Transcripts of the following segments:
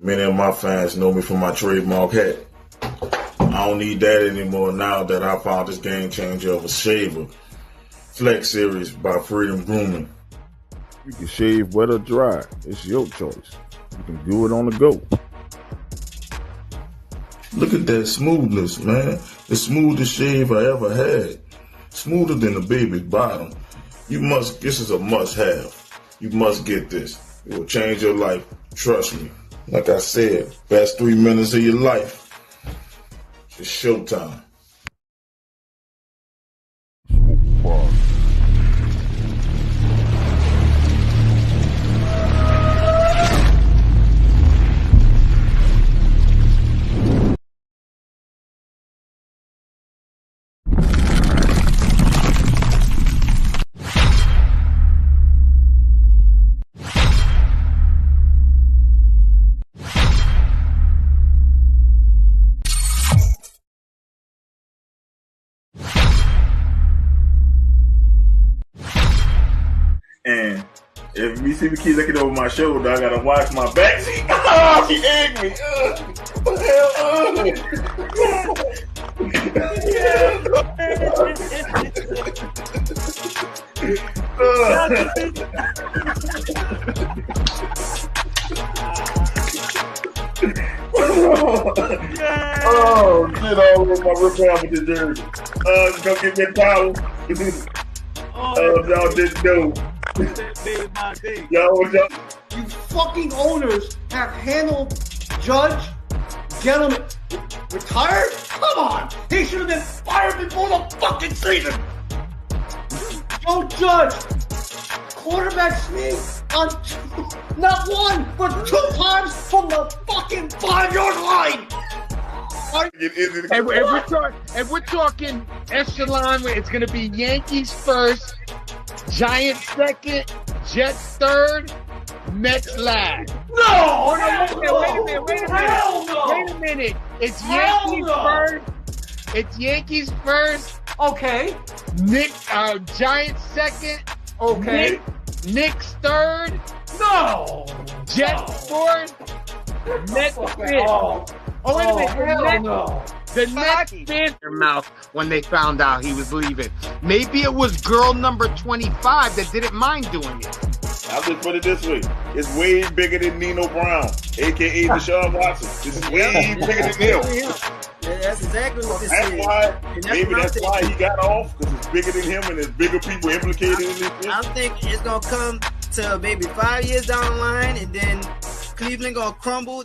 Many of my fans know me for my trademark hat. I don't need that anymore now that I found this game changer of a shaver. Flex Series by Freedom Grooming. You can shave wet or dry. It's your choice. You can do it on the go. Look at that smoothness, man. The smoothest shave I ever had. Smoother than the baby's bottom. This is a must have. You must get this. It will change your life. Trust me. Like I said, best 3 minutes of your life. It's showtime. Smoke bar. And if you see me keep looking over my shoulder, I gotta watch my back. Oh, she egged me. Oh, shit all over my rip out with this jersey. Just go get me a towel. Y'all didn't know. Y'all. You fucking owners have handled Judge, gentlemen, retired? Come on! He should have been fired before the fucking season! Joe Judge, quarterback sneak on not one, but 2 times from the fucking 5-yard line! And we're talking echelon, it's going to be Yankees first, Giants second, Jets third, Mets last. No! Wait a minute. It's Yankees first. It's Yankees first. Okay. Giants second. Okay. Knicks third. No! Jets fourth. Mets fifth. Wait a minute. The Nets bit their mouth when they found out he was leaving. Maybe it was girl number 25 that didn't mind doing it. I'll just put it this way. It's way bigger than Nino Brown, a.k.a. Deshaun Watson. This is way bigger than him. Yeah, that's exactly what this is. That's why he got off, because it's bigger than him and there's bigger people implicated in this. I think it's going to come to maybe 5 years down the line, and then Cleveland going to crumble.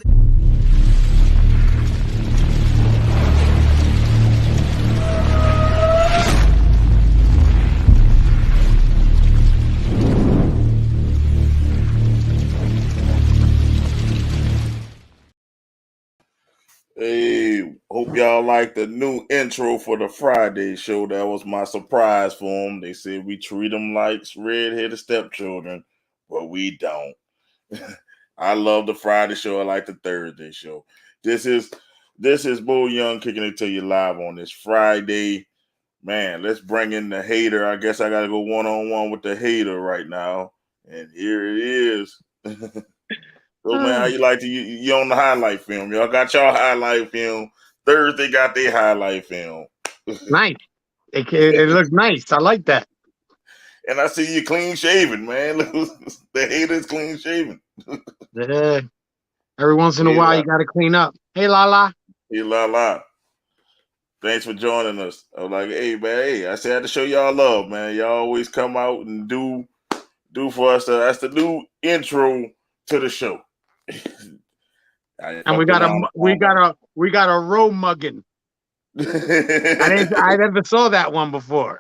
Hey, hope y'all like the new intro for the Friday show. That was my surprise for them. They said we treat them like red-headed stepchildren, but we don't. I love the Friday show. I like the Thursday show. This is Bo Young kicking it to you live on this Friday. Man, let's bring in the hater. I guess I got to go one-on-one with the hater right now. And here it is. So, man, how you like to you on the highlight film? Y'all got y'all highlight film. Thursday got their highlight film. Nice. It looks nice. I like that. And I see you clean shaven, man. The hater's clean shaven. Yeah. Every once in a while, you got to clean up. Hey, Lala. Hey, Lala. Thanks for joining us. I was like, hey, man, I said I had to show y'all love, man. Y'all always come out and do for us. That's the new intro to the show. And we got a row mugging. I never saw that one before.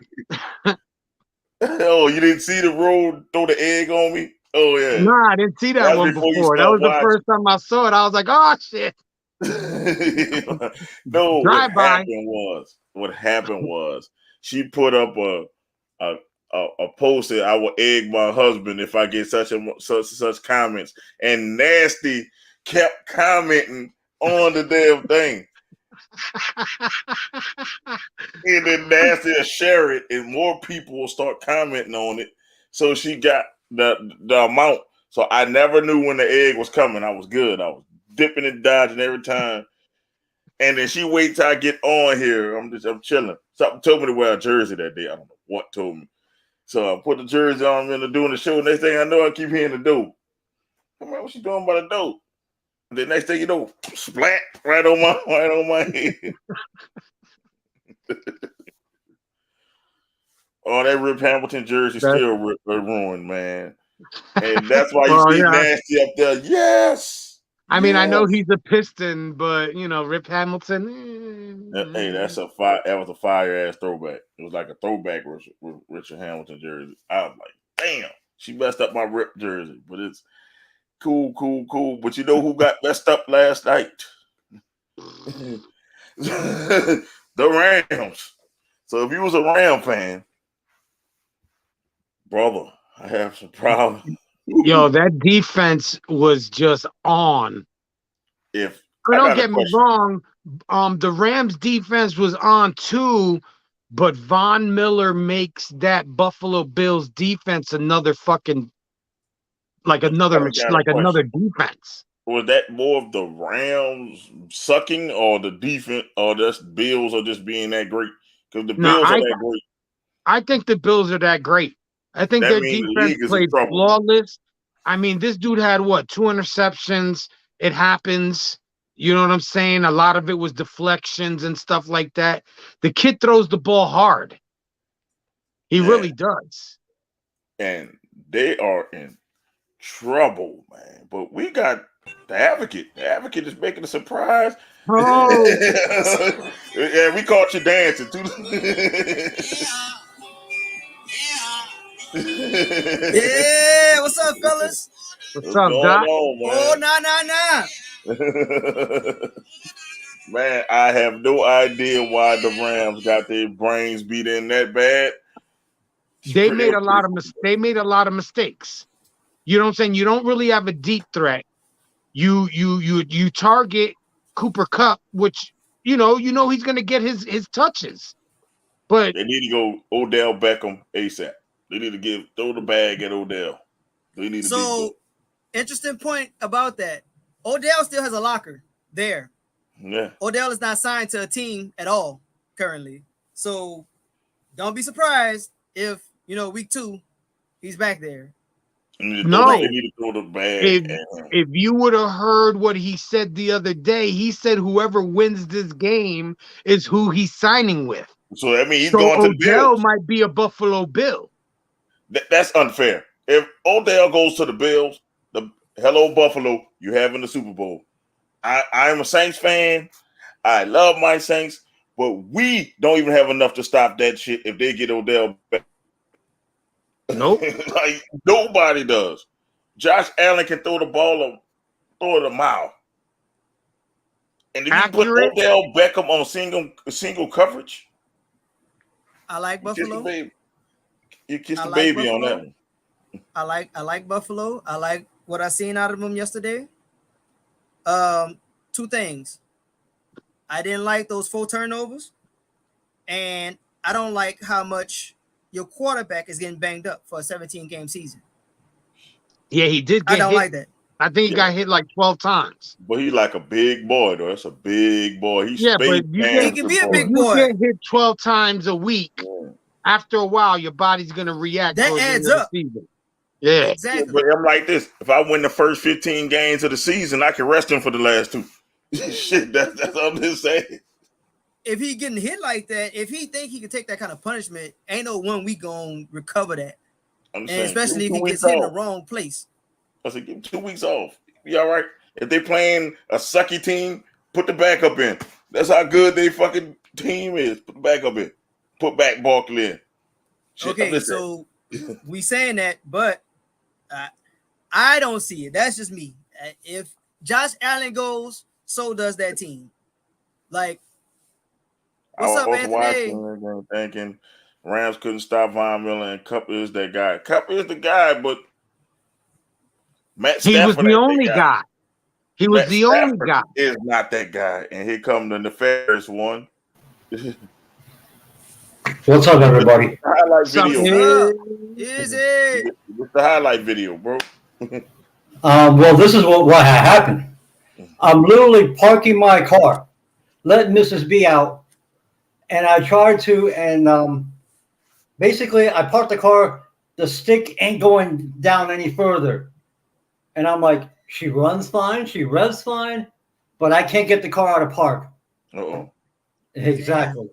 Oh, you didn't see the road throw the egg on me? Oh yeah. No, I didn't see that one before. That was the first time I saw it. I was like, oh shit. No, what happened was she put up a post that I will egg my husband if I get such comments, and Nasty kept commenting on the damn thing. And then Nasty will share it, and more people will start commenting on it. So she got the amount. So I never knew when the egg was coming. I was good. I was dipping and dodging every time. And then she wait till I get on here. I'm chilling. Something told me to wear a jersey that day. I don't know what told me. So I put the jersey on and doing the show. Next thing I know, I keep hearing the door. I'm like, what she doing by the door? And the next thing you know, splat right on my head. Oh, that Rip Hamilton jersey still ruined, man. And that's why you see Nasty up there. Yes. I mean, I know he's a Piston, but Rip Hamilton. Hey, that was a fire ass throwback. It was like a throwback with Richard Hamilton jersey. I was like, damn, she messed up my Rip jersey, but it's cool. But you know who got messed up last night? The Rams. So if you was a Ram fan, brother, I have some problems. Yo, that defense was just on. Don't get me wrong, the Rams defense was on too, but Von Miller makes that Buffalo Bills defense another defense. Was that more of the Rams sucking, or the defense, or the Bills are just being that great? Because the Bills are that great. I think the Bills are that great. I think their defense played flawless. I mean, this dude had 2 interceptions. It happens. You know what I'm saying? A lot of it was deflections and stuff like that. The kid throws the ball hard. He really does. And they are in trouble, man. But we got the Advocate. The Advocate is making a surprise. Oh. Yeah, we caught you dancing too. Yeah, what's up, fellas? What's up, Doc? Oh, nah. Man, I have no idea why the Rams got their brains beat in that bad. They made a lot of mistakes. You know what I'm saying? You don't really have a deep threat. You target Cooper Kupp, which you know he's gonna get his touches. But they need to go Odell Beckham ASAP. They need to throw the bag at Odell. They need to interesting point about that. Odell still has a locker there. Yeah. Odell is not signed to a team at all currently. So don't be surprised if, week 2, he's back there. They need to throw the bag. If you would have heard what he said the other day, he said whoever wins this game is who he's signing with. So that means he's going to the Bills. Odell might be a Buffalo Bill. That's unfair. If Odell goes to the Bills, hello Buffalo, you having the Super Bowl. I'm a Saints fan. I love my Saints, but we don't even have enough to stop that shit if they get Odell back. Nope. Like nobody does. Josh Allen can throw the ball throw it a mile. And if you put Odell Beckham on single coverage, I like Buffalo. You kiss the baby on that one. I like Buffalo. I like what I seen out of them yesterday. 2 things. I didn't like those 4 turnovers, and I don't like how much your quarterback is getting banged up for a 17-game season. Yeah, he did get hit. I don't like that. I think he got hit like 12 times. But he's like a big boy, though. That's a big boy. He can be a big boy. You get hit 12 times a week. Yeah. After a while, your body's going to react. That adds up. Yeah, exactly. But I'm like this. If I win the first 15 games of the season, I can rest him for the last 2. Shit, that's what I'm just saying. If he getting hit like that, if he think he can take that kind of punishment, ain't no 1 week gonna recover that. And especially if he gets hit in the wrong place. I said, give him 2 weeks off. Be all right. If they playing a sucky team, put the backup in. That's how good they fucking team is. Put the backup in. Put back Barkley in. Shit, okay, so we saying that, but I don't see it. That's just me. If Josh Allen goes, so does that team. Like, what's up, Anthony? Thinking Rams couldn't stop Von Miller, and Kupp is that guy. Kupp is the guy, but Matt Stafford. He was the only guy. He was the only guy. Is not that guy, and here comes the nefarious one. What's up, everybody? Highlight video. Is it? It's the highlight video, bro. Well, this is what happened. I'm literally parking my car, letting Mrs. B out, and I tried to, and basically I parked the car. The stick ain't going down any further, and I'm like, she runs fine, she revs fine, but I can't get the car out of park. Uh-oh. Exactly.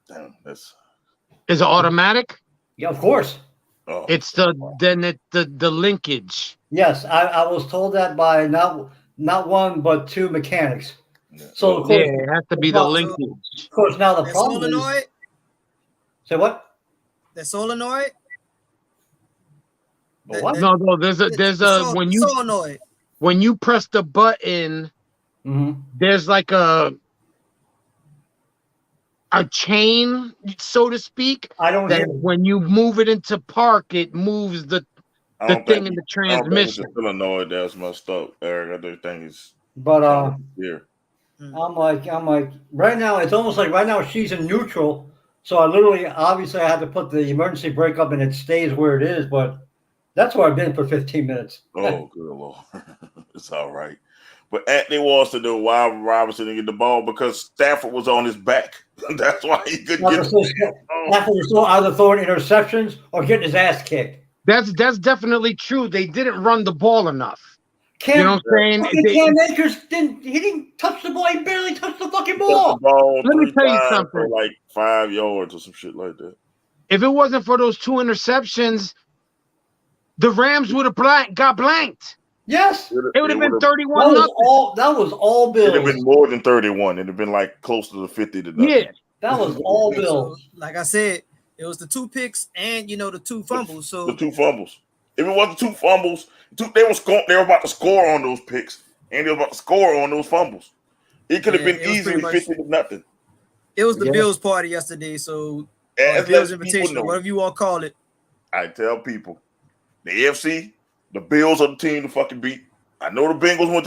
Damn, that's Is it automatic? Yeah, of course. It's the linkage. Yes, I was told that by not one but two mechanics. So of Yeah, course, it has to be the linkage. of course, now the That problem is. solenoid. Say what? That solenoid. What? No, there's a solenoid. when you press the button, there's like a chain, so to speak. I don't that hear. When you move it into park, it moves the thing in the transmission. I don't think it's the solenoid that's messed up, Eric. I do think it's. But here. I'm like right now it's almost like right now she's in neutral, so I literally obviously I had to put the emergency brake up and it stays where it is, but that's where I've been for 15 minutes. Oh, good Lord. It's all right. But Anthony wants to know why Robinson didn't get the ball because Stafford was on his back. That's why he couldn't get the ball. Stafford was still either throwing interceptions or getting his ass kicked. That's definitely true. They didn't run the ball enough. You know what I'm saying? Cam Akers didn't touch the ball. He barely touched the fucking ball. Let me tell you something. For like 5 yards or some shit like that. If it wasn't for those 2 interceptions, the Rams would have got blanked. Yes, it would have been 31. That was all Bills. It'd have been more than 31. It'd have been like close to the 50 to nothing. Yeah, that was all Bills. So, like I said, it was the 2 picks and the 2 fumbles. So the 2 fumbles. If it wasn't 2 fumbles, they were about to score on those picks, and they were about to score on those fumbles. It could have been easily 50 to nothing. It was the Bills party yesterday, so Bills invitation, whatever you want to call it. I tell people, the AFC, the Bills are the team to fucking beat. I know the Bengals went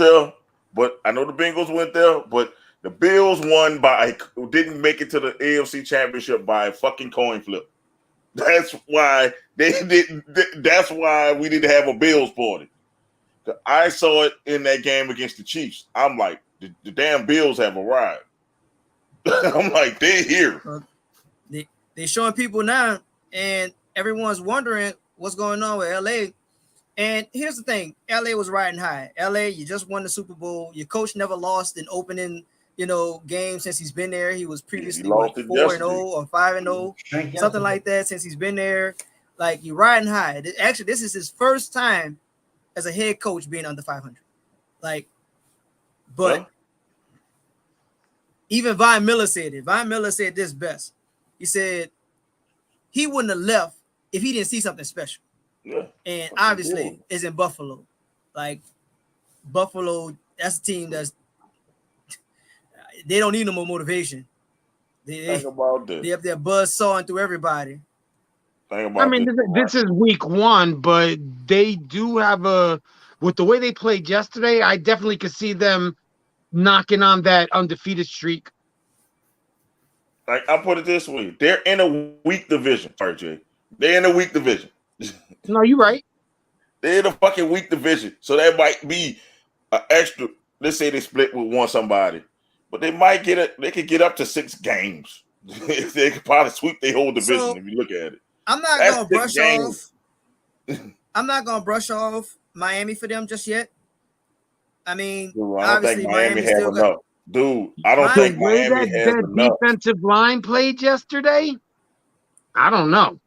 there, but the Bills didn't make it to the AFC Championship by a fucking coin flip. That's why they didn't. That's why we didn't have a Bills party. I saw it in that game against the Chiefs. I'm like, the damn Bills have arrived. I'm like, they're here. They're showing people now, and everyone's wondering what's going on with LA. And here's the thing: LA was riding high. LA, you just won the Super Bowl. Your coach never lost an opening, game since he's been there. He was previously 4-0 or 5-0, something like that since he's been there. Like, you're riding high. Actually, this is his first time as a head coach being under 500. Even Von Miller said it. Von Miller said this best. He said he wouldn't have left if he didn't see something special. Yeah, and obviously it's in Buffalo. Like, Buffalo, that's a team they don't need no more motivation. They have their buzz sawing through everybody. This is week 1, but they do have with the way they played yesterday, I definitely could see them knocking on that undefeated streak. Like, I'll put it this way. They're in a weak division, RJ. They're in a weak division. No, you're right. They're in a fucking weak division. So that might be an extra. Let's say they split with somebody. But they might they could get up to 6 games. They could probably sweep their whole division if you look at it. I'm not gonna brush off. I'm not gonna brush off Miami for them just yet. I mean, dude, I don't think Miami has enough. Dude, I don't think Miami has enough. Defensive line played yesterday. I don't know.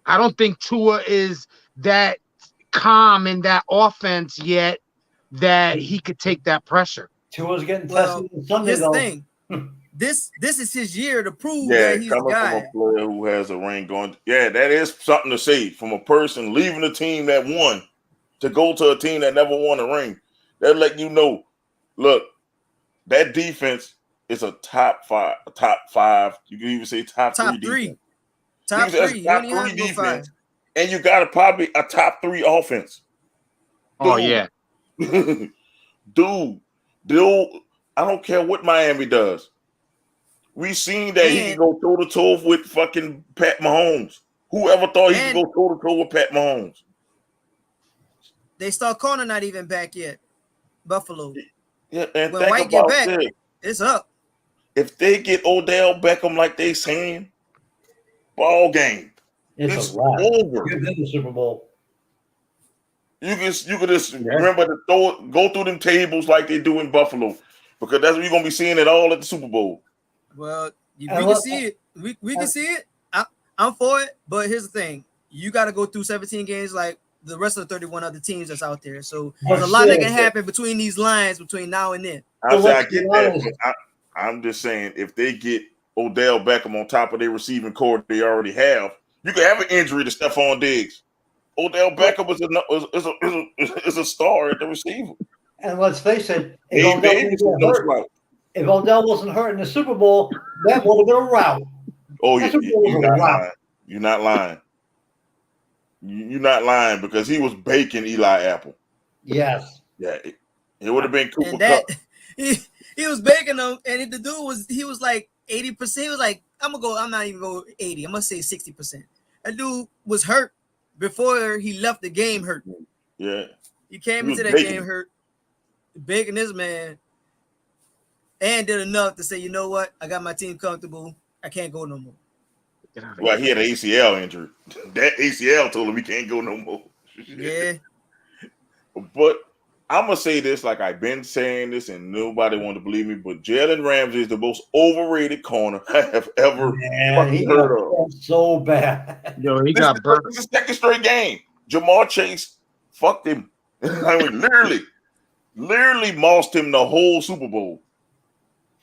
I don't think Tua is that calm in that offense yet that he could take that pressure. Tua's getting tested on Sunday, though. Thing. This is his year to prove that he's a guy. From a player who has a ring going. Yeah, that is something to say from a person leaving a team that won to go to a team that never won a ring. They'll let you know, look, that defense is a top 5. You can even say top 3 defense. Top 3 defense. And you got probably a top 3 offense. Oh, yeah. Dude, I don't care what Miami does. We seen that he can go toe-to-toe with fucking Pat Mahomes. Whoever thought he could go toe-to-toe with Pat Mahomes? They start corner not even back yet. Buffalo. Yeah, and when think White get about back, this. it's up. If they get Odell Beckham like they saying, ball game. It's a It's wrap. over. Give them the Super Bowl. You can just remember to go through them tables like they do in Buffalo, because that's what you're gonna be seeing it all at the Super Bowl. Well, we can see it. We can see it. I'm for it, but here's the thing: you got to go through 17 games like the rest of the 31 other teams that's out there. So there's a lot that can happen between these lines between now and then. I get that. But I'm just saying, if they get Odell Beckham on top of their receiving core they already have, you could have an injury to Stephon Diggs. Odell Beckham is a star at the receiver. And let's face it, if Odell wasn't hurt in the Super Bowl, that would have been a rout. Oh, you're not lying. You're not lying. You're not lying, because he was baking Eli Apple. Yes. Yeah, it would have been Cooper And that Kupp. he was baking them, and the dude was like 80%. He was like, I'm not even going 80. I'm gonna say 60%. That dude was hurt before he left the game hurt. Yeah. He came into that game hurt, baking this man, and did enough to say, you know what? I got my team comfortable. I can't go no more. Well, he had an ACL injury. That ACL told him he can't go no more. Yeah. But I'm going to say this like I've been saying this, and nobody wanted to believe me, but Jalen Ramsey is the most overrated corner I have ever heard of. So bad. Yo, he got burnt. It's the second straight game. Jamar Chase fucked him. I mean, literally mossed him the whole Super Bowl.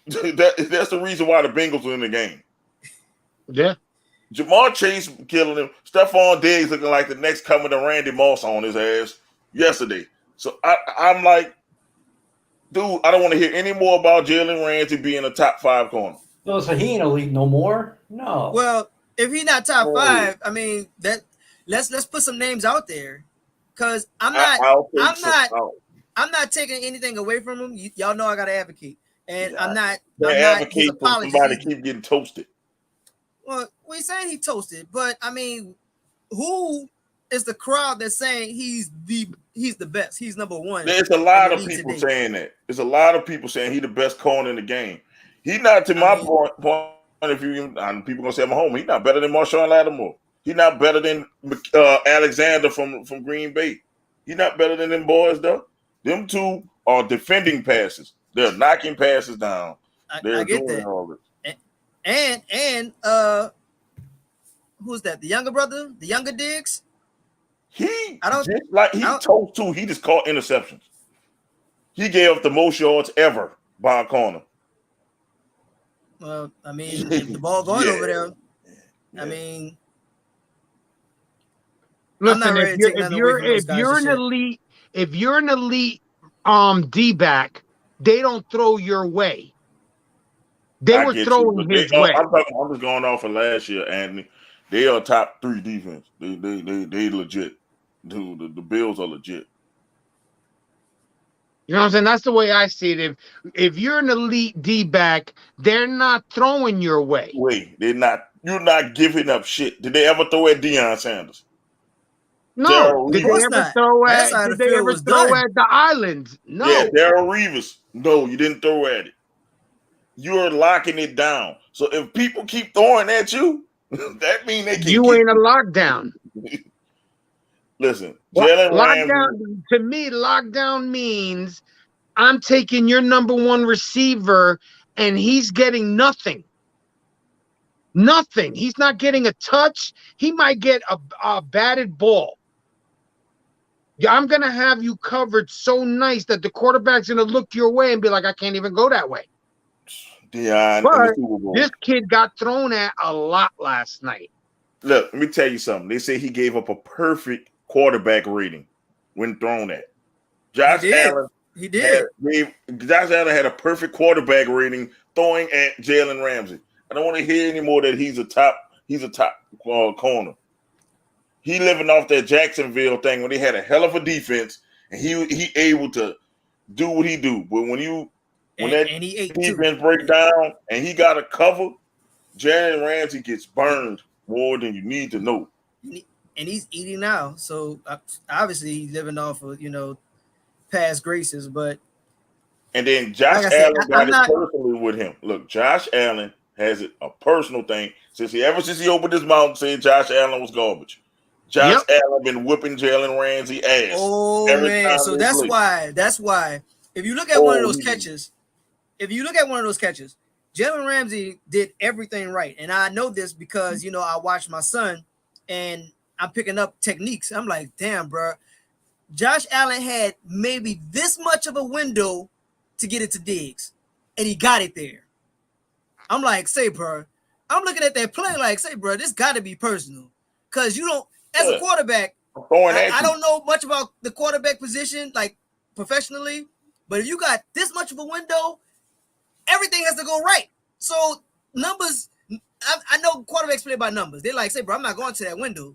That's the reason why the Bengals were in the game. Yeah. Jamar Chase killing him. Stephon Diggs looking like the next coming to Randy Moss on his ass yesterday. So I'm like, dude, I don't want to hear any more about Jalen Ramsey being a top 5 corner. No, so he ain't elite no more. No. Well, if he's not top 5, I mean that let's put some names out there, because I'm not taking anything away from him. Y'all know I gotta advocate, and I'm not advocate for somebody keep getting toasted. Well, we saying he toasted, but I mean, who is the crowd that's saying he's the best? He's number one. There's a lot of people saying that. There's a lot of people saying he's the best corner in the game. He's not, to my point of view, and people gonna say I'm home. He's not better than Marshawn Lattimore. He's not better than Alexander from Green Bay. He's not better than them boys though. Them two are defending passes. They're knocking passes down. They're doing that. All this. And who's that? The younger brother, the younger Diggs. He told too. He just caught interceptions. He gave up the most yards ever by a corner. Well, I mean, if the ball going over there. I mean, listen, if you're an elite D-back, they don't throw your way. They were throwing his way. I'm just going off of last year, Anthony. They are top 3 defense. They legit. Dude, the Bills are legit. You know what I'm saying? That's the way I see it. If you're an elite D-back, they're not throwing your way. They're not. You're not giving up shit. Did they ever throw at Deion Sanders? No. Did they ever throw at the Islands? No. Yeah, Darrell Reeves. No, you didn't throw at it. You're locking it down. So if people keep throwing at you, that means they can. You ain't a lockdown. Listen, Jalen Ramsey. To me, lockdown means I'm taking your number 1 receiver and he's getting nothing. Nothing. He's not getting a touch. He might get a batted ball. I'm going to have you covered so nice that the quarterback's going to look your way and be like, I can't even go that way. But this kid got thrown at a lot last night. Look, let me tell you something. They say he gave up a perfect quarterback rating when thrown at. Josh Allen had a perfect quarterback rating throwing at Jalen Ramsey. I don't want to hear anymore that he's a top corner. He living off that Jacksonville thing when they had a hell of a defense and he able to do what he do. But when that defense break down and he got a cover, Jalen Ramsey gets burned more than you need to know. And he's eating now, so obviously he's living off of past graces. But And then Josh Like I said, Allen got I'm it not. personally with him. Look, Josh Allen has it a personal thing since he opened his mouth and said Josh Allen was garbage. Josh Allen been whipping Jalen Ramsey ass Oh every man, time so they that's play. why. That's why. If you look at one of those catches, Jalen Ramsey did everything right, and I know this because I watched my son, and I'm picking up techniques. I'm like, damn, bro. Josh Allen had maybe this much of a window to get it to Diggs, and he got it there. I'm like, say, bro. I'm looking at that play like, say, bro, this got to be personal, because you don't, as a quarterback. I don't know much about the quarterback position, like professionally, but if you got this much of a window, everything has to go right. So numbers, I know quarterbacks play by numbers. They're like, say, bro, I'm not going to that window.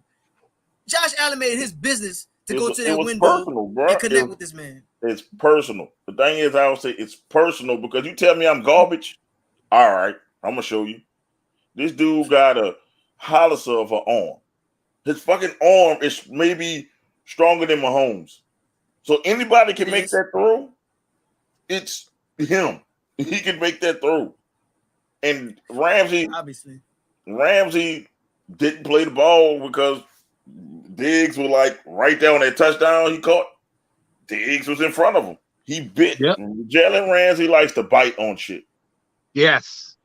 Josh Allen made it his business to go to that window personal, bro. and connect with this man. It's personal. The thing is, I would say it's personal because you tell me I'm garbage. All right, I'm gonna show you. This dude got a holocaust of an arm. His fucking arm is maybe stronger than Mahomes. So anybody can make that throw. It's him. He can make that throw. And Ramsey didn't play the ball because Diggs was like right there on that touchdown he caught. Diggs was in front of him. He bit. Yep. Jalen Ramsey likes to bite on shit. Yes,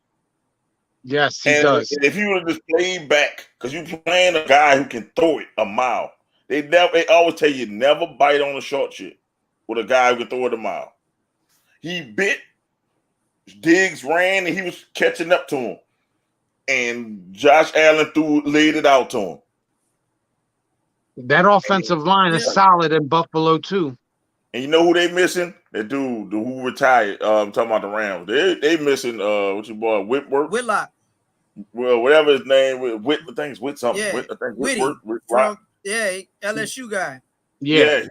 he does. And if you would have just played back, because you playing a guy who can throw it a mile. They always tell you never bite on a short shit with a guy who can throw it a mile. He bit. Diggs ran and he was catching up to him. And Josh Allen laid it out to him. That offensive line is solid in Buffalo too. And you know who they missing? That dude who retired. I'm talking about the Rams. They missing what's your boy Whitlock. Well, whatever his name, I think it's Whit something. Yeah, Whitworth. LSU guy. Yeah,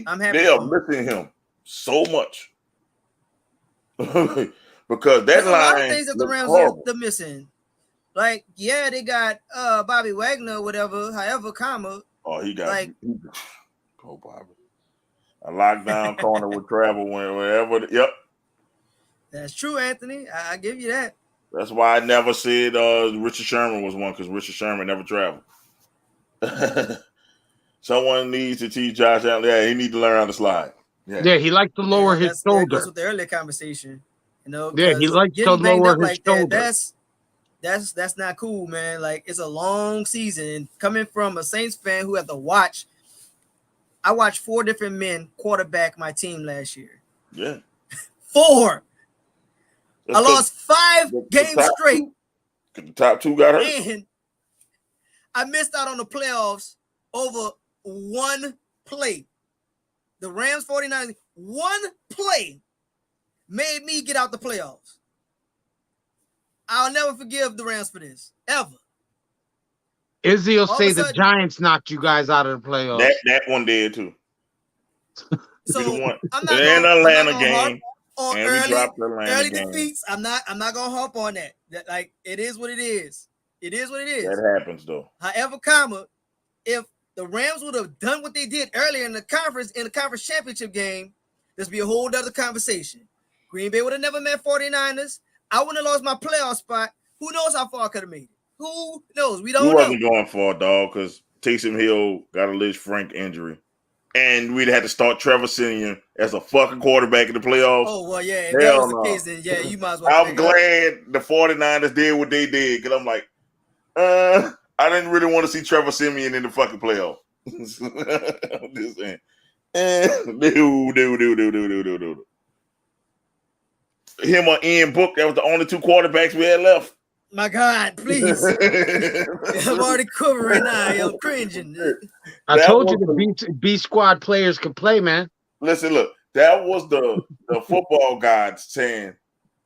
I'm happy. They are missing him so much because that There's line. A lot of things that the Rams are missing. Like, they got Bobby Wagner, whatever, however, comma. Oh, he got Bobby. A lockdown corner with travel wherever. Yep. That's true, Anthony. I give you that. That's why I never said Richard Sherman was one, because Richard Sherman never traveled. Someone needs to teach Josh Allen. Yeah, he needs to learn how to slide. Yeah, he likes to lower his shoulder. That goes with the earlier conversation. Yeah, he likes to lower his shoulder. That's not cool, man. Like, it's a long season. Coming from a Saints fan who had to watch, I watched 4 different men quarterback my team last year. Yeah. 4. I lost 5 games straight. The top 2 got hurt. And I missed out on the playoffs over one play. The Rams 49ers, one play made me get out the playoffs. I'll never forgive the Rams for this, ever. Izzy will say the Giants knocked you guys out of the playoffs. That one did too. So I'm not going Atlanta game. On and we dropped the Atlanta early game. defeats. I'm not gonna harp on that. Like, it is what it is. It is what it is. That happens though. However, if the Rams would have done what they did earlier in the conference championship game, this would be a whole other conversation. Green Bay would have never met 49ers. I wouldn't have lost my playoff spot. Who knows how far I could have made it? Who knows? We don't know. You wasn't going far, dog, because Taysom Hill got a Liz Frank injury. And we'd have to start Trevor Siemian as a fucking quarterback in the playoffs. Oh, well, yeah. If that was the case, then, yeah, you might as well. I'm glad the 49ers did what they did, because I'm like, I didn't really want to see Trevor Siemian in the fucking playoff. I'm just saying. No. Him or Ian Book, that was the only 2 quarterbacks we had left. My God, please. I'm already quivering now. I'm cringing. I told you the B squad players could play, man. Listen, look, that was the football gods saying,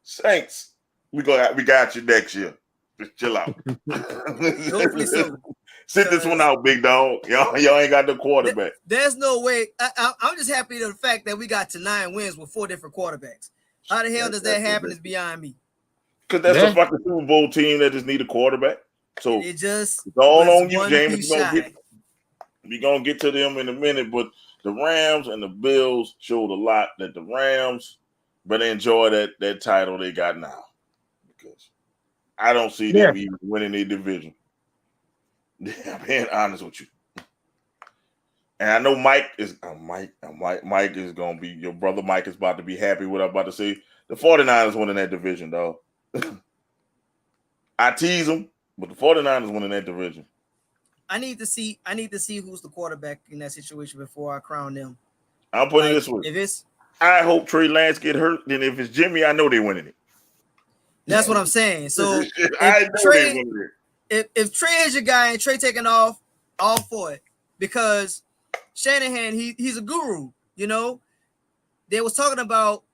Saints, we got you next year. Just chill out. Hopefully so. Sit this one out, big dog. Y'all ain't got the quarterback. There's no way. I'm just happy to the fact that we got to 9 wins with 4 different quarterbacks. How the hell does that happen is beyond me. Because that's a fucking Super Bowl team that just need a quarterback. So it's all on you, James. We're going to get to them in a minute. But the Rams and the Bills showed a lot that the Rams but enjoy that title they got now because I don't see Yeah. them even winning a division. I'm being honest with you. And I know Mike is Mike is gonna be your brother. Mike is about to be happy with what I'm about to say. The 49ers winning that division, dog. I tease them, but the 49ers winning that division. I need to see who's the quarterback in that situation before I crown them. I'm putting Like, it this way. if it's I hope Trey Lance get hurt. Then if it's Jimmy, I know they winning it. that's what I'm saying. So I know they winning it. if Trey is your guy and Trey taking off, all for it. Because Shanahan, he's a guru, you know. They was talking about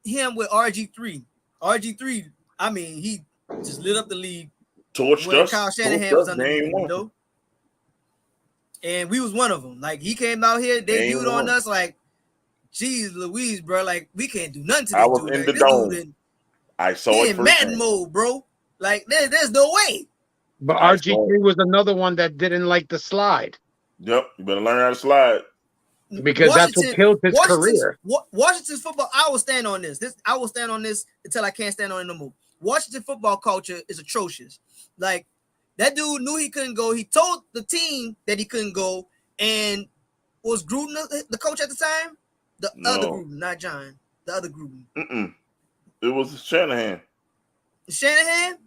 him with RG3. RG3, I mean, he just lit up the league Torched when us. Kyle Shanahan Torched was us, underneath him, you know. And we was one of them. Like, he came out here, debuted on us like, geez, Louise, bro, like, we can't do nothing to I this was dude. in Like, the this dome. dude I saw he it in Madden firsthand. mode, bro. Like, there's no way. But RG3 was another one that didn't like the slide. Yep, you better learn how to slide. Because that's what killed his career. Washington's football, I will stand on this. I will stand on this until I can't stand on it no more. Washington football culture is atrocious. Like, that dude knew he couldn't go. He told the team that he couldn't go. And was Gruden the coach at the time? The other Gruden, not John. The other Gruden. It was Shanahan. Shanahan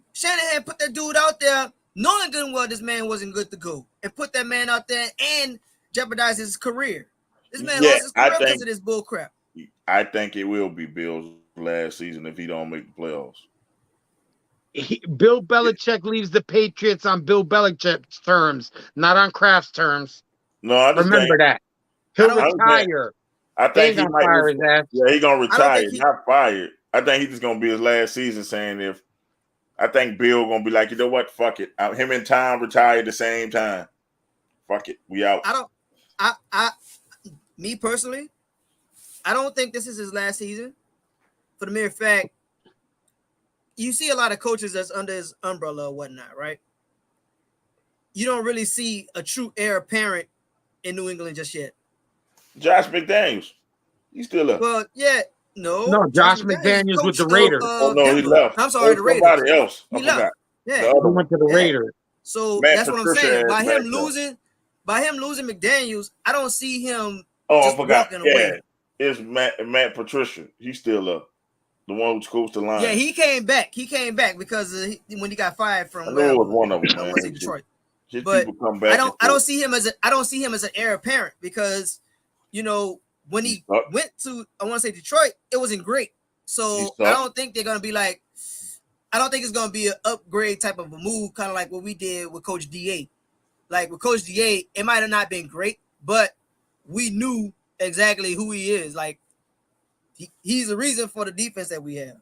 put that dude out there, knowing good and well this man wasn't good to go, and put that man out there and jeopardize his career. This man lost his career because of this bull crap. I think it will be Bill's last season if he don't make the playoffs. Bill Belichick leaves the Patriots on Bill Belichick's terms, not on Kraft's terms. No, I just remember that. He'll retire. I think he might fire his ass. Yeah, he's gonna retire, not fired. I think he's just gonna be his last season saying I think Bill gonna be like, you know what, fuck it. Him and Tom retired at the same time. Fuck it, we out. Me personally, I don't think this is his last season. For the mere fact, you see a lot of coaches that's under his umbrella or whatnot, right? You don't really see a true heir apparent in New England just yet. Josh McDaniels, he's still up. Well, yeah, no, Josh McDaniels with the Raiders. Oh no, he left. I'm sorry, the Raiders. Somebody else. He left. Yeah, he went to the Raiders. So that's what I'm saying. By him losing McDaniels, I don't see him. Oh, I forgot. Yeah, it's Matt Patricia. He's still up. The one who's coached the line. Yeah, he came back. Because when he got fired from. I know it was one of them. I want to say Detroit. His but people come back. I don't see him as an heir apparent because, you know, when he went to I want to say Detroit, it wasn't great. So I don't think they're gonna be like. I don't think it's gonna be an upgrade type of a move, kind of like what we did with Coach DA. Like with Coach DA, it might have not been great, but we knew exactly who he is. Like he's the reason for the defense that we have.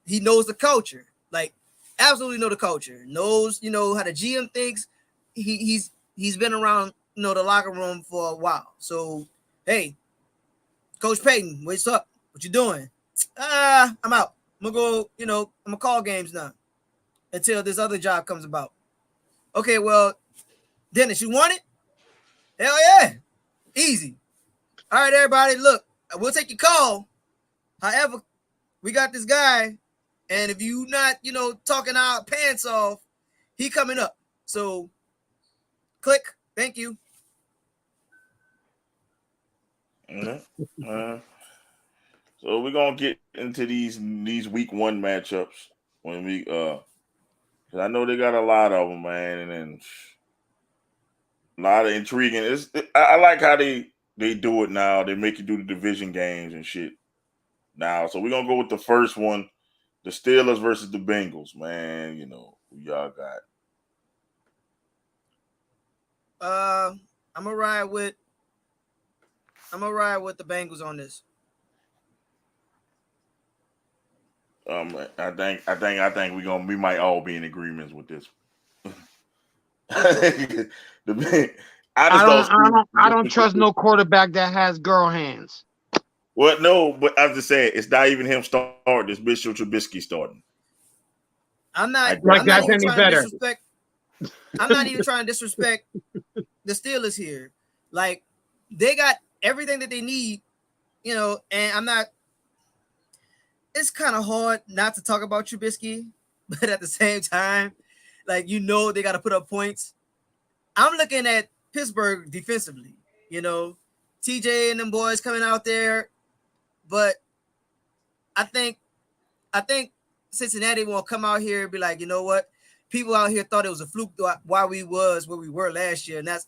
He knows the culture, like absolutely know the culture. Knows, you know, how the GM thinks. He's been around, you know, the locker room for a while. So hey, Coach Payton, what's up? What you doing? I'm out. I'm gonna go, you know, I'm gonna call games now until this other job comes about. Okay, well, Dennis, you want it? Hell yeah. Easy. All right, everybody, look, we'll take your call. However, we got this guy, and if you not, you know, talking our pants off, he coming up. So click. Thank you. So we're gonna get into these week one matchups when we because I know they got a lot of them, man, and then a lot of intriguing. I like how they do it now. They make you do the division games and shit now. So we're gonna go with the first one, the Steelers versus the Bengals, man. You know who y'all got. I'm gonna ride with the Bengals on this. I think we might all be in agreement with this. I don't trust no quarterback that has girl hands. Well, no, but I was just saying it's not even him starting. It's Bishop Trubisky starting. I'm not even trying to disrespect the Steelers here. Like, they got everything that they need, you know, and it's kind of hard not to talk about Trubisky, but at the same time, like they got to put up points. I'm looking at Pittsburgh defensively. TJ and them boys coming out there, but I think Cincinnati won't come out here and be like, you know what? People out here thought it was a fluke why we was where we were last year, and that's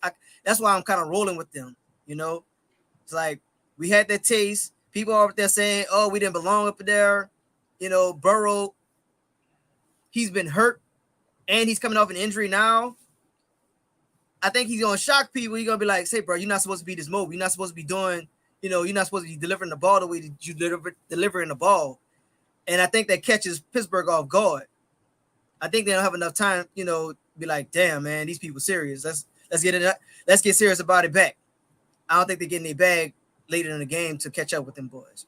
why I'm kind of rolling with them. It's like we had that taste. People are up there saying, "Oh, we didn't belong up there." Burrow, he's been hurt, and he's coming off an injury now. I think he's gonna shock people. He's gonna be like, "Say, bro, you're not supposed to be this mobile. You're not supposed to be doing. You're not supposed to be delivering the ball the way that you delivering the ball." And I think that catches Pittsburgh off guard. I think they don't have enough time, be like, damn, man, these people serious. Let's get serious about it back. I don't think they're getting their bag later in the game to catch up with them boys.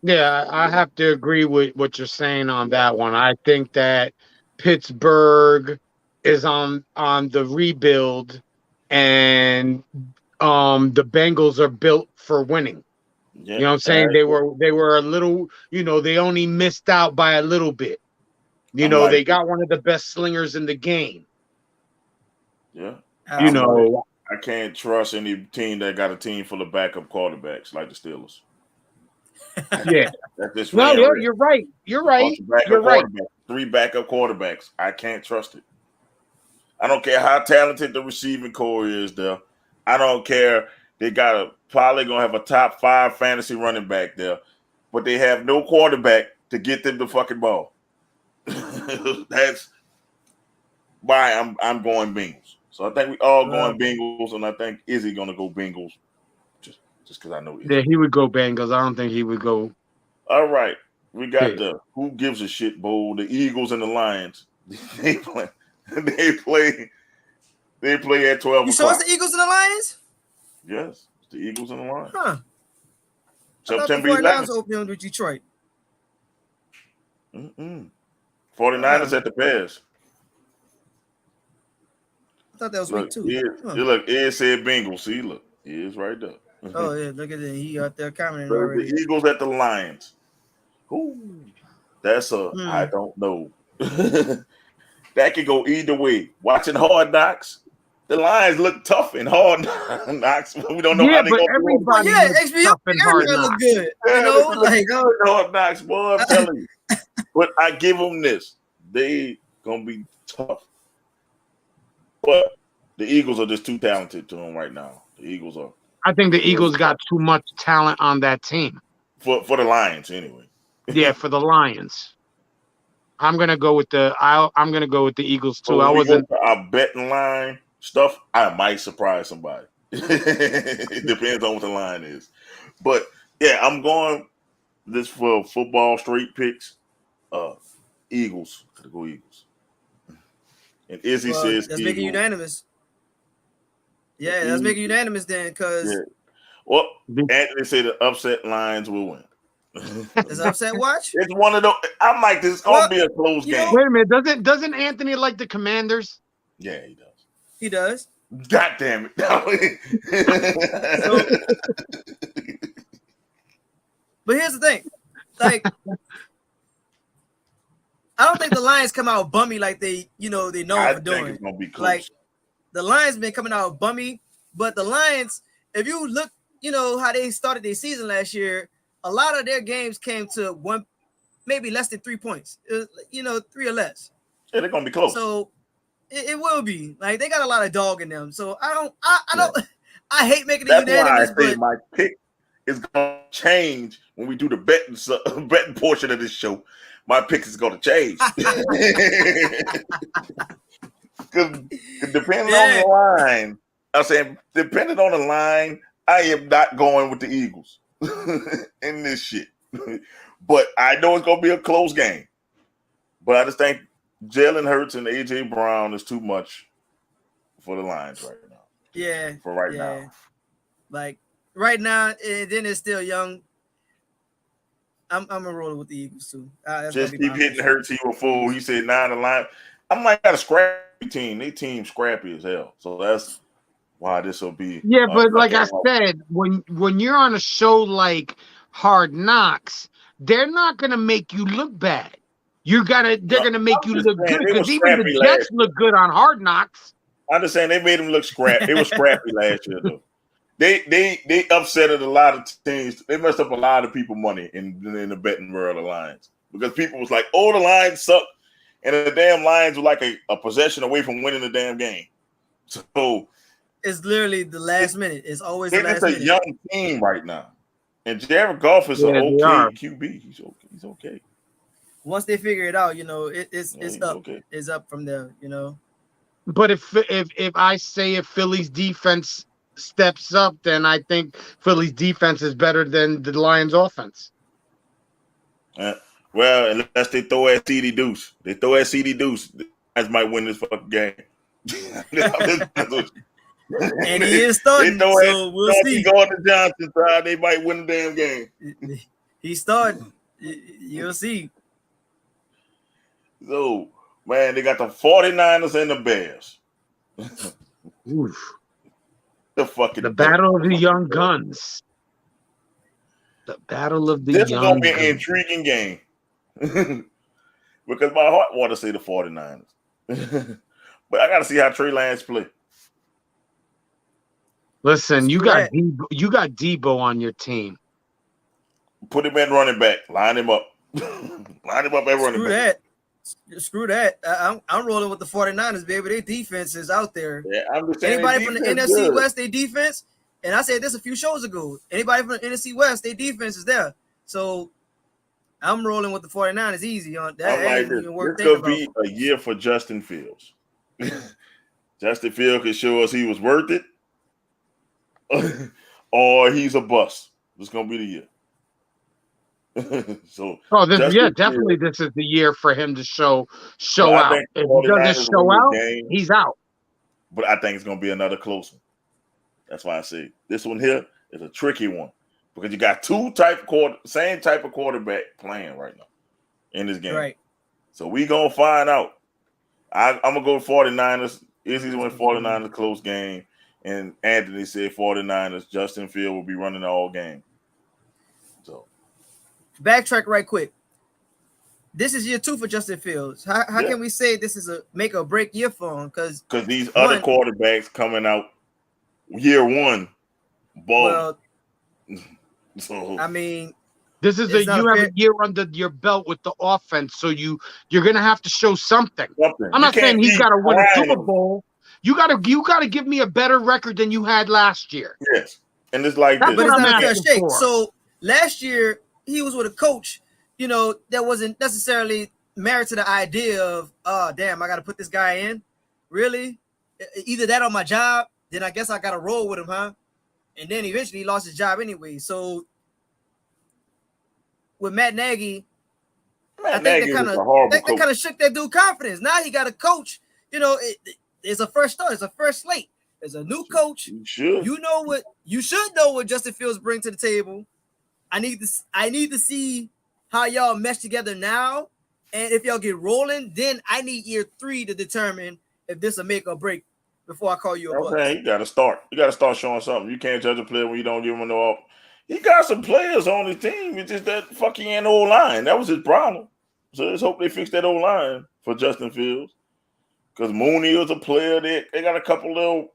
Yeah, I have to agree with what you're saying on that one. I think that Pittsburgh is on the rebuild, and the Bengals are built for winning. Yeah, you know what I'm saying? They were a little, they only missed out by a little bit. They got one of the best slingers in the game. Yeah. Absolutely. I can't trust any team that got a team full of backup quarterbacks like the Steelers. Yeah. That's just you're right. You're right. You're right. 3 backup quarterbacks. I can't trust it. I don't care how talented the receiving core is there. I don't care. They probably gonna have a top 5 fantasy running back there, but they have no quarterback to get them the fucking ball. That's why I'm going Bengals. So I think we all going Bengals, and I think Izzy gonna go Bengals, just because I know Izzy. Yeah, he would go Bengals. I don't think he would go. All right, we got the Who Gives a Shit Bowl. The Eagles and the Lions. They play at 12 You saw the Eagles and the Lions? Yes, it's the Eagles and the Lions. Huh. September 11th. opening with Detroit. 49ers at the Bears. I thought that was week 2. Look, Ed said Bengals. See, look, he is right there. Oh, yeah, look at that. He out there commenting already. The Eagles at the Lions. Ooh, that's I don't know. That could go either way. Watching Hard Knocks, the Lions look tough in Hard Knocks. We don't know how they go. Everybody look good. Hard Knocks, boy. I'm telling you. But I give them this. They gonna be tough. But the Eagles are just too talented to them right now. The Eagles are. I think the Eagles got too much talent on that team. For the Lions, anyway. Yeah, for the Lions. I'm gonna go with the Eagles too. I wasn't our betting line stuff. I might surprise somebody. It depends on what the line is. But yeah, I'm going this for football straight picks. Eagles. Gotta go Eagles. And Izzy says let's make it unanimous. Yeah, let's make it unanimous then, because well, Anthony said the upset Lions will win. Is upset watch? It's one of those. I'm like, this is gonna be a close game. Wait a minute, doesn't Anthony like the Commanders? Yeah, he does. He does. God damn it. But here's the thing. Like, I don't think the Lions come out bummy like they know for doing. It's gonna be close. Like, the Lions been coming out bummy, but the Lions, if you look, how they started their season last year, a lot of their games came to one, maybe less than 3 points. 3 or less. Yeah, they're gonna be close. So it will be like they got a lot of dog in them. So I don't. I hate making it unanimous. That's why I say my pick is gonna change when we do the betting portion of this show. My pick is gonna change. Because depending on the line, I'm saying depending on the line, I am not going with the Eagles in this shit. But I know it's gonna be a close game. But I just think Jalen Hurts and AJ Brown is too much for the Lions right now. Yeah. For right now. Like right now, then it's still young. I'm gonna roll with the Eagles too. Just keep hitting Hurts. He was fool. He said 9 to line. I'm like, got a scrappy team. They team scrappy as hell. So that's why this will be. Yeah, but like I said, when you're on a show like Hard Knocks, they're not gonna make you look bad. They're gonna make you look good they were because even the scrappy Jets last look good on Hard Knocks. I understand they made them look scrappy. They were scrappy last year though. They upsetted a lot of teams. They messed up a lot of people money in the betting world of Lions because people was like, "Oh, the Lions suck," and the damn Lions were like a possession away from winning the damn game. So it's literally the last minute. It's always the they're last just a minute. young team right now, and Jared Goff is an Yeah, they are. okay QB. He's okay. Once they figure it out, it's he's up. okay. It's up from there. But if I say if Philly's defense steps up, then I think Philly's defense is better than the Lions' offense. Well, unless they throw at CD Deuce, the Lions might win this fucking game. And he is starting, so we'll see. Gordon Johnson, they might win the damn game. He's starting. You'll see. So, man, they got the 49ers and the Bears. Oof. The battle of the young guns. The battle of the young guns. This is going to be an intriguing game. Because my heart want to say the 49ers. But I got to see how Trey Lance play. Listen, you got Debo on your team. Put him in running back. Line him up. Line him up at running back. Screw that. I'm rolling with the 49ers, baby. Their defense is out there. Yeah, anybody from the NFC West, their defense, and I said this a few shows ago, anybody from the NFC West, their defense is there. So I'm rolling with the 49ers easy on that. Like this could be a year for Justin Fields. Justin Fields could show us he was worth it, or he's a bust. This is going to be the year. So definitely this is the year for him to show out. If he doesn't show out, he's out. But I think it's going to be another close one. That's why I say this one here is a tricky one because you got same type of quarterback playing right now in this game. Right. So we gonna find out. I'm gonna go 49ers. Izzy's win 49ers close game, and Anthony said 49ers. Justin Field will be running the all game. So backtrack right quick. This is year 2 for Justin Fields. How can we say this is a make or break year for him? Because these other quarterbacks coming out year 1 ball. Well, so I mean, this is you have a year under your belt with the offense, so you're gonna have to show something. I'm not saying he's got to win a Super Bowl. You gotta give me a better record than you had last year. Yes, and it's like this. But it's not a fair shake. So last year he was with a coach, that wasn't necessarily married to the idea of, oh damn, I got to put this guy in. Really, either that or my job. Then I guess I got to roll with him, huh? And then eventually he lost his job anyway. So with Matt Nagy, I think that kind of shook that dude confidence. Now he got a coach. It's a fresh start. It's a fresh slate. There's a new coach. You should know what Justin Fields brings to the table. I need to see how y'all mesh together now, and if y'all get rolling, then I need year 3 to determine if this will make or break. Before I call you a bust. You got to start. You got to start showing something. You can't judge a player when you don't give him no up. He got some players on his team. It's just that fucking in the old line. That was his problem. So let's hope they fix that old line for Justin Fields. Because Mooney is a player. They got a couple little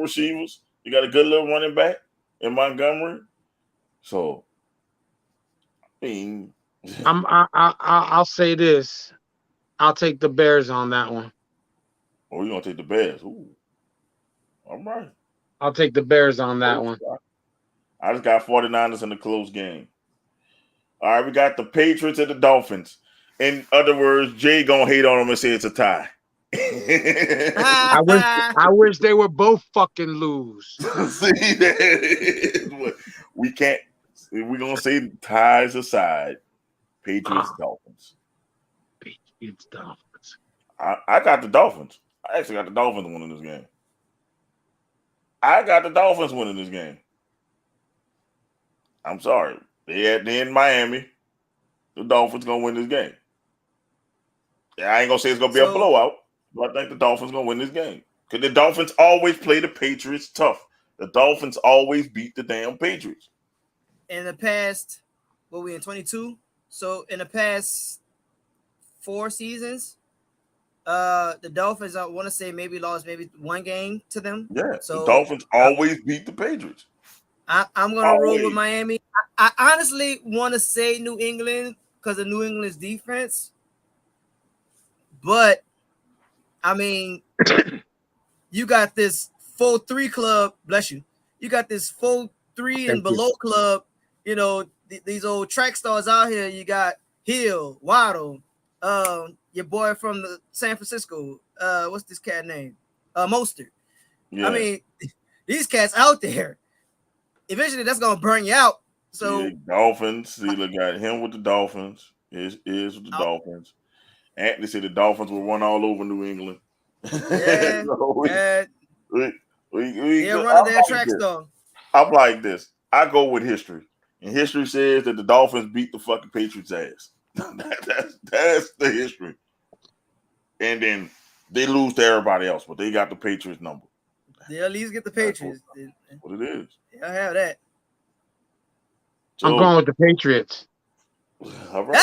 receivers. You got a good little running back in Montgomery. So, I mean, I'll say this. I'll take the Bears on that one. Oh, you're gonna take the Bears? Ooh. All right. I'll take the Bears on that one. I just got 49ers in the close game. All right, we got the Patriots and the Dolphins. In other words, Jay gonna hate on them and say it's a tie. I wish they were both fucking lose. See that? We can't. We're gonna say ties aside. Patriots, Dolphins. Patriots, Dolphins. I got the Dolphins. I actually got the Dolphins winning this game. I got the Dolphins winning this game. I'm sorry. They're in Miami. The Dolphins gonna win this game. Yeah, I ain't gonna say it's gonna be a blowout, but I think the Dolphins gonna win this game. Because the Dolphins always play the Patriots tough. The Dolphins always beat the damn Patriots. In the past, what we in 22? So in the past 4 seasons, the Dolphins, I want to say maybe lost maybe 1 game to them. Yeah, So the Dolphins always beat the Patriots. I'm gonna roll with Miami. I honestly want to say New England because of New England's defense, but I mean, you got this 4-3 club. Bless you. You got this 4-3 and below club. You know these old track stars out here. You got Hill, Waddle, your boy from the San Francisco. What's this cat name? Mostert. Yeah. I mean, these cats out there. Eventually, that's gonna burn you out. So yeah, Dolphins. Steeler got him with the Dolphins. Is with the Dolphins. Anthony said the Dolphins will run all over New England. Yeah, so we running their track star. I'm like this. I go with history, and history says that the Dolphins beat the fucking Patriots' ass. that's the history. And then they lose to everybody else, but they got the Patriots number. They at least get the Patriots. What it is. I have that. So, I'm going with the Patriots. All right.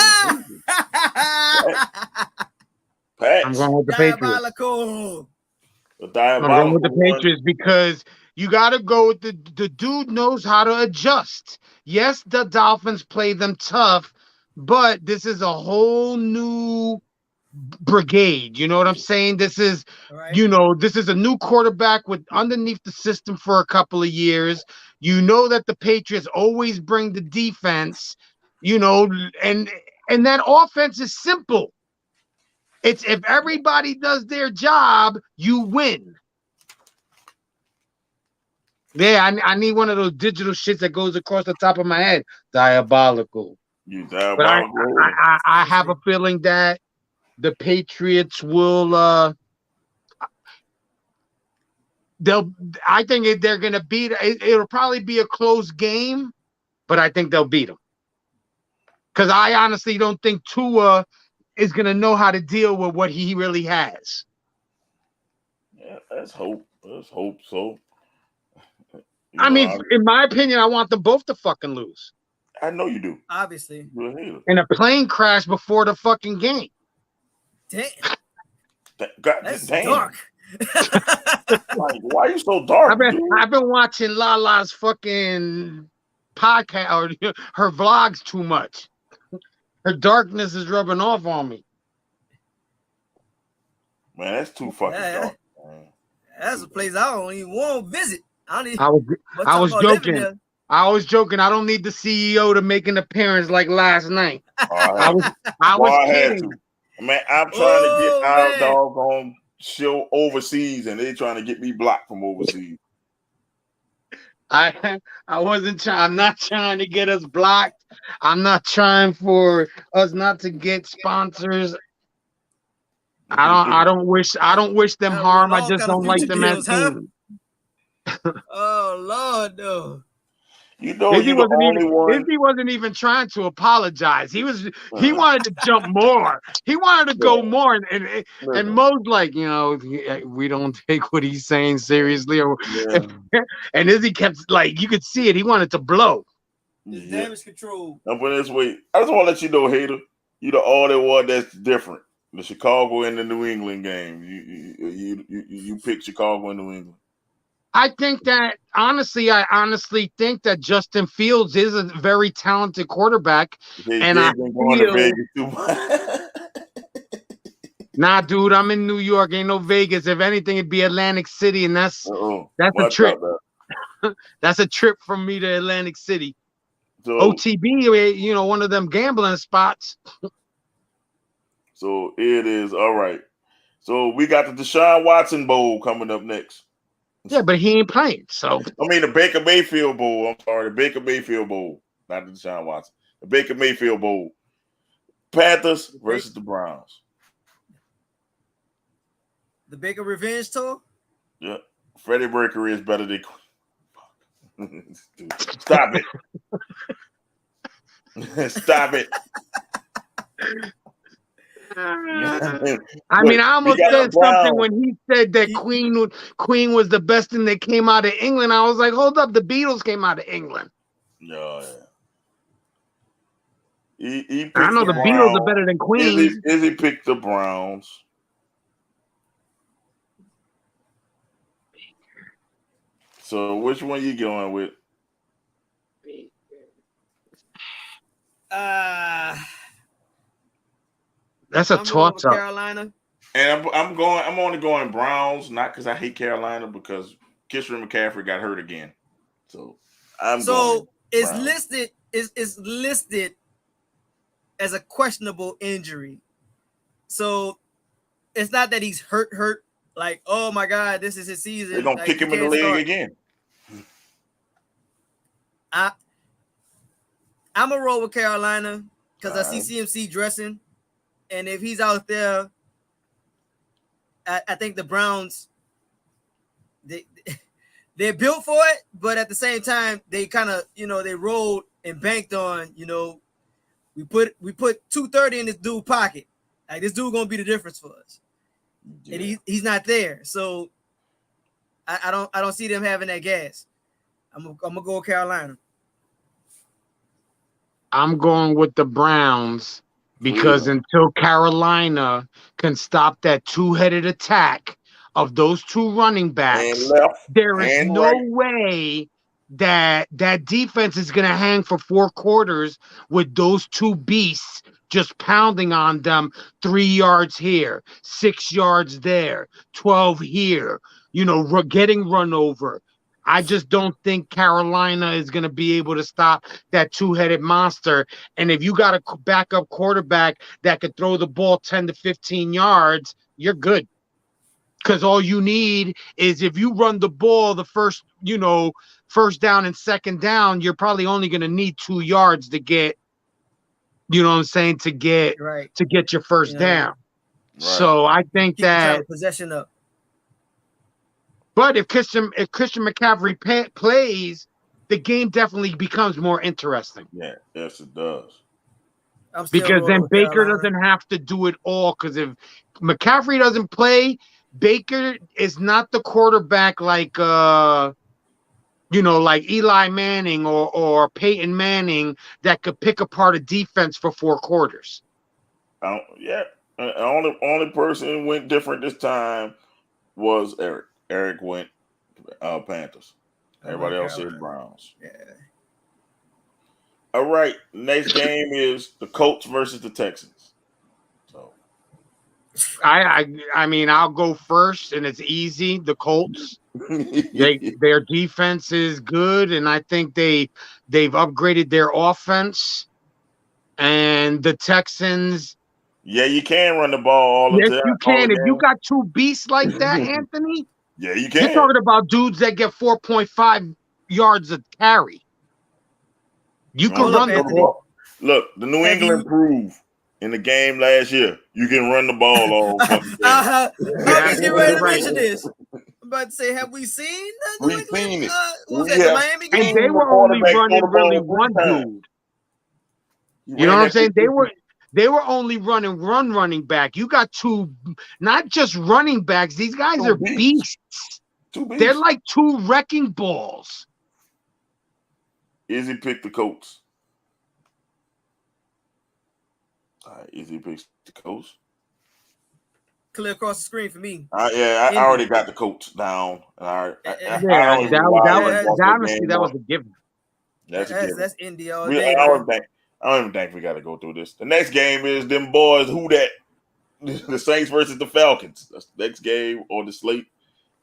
I'm going with the Diabolical. Patriots. I'm going with the Patriots because you got to go with the dude knows how to adjust. Yes, the Dolphins play them tough, but this is a whole new brigade. You know what I'm saying? This is, this is a new quarterback with underneath the system for a couple of years. You know that the Patriots always bring the defense, and that offense is simple. It's if everybody does their job, you win. Yeah, I need one of those digital shits that goes across the top of my head. Diabolical. You diabolical. But I have a feeling that the Patriots will I think they're going to beat it'll probably be a close game, but I think they'll beat them. Cuz I honestly don't think Tua is going to know how to deal with what he really has. Yeah, let's hope so. I mean, in my opinion, I want them both to fucking lose. I know you do. Obviously. In a plane crash before the fucking game. Damn. That's dark. Like, why are you so dark? I've been watching Lala's fucking podcast or her vlogs too much. Her darkness is rubbing off on me. Man, that's too fucking dark. Man. That's a place I don't even want to visit. I was joking. I was joking. I don't need the CEO to make an appearance like last night. I was kidding. Man, I'm trying to get our doggone show overseas, and they trying to get me blocked from overseas. I wasn't trying. I'm not trying to get us blocked. I'm not trying for us not to get sponsors. I don't wish them harm. I just don't like them as team. Oh Lord, no. Izzy wasn't even trying to apologize. He wanted to jump more. He wanted to go more, and Mo's like, we don't take what he's saying seriously. And Izzy kept you could see it. He wanted to blow. His damage control. I'm putting this way. I just want to let you know, hater, you the only one that's different. The Chicago and the New England game. You pick Chicago and New England. I honestly think that Justin Fields is a very talented quarterback. And I feel, nah, dude, I'm in New York. Ain't no Vegas. If anything, it'd be Atlantic City, and that's a trip. That's a trip from me to Atlantic City. So, OTB, one of them gambling spots. So it is all right. So we got the Deshaun Watson Bowl coming up next. Yeah, but he ain't playing. So I mean the Baker Mayfield Bowl. I'm sorry, the Baker Mayfield Bowl, not the Deshaun Watson. The Baker Mayfield Bowl. Panthers versus the Browns. The Baker Revenge Tour. Yeah, Freddie Mercury is better than. Stop it! Stop it! I mean, I almost said something when he said that Queen was the best thing that came out of England. I was like, hold up, the Beatles came out of England. He picked I know the Beatles are better than Queens. Izzy picked the Browns. So which one you going with? That's a toss up. Carolina. And I'm only going Browns, not because I hate Carolina, because Christian McCaffrey got hurt again. So it's listed as a questionable injury. So it's not that he's hurt. Like, oh my God, this is his season. They're gonna kick him in the leg again. I'm gonna roll with Carolina because I see CMC dressing, and if he's out there, I think the Browns they're built for it, but at the same time they kind of they rolled and banked on we put 230 in this dude's pocket. Like, this dude gonna be the difference for us, and he's not there. So I don't see them having that gas. I'm gonna go with Carolina. I'm going with the Browns because until Carolina can stop that two-headed attack of those two running backs, there is no way that defense is going to hang for 4 quarters with those two beasts just pounding on them 3 yards here, 6 yards there, 12 here, getting run over. I just don't think Carolina is going to be able to stop that two-headed monster. And if you got a backup quarterback that could throw the ball 10 to 15 yards, you're good. Because all you need is, if you run the ball the first down and second down, you're probably only going to need 2 yards to get, to get your first down. Right. So I think that possession up. But if Christian McCaffrey plays, the game definitely becomes more interesting. Yeah, yes, it does. Because then Baker doesn't have to do it all. Because if McCaffrey doesn't play, Baker is not the quarterback like like Eli Manning or Peyton Manning that could pick apart a defense for 4 quarters. The only person who went different this time was Eric. Eric went Panthers. Everybody else said Browns. Yeah. All right. Next game is the Colts versus the Texans. So I mean, I'll go first, and it's easy. The Colts. Their defense is good, and I think they've upgraded their offense. And the Texans. Yeah, you can run the ball all the time. Yes, you can. If you got 2 beasts like that, Anthony. Yeah, you can. You're talking about dudes that get 4.5 yards a carry. You can run the ball. Look, the New England proved in the game last year. You can run the ball all fucking day. I was getting ready to mention this. I'm about to say, have we seen that? We've seen it. Was that the Miami game? And they were only running really one dude. You know what I'm saying? They were only running back. You got 2, not just running backs. These guys are beasts. They're like 2 wrecking balls. Izzy picked the Colts. All right, Izzy picks the Colts. Clear across the screen for me. I already got the Colts down. That was a given. That's Indy all day. I don't even think we got to go through this. The next game is them boys. Who that? The Saints versus the Falcons. That's the next game on the slate.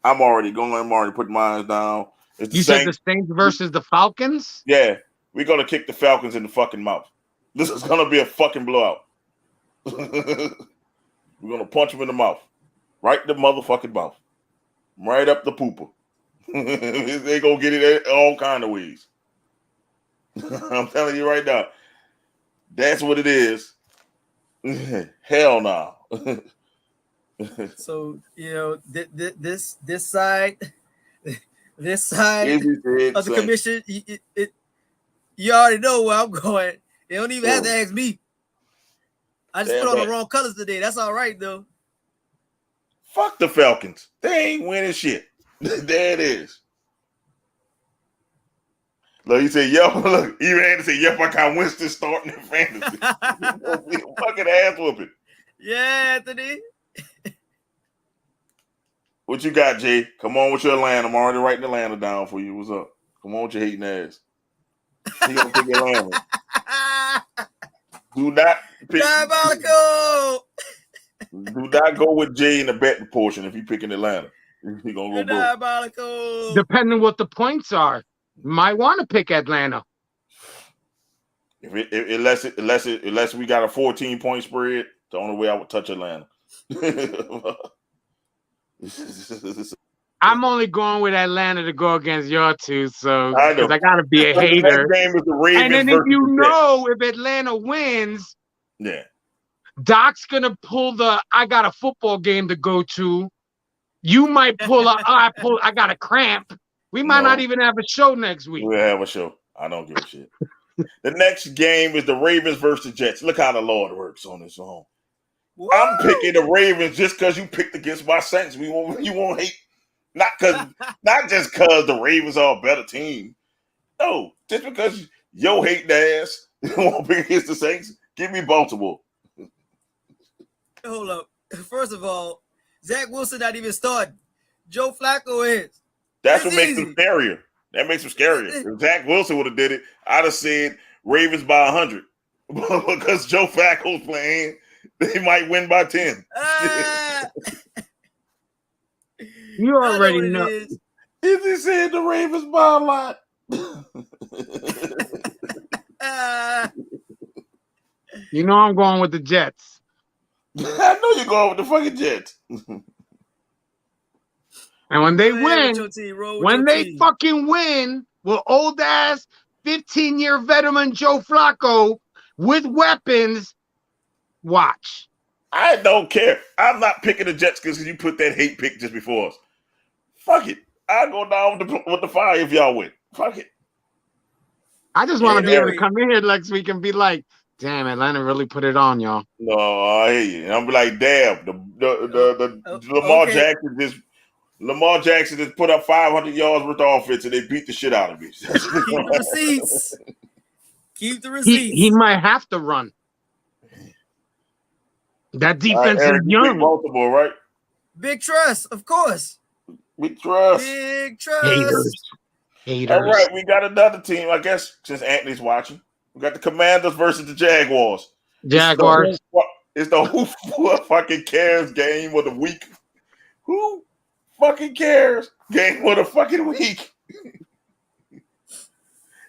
I'm already putting mine down. You said the Saints versus the Falcons? Yeah, we're gonna kick the Falcons in the fucking mouth. This is gonna be a fucking blowout. We're gonna punch them in the mouth, right the motherfucking mouth, right up the pooper. They gonna get it all kind of ways. I'm telling you right now. That's what it is. Hell no. So this side of the commission, you already know where I'm going. They don't even have to ask me. I just put on the wrong colors today. That's all right though. Fuck the Falcons. They ain't winning shit. There it is. Look, he said, "Yo, look." Even Andy said, "Yep, I got Winston starting in fantasy." Fucking ass whooping. Yeah, Anthony. What you got, Jay? Come on with your Atlanta. I'm already writing Atlanta down for you. What's up? Come on with your hating ass. He gonna pick Atlanta. Do not pick. Diabolical. Do not go with Jay in the betting portion if he picking Atlanta. He gonna go broke. Diabolical. Depending what the points are, you might want to pick Atlanta. Unless we got a 14-point spread, the only way I would touch Atlanta. I'm only going with Atlanta to go against your two, so I know. because I gotta be a The hater. next game is the Ravens And then if versus you the know if Atlanta wins, yeah, Doc's gonna pull the I got a football game to go to. You might pull a I got a cramp. We might not even have a show next week. We'll have a show. I don't give a shit. The next game is the Ravens versus the Jets. Look how the Lord works on this one. I'm picking the Ravens just because you picked against my Saints. You won't hate, not just because the Ravens are a better team. No, just because yo hate the ass you won't pick against the Saints. Give me Baltimore. Hold up. First of all, Zach Wilson not even starting. Joe Flacco is. That's what makes him scarier. That makes him scarier. If Zach Wilson would have did it, I'd have said Ravens by 100. Because Joe Flacco's playing, they might win by 10. You already know. If he said the Ravens by a lot. You know I'm going with the Jets. I know you're going with the fucking Jets. And when they fucking win with old ass 15-year veteran Joe Flacco with weapons, watch. I don't care. I'm not picking the Jets because you put that hate pick just before us. Fuck it. I'll go down with the fire if y'all win. Fuck it. I just want to be able to come in here next week and be like, damn, Atlanta really put it on y'all. No, I hear you. And I'm like, damn, Lamar Jackson just put up 500 yards worth of offense and they beat the shit out of me. Keep the receipts. Keep the receipts. He might have to run. That defense is young. Baltimore, right? Big trust, of course. Big trust. Big trust. Haters. All right, we got another team, I guess, since Anthony's watching. We got the Commanders versus the Jaguars. Jaguars. It's the who fucking cares game of the week. Who fucking cares game of the fucking week?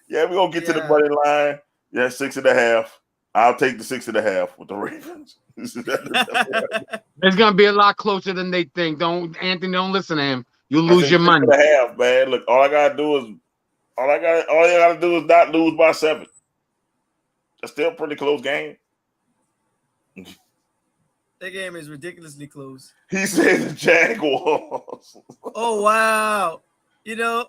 Yeah, we're going to get to the money line. Yeah, 6.5. I'll take the 6.5 with the Ravens. It's going to be a lot closer than they think. Anthony, don't listen to him. You'll lose your money. 6.5, man. Look, all you gotta do is not lose by 7. That's still a pretty close game. That game is ridiculously close. He said the Jaguars. Oh wow. You know,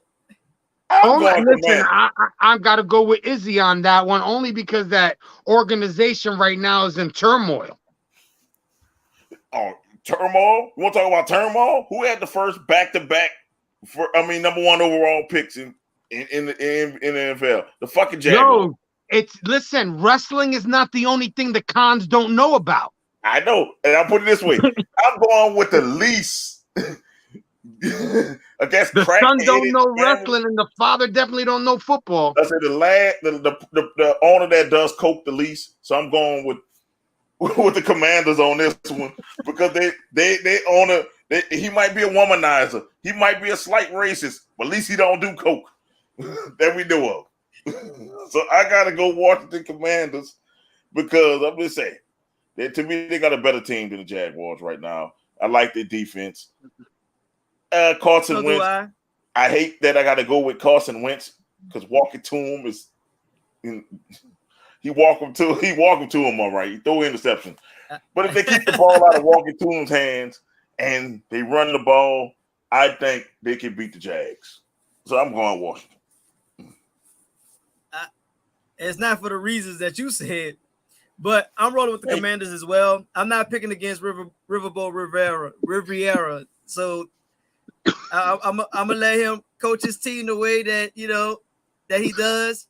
I got to go with Izzy on that one only because that organization right now is in turmoil. Oh, turmoil? You want to talk about turmoil? Who had the first back-to-back number 1 overall picks in the NFL? The fucking Jaguars. Listen, wrestling is not the only thing the cons don't know about. I know. And I'll put it this way. I'm going with the least. I guess the son don't know wrestling and the father definitely don't know football. I said the owner that does coke the least. So I'm going with the Commanders on this one because they own he might be a womanizer. He might be a slight racist, but at least he don't do coke that we know of. So I gotta go Washington Commanders because I'm just saying to me they got a better team than the Jaguars right now. I like their defense. Carson Wentz. I hate that I got to go with Carson Wentz because walking to him is he walk him to him all right. He throw an interception, but if they keep the ball out of walking to him's hands and they run the ball, I think they can beat the Jags. So I'm going Washington. It's not for the reasons that you said, but I'm rolling with the Commanders as well. I'm not picking against Riverboat Riviera. So I'm gonna let him coach his team the way that that he does,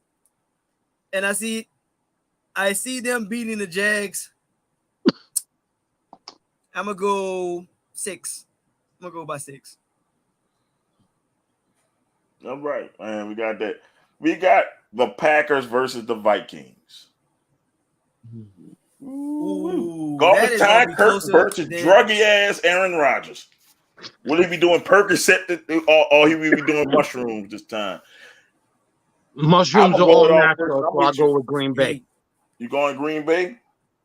and I see them beating the Jags. I'm gonna go 6. I'm gonna go by 6. All right, man. We got that. We got the Packers versus the Vikings. Ooh, that Garbage is gonna time be Kirk closer versus than druggy ass Aaron Rodgers. Will he be doing Percocet or he will be doing mushrooms this time? Mushrooms I'ma are go all with all first. natural, I'm so I'll with you. go with Green Bay. hey, You going Green Bay?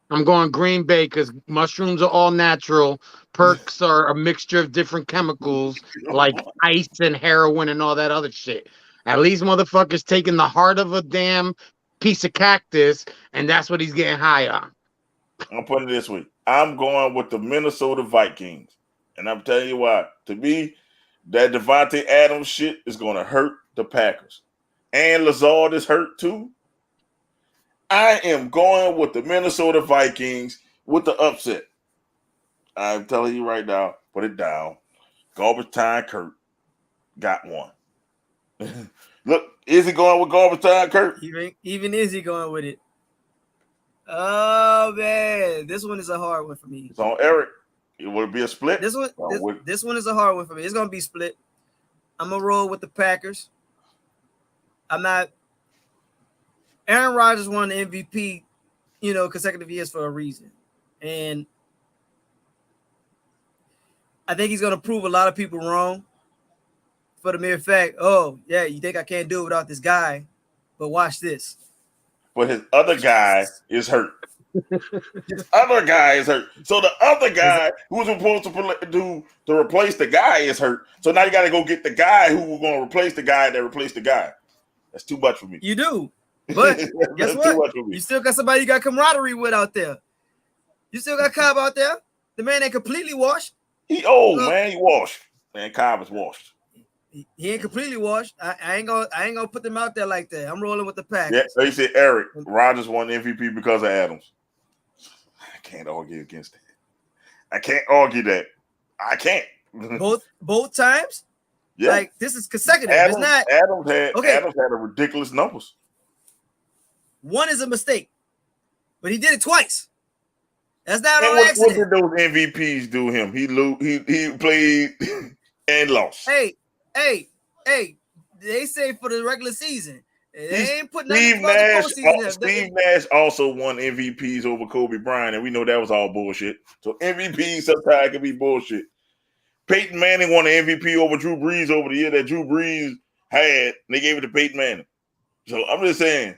I'm going Green Bay because mushrooms are all natural. Perks are a mixture of different chemicals like ice and heroin and all that other shit. At least motherfucker's taking the heart of a damn piece of cactus, and that's what he's getting high on. I'll put it this way. I'm going with the Minnesota Vikings. And I'm telling you why. To me, that Devontae Adams shit is going to hurt the Packers. And Lazard is hurt too. I am going with the Minnesota Vikings with the upset. I'm telling you right now, put it down. Garbage time Kurt got one. Look, is he going with garbage time Kurt? even is he going with it? Oh man, this one is a hard one for me. It's on Eric. It would be a split. This one is a hard one for me. It's gonna be split. I'm gonna roll with the Packers. I'm not. Aaron Rodgers won the MVP, consecutive years for a reason, and I think he's gonna prove a lot of people wrong. For the mere fact, oh yeah, you think I can't do it without this guy, but watch this. But his other guy is hurt. His other guy is hurt. So the other guy who was supposed to replace the guy is hurt. So now you got to go get the guy who was going to replace the guy that replaced the guy. That's too much for me. You do, but guess what? You still got somebody you got camaraderie with out there. You still got Cobb out there. The man ain't completely washed. He old, man. He washed. Man, Cobb is washed. He ain't completely washed. I ain't gonna put them out there like that. I'm rolling with the Packers. Yeah, so you said Eric Rodgers won MVP because of Adams. I can't argue against that. I can't argue that. I can't. both times. Yeah, like this is consecutive. Adams, it's not. Adams had a ridiculous numbers. One is a mistake, but he did it twice. That's not and on accident. What did those MVPs do him? He played and lost. Hey, they say for the regular season. They ain't putting Steve nothing about the postseason. Steve Nash also won MVPs over Kobe Bryant, and we know that was all bullshit. So MVPs sometimes can be bullshit. Peyton Manning won an MVP over Drew Brees over the year that Drew Brees had, and they gave it to Peyton Manning. So I'm just saying.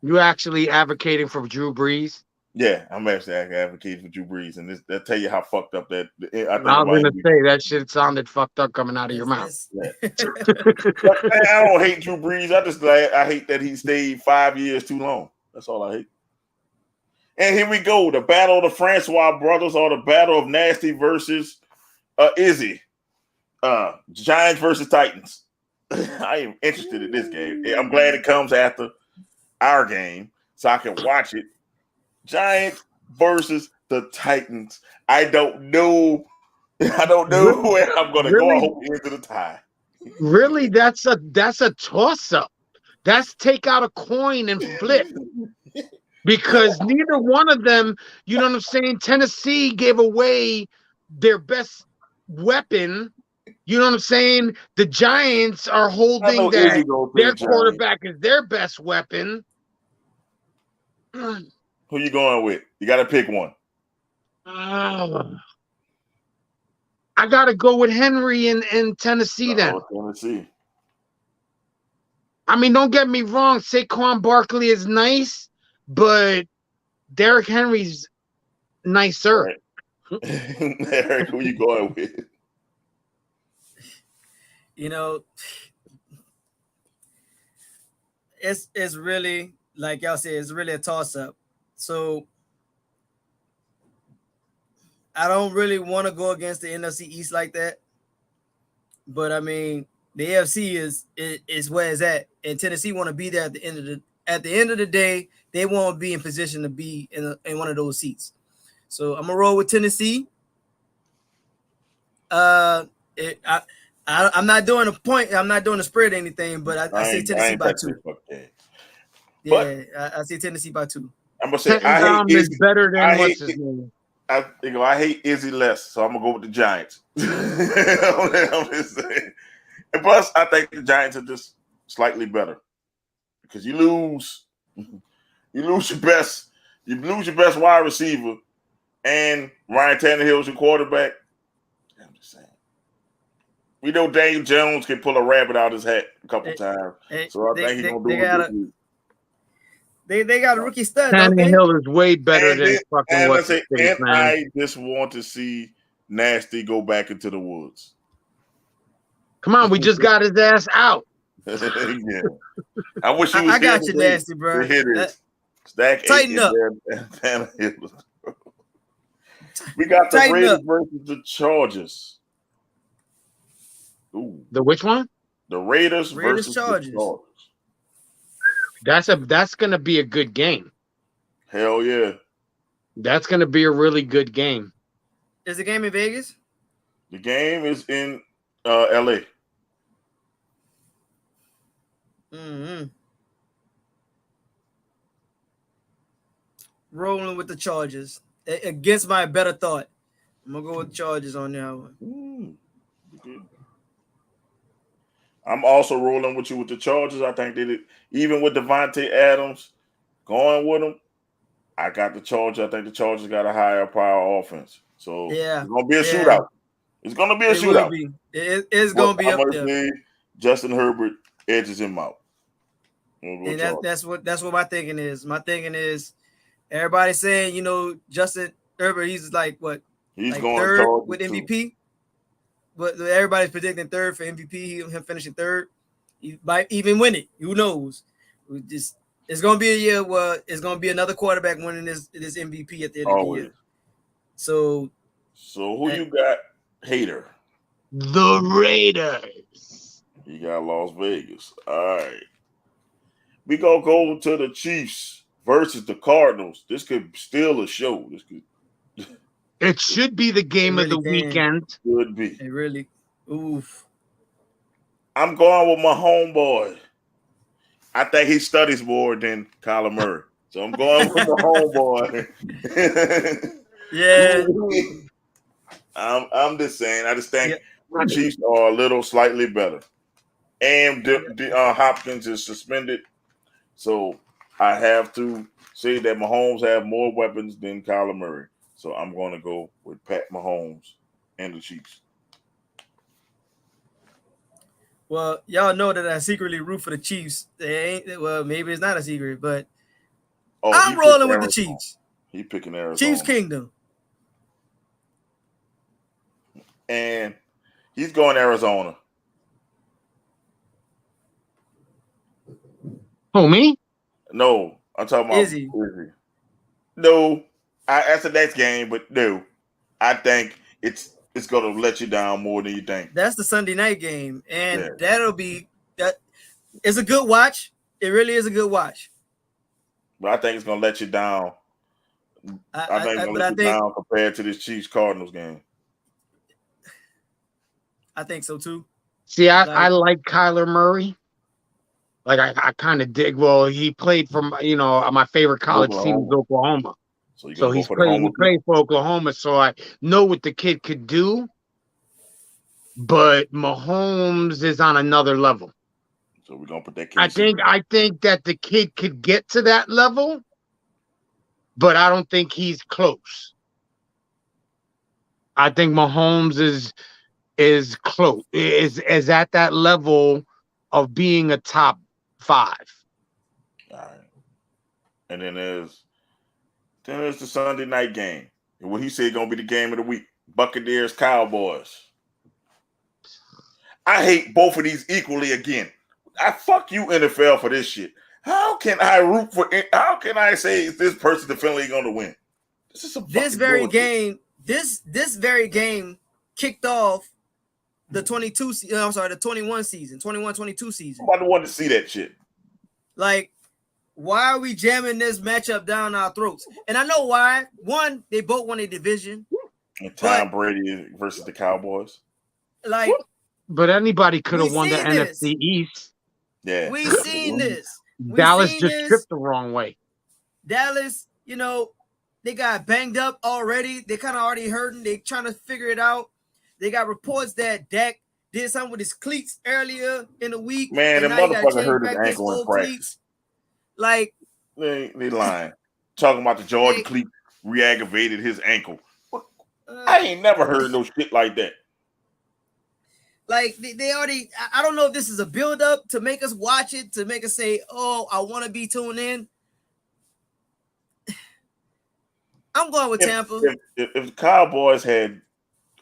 You actually advocating for Drew Brees? Yeah, I'm actually advocating for Drew Brees, and that'll tell you how fucked up that. I was going to say that shit sounded fucked up coming out of your mouth. Yeah. But, man, I don't hate Drew Brees. I hate that he stayed 5 years too long. That's all I hate. And here we go. The battle of the Francois brothers, or the battle of Nasty versus Izzy. Giants versus Titans. I am interested in this game. I'm glad it comes after our game so I can watch it. Giants versus the Titans. I don't know where I'm going to go. I hope we into the tie. Really, that's a toss-up. That's take out a coin and flip. Because neither one of them, you know what I'm saying? Tennessee gave away their best weapon. You know what I'm saying? The Giants are holding that their quarterback is their best weapon. Who you going with? You got to pick one. I got to go with Henry in Tennessee then. Tennessee. I mean, don't get me wrong. Saquon Barkley is nice, but Derrick Henry's nicer. Right. Eric, who you going with? It's really, like y'all said, it's really a toss-up. So I don't really want to go against the NFC East like that. But I mean, the AFC is where it's at, and Tennessee want to be there at the end of the day. They want to be in position to be in one of those seats. So I'm gonna roll with Tennessee. I'm not doing a point. I'm not doing a spread or anything, but I say Tennessee by 2. But Yeah, I say Tennessee by 2. I'm gonna say I hate Tottenham is Izzy. better than I what's hate his name. I hate Izzy less, so I'm gonna go with the Giants. I'm just saying. And plus, I think the Giants are just slightly better because you lose your best wide receiver, and Ryan Tannehill's your quarterback. I'm just saying. We know Daniel Jones can pull a rabbit out of his hat a couple times, so I think he's gonna do it. They got a rookie stud, don't they? Tannehill is way better than fucking and what's let's his say, face, and man. I just want to see Nasty go back into the woods. Come on, we just got his ass out. Yeah. I wish he was I here got you, today Nasty, bro. to hear this. Stack Tighten up. We got the Tighten Raiders up. versus the Chargers. Ooh. The which one? The Raiders versus Chargers. the Chargers. That's gonna be a good game. Hell yeah. That's gonna be a really good game. Is the game in Vegas? The game is in LA. Mm-hmm. Rolling with the Chargers. Against my better thought. I'm gonna go with the Chargers on that one. I'm also rolling with you with the Chargers. I think they did, even with Devontae Adams going with them, I got the Chargers. I think the Chargers got a higher power offense. So it's gonna be a shootout. It's gonna be a shootout. It's gonna be up there. Justin Herbert edges him out. And that's what my thinking is. My thinking is everybody's saying, Justin Herbert, he's like what? He's like going third Chargers with MVP. Too. But everybody's predicting third for MVP. Him finishing third. He might even win it. Who knows? It's gonna be a year where it's gonna be another quarterback winning this MVP at the end of the year. So who you got? Hater. The Raiders. You got Las Vegas. All right. We gonna go to the Chiefs versus the Cardinals. This could steal a show. It should be the game of the weekend. Could be. It really. Oof. I'm going with my homeboy. I think he studies more than Kyler Murray. So I'm going with my homeboy. Yeah. I'm just saying. I just think the Chiefs are a little slightly better. And Hopkins is suspended. So I have to say that Mahomes have more weapons than Kyler Murray. So I'm going to go with Pat Mahomes and the Chiefs. Well, y'all know that I secretly root for the Chiefs. Well, maybe it's not a secret, but I'm rolling with the Chiefs. He picking Arizona. Chiefs Kingdom. And he's going Arizona. Who, me? No, I'm talking about Izzy. No, that's the next game, but no, I think it's going to let you down more than you think. That's the Sunday night game, and that'll be that. It's a good watch. It really is a good watch. But I think it's going to let you down. I think it's going to let you down compared to this Chiefs Cardinals game. I think so too. See, I like Kyler Murray. Like I kind of dig. Well, he played for my favorite college team is Oklahoma. So he played for Oklahoma. So I know what the kid could do. But Mahomes is on another level. So we're gonna put that kid. I think that the kid could get to that level, but I don't think he's close. I think Mahomes is close, is at that level of being a top 5. All right. And then there's the Sunday night game. And what he said gonna be the game of the week. Buccaneers, Cowboys. I hate both of these equally again. I fuck you, NFL, for this shit. How can I say this person definitely gonna win? This very game kicked off the 21 season, 21-22 season. I don't want to see that shit. Like, why are we jamming this matchup down our throats? And I know why. One, they both won a division. And Tom Brady versus the Cowboys. Like, But anybody could have We won the seen this. NFC East. Yeah, We seen this. We Dallas seen just this. tripped the wrong way. Dallas, you know, they got banged up already. They kind of already hurting. They trying to figure it out. They got reports that Dak did something with his cleats earlier in the week. Man, and the now he got to motherfucker change hurt his back his ankle in old practice. cleats. Like, they lying. Talking about the Jordan cleat re-aggravated his ankle. I ain't never heard no shit like that. Like they already, I don't know if this is a build-up to make us watch it, to make us say, oh, I want to be tuned in. I'm going with Tampa. If the Cowboys had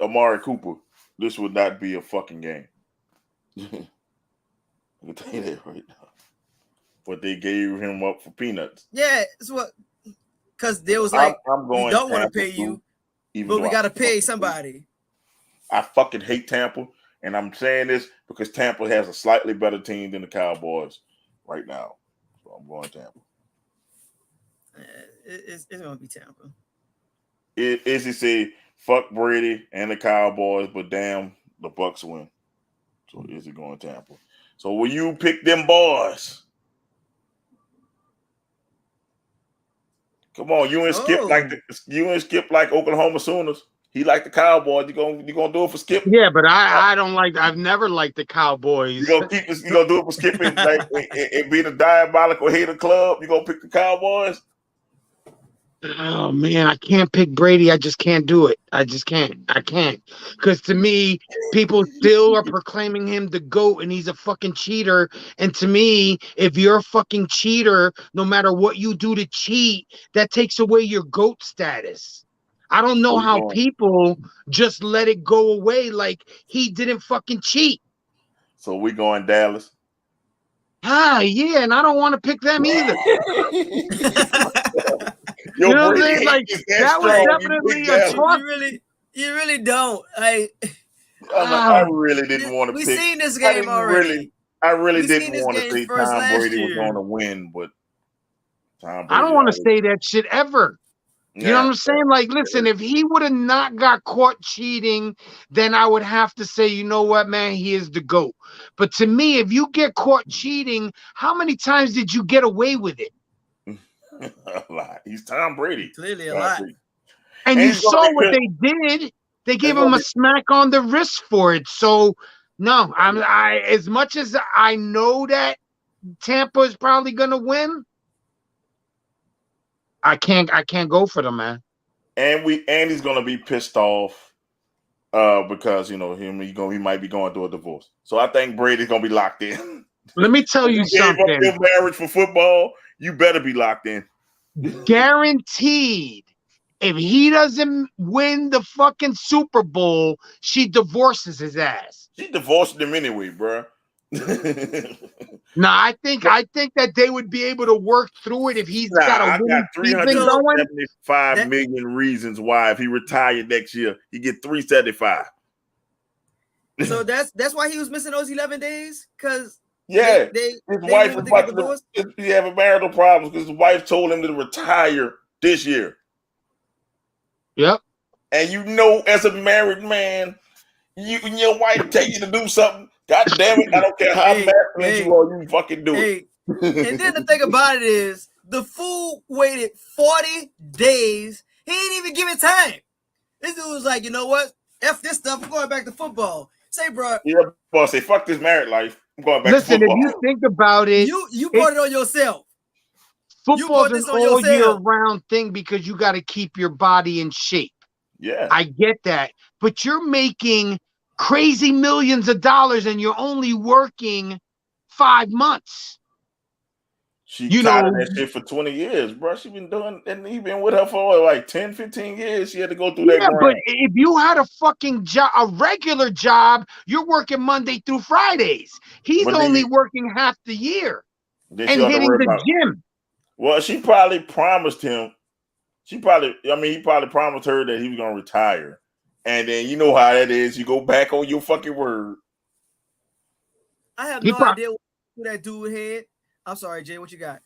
Amari Cooper, this would not be a fucking game. I can tell you that right now. But they gave him up for peanuts. Yeah, it's what, because there was like, I'm going we don't want to Tampa pay you, even but though we I got to pay fucking somebody. I fucking hate Tampa, and I'm saying this because Tampa has a slightly better team than the Cowboys right now. So I'm going Tampa. It's going to be Tampa. Izzy say fuck Brady and the Cowboys, but damn, the Bucks win. So Izzy going Tampa. So will you pick them boys? Come on, you and Skip like Oklahoma Sooners. He like the Cowboys. You gonna do it for Skip? Yeah, but I don't like. I've never liked the Cowboys. You gonna keep this? You gonna do it for Skip and like and be the diabolical hater club? You gonna pick the Cowboys? Oh man, I can't pick Brady. I just can't do it. I just can't. I can't. Because to me, people still are proclaiming him the GOAT and he's a fucking cheater. And to me, if you're a fucking cheater, no matter what you do to cheat, that takes away your GOAT status. I don't know how people just let it go away like he didn't fucking cheat. So we going Dallas. Yeah, and I don't want to pick them either. Yo, you know what I'm Brady saying? Like that was definitely a cross. You really don't. I really didn't want to pick. We seen this game already. I really didn't want to say Tom Brady was going to win, but Tom Brady. I don't want to say that shit ever. You know what I'm saying? Like, listen, if he would have not got caught cheating, then I would have to say, you know what, man, he is the GOAT. But to me, if you get caught cheating, how many times did you get away with it? A lot. He's Tom Brady. Clearly a lot. And you saw what they did. They gave him a smack on the wrist for it. So, no, I as much as I know that Tampa is probably going to win, I can't go for them, man. And he's gonna be pissed off because he might be going through a divorce. So I think Brady's gonna be locked in. Let me tell you something. Gave up your marriage for football, you better be locked in. Guaranteed. If he doesn't win the fucking Super Bowl, she divorces his ass. She divorced him anyway, bro. No, I think that they would be able to work through it if he's got a winning season going. 375 million reasons why if he retired next year, he get 375. So that's why he was missing those 11 days? Because his wife was about to he having marital problems because his wife told him to retire this year. Yep. And as a married man, your wife tell you to do something. God damn it, I don't care how masculine you are, you fucking do it. And then the thing about it is, the fool waited 40 days. He ain't even give it time. This dude was like, you know what? F this stuff. I'm going back to football. Say, bro. Yeah, boss, say, fuck this married life. I'm going back to football. Listen, if you think about it. You brought it on yourself. Football's an all-year-round thing because you got to keep your body in shape. Yeah. I get that. But you're making crazy millions of dollars and you're only working 5 months. She tied that shit for 20 years, bro. She been doing, and he been with her for like 10, 15 years. She had to go through that grind. But if you had a fucking job, a regular job, you're working Monday through Fridays. He's only working half the year and hitting the gym. Well, she probably promised him. He probably promised her that he was going to retire. And then you know how that is. You go back on your fucking word. I have no idea who that dude had. I'm sorry, Jay. What you got?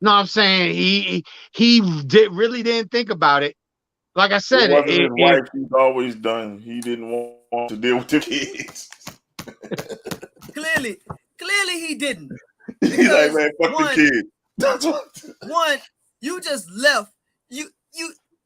No, I'm saying he really didn't think about it. Like I said, his wife. He's always done. He didn't want to deal with the kids. Clearly he didn't. He's like, man, fuck the kid. That's what. One, you just left. You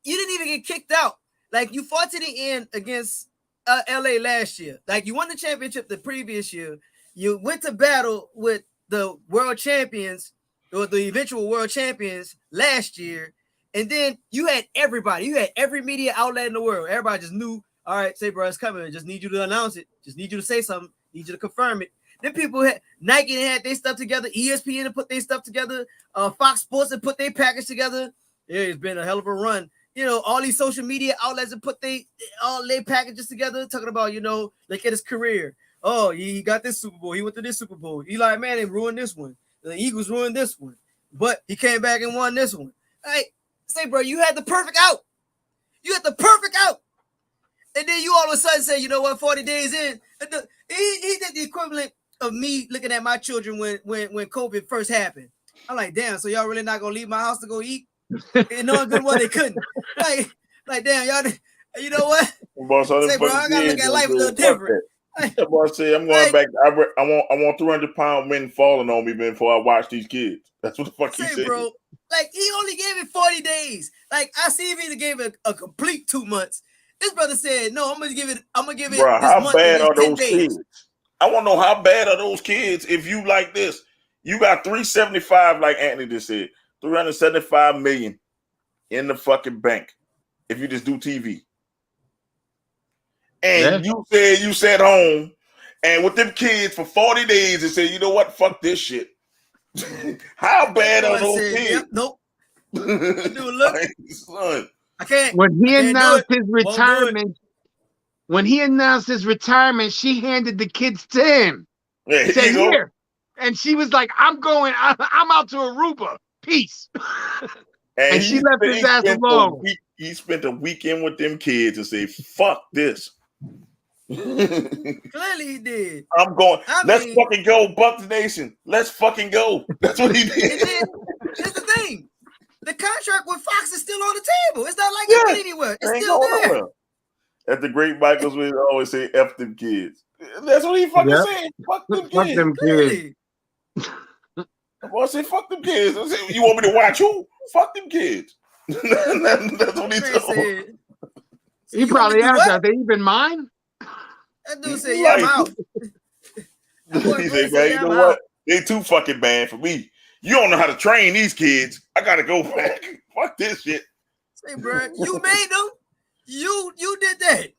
didn't even get kicked out. Like you fought to the end against LA last year. Like you won the championship the previous year. You went to battle with the world champions or the eventual world champions last year. And then you had everybody. You had every media outlet in the world. Everybody just knew, all right, say, bro, it's coming. I just need you to announce it. Just need you to say something. Need you to confirm it. Then people had Nike had their stuff together. ESPN had put their stuff together. Fox Sports had put their package together. Yeah, it's been a hell of a run. You know, all these social media outlets have put all their packages together, talking about, you know, look at his career. Oh, he got this Super Bowl. He went to this Super Bowl. Eli Manning ruined this one. The Eagles ruined this one. But he came back and won this one. Hey, say, bro, you had the perfect out. You had the perfect out. And then you all of a sudden say, you know what, 40 days in. He did the equivalent of me looking at my children when COVID first happened. I'm like, damn, so y'all really not going to leave my house to go eat? And knowing good well they couldn't. Like, damn, y'all, you know what? Boss, say, bro, I got to look at life a little different. That boy said, I'm going back. I want 300-pound men falling on me before I watch these kids. That's what the fuck he said. Bro, like, he only gave it 40 days. Like, I see if he gave it a complete 2 months. This brother said, no, I'm gonna give it. Bro, how bad are those kids? I want to know how bad are those kids. If you like this, you got 375, like Anthony just said, 375 million in the fucking bank. If you just do TV, and you sat home and with them kids for 40 days and said, you know what, fuck this shit. How bad are those kids? Yep, nope. Dude, look, son. I can't. When he announced his retirement, she handed the kids to him. Yeah, said, here. And she was like, I'm out to Aruba. Peace. And she left his ass alone. He spent a weekend with them kids and said, fuck this. Clearly he did. I'm going. Let's fucking go, Bucks Nation. Let's fucking go. That's what he did. Here's the thing. The contract with Fox is still on the table. It's not like it went anywhere. It's still there. Nowhere. As the great Michaels would always say, F them kids. That's what he fucking said. Fuck them kids. Fuck them kids. I said, fuck them kids. I said, you want me to watch who? Fuck them kids. That's what he told. He probably asked, are they even mine? That dude said, yeah, I'm out. He said, man, you know what? They too fucking bad for me. You don't know how to train these kids. I gotta go back. Fuck this shit. Say, bro, you made them. You did that.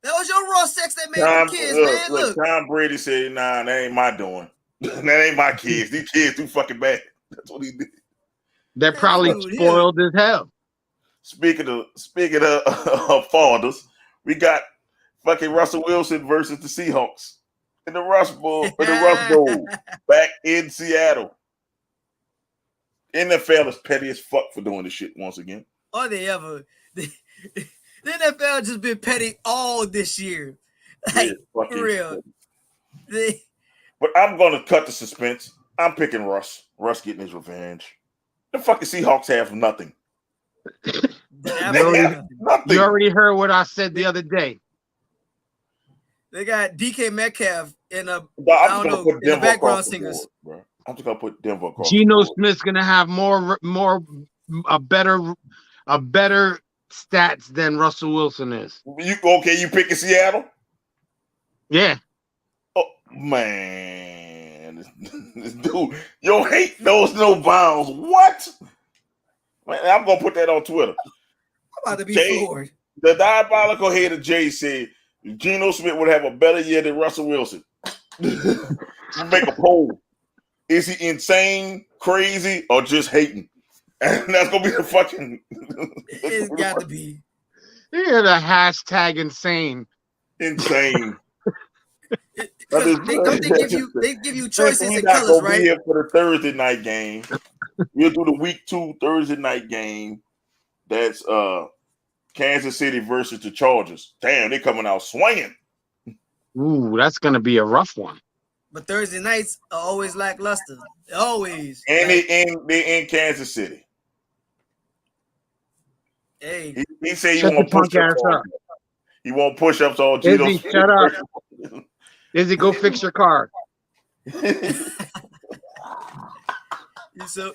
That was your raw sex that made them kids, man. Look. Tom Brady said, nah, that ain't my doing. That ain't my kids. These kids too fucking bad. That's what he did. They're probably spoiled as hell. Speaking of fathers, we got fucking Russell Wilson versus the Seahawks in the Rust Bowl, back in Seattle. NFL is petty as fuck for doing this shit once again. Are they ever? The NFL just been petty all this year. Like, for real. But I'm going to cut the suspense. I'm picking Russ. Russ getting his revenge. The fucking Seahawks have nothing. Nothing. You already heard what I said the other day. They got DK Metcalf in the background singers. Board, I'm just gonna put Denver across. Geno Smith's gonna have a better stats than Russell Wilson is. You picking Seattle? Yeah. Oh man, this dude, your hate knows no bounds. What? Man, I'm gonna put that on Twitter. I'm about to be floored. The diabolical head of Jay said Geno Smith would have a better year than Russell Wilson. We'll make a poll. Is he insane, crazy, or just hating? And that's gonna be the fucking. It's got to be. You're the hashtag insane. Insane. They give you choices and colors, right? Be here for the Thursday night game. We'll do the week 2 Thursday night game. That's Kansas City versus the Chargers. Damn, they coming out swinging. Ooh, that's gonna be a rough one. But Thursday nights are always lackluster. Always. And they in Kansas City. Hey, he said he won't push ups. He won't push ups on Geno. Shut up. Izzy, go fix your car. So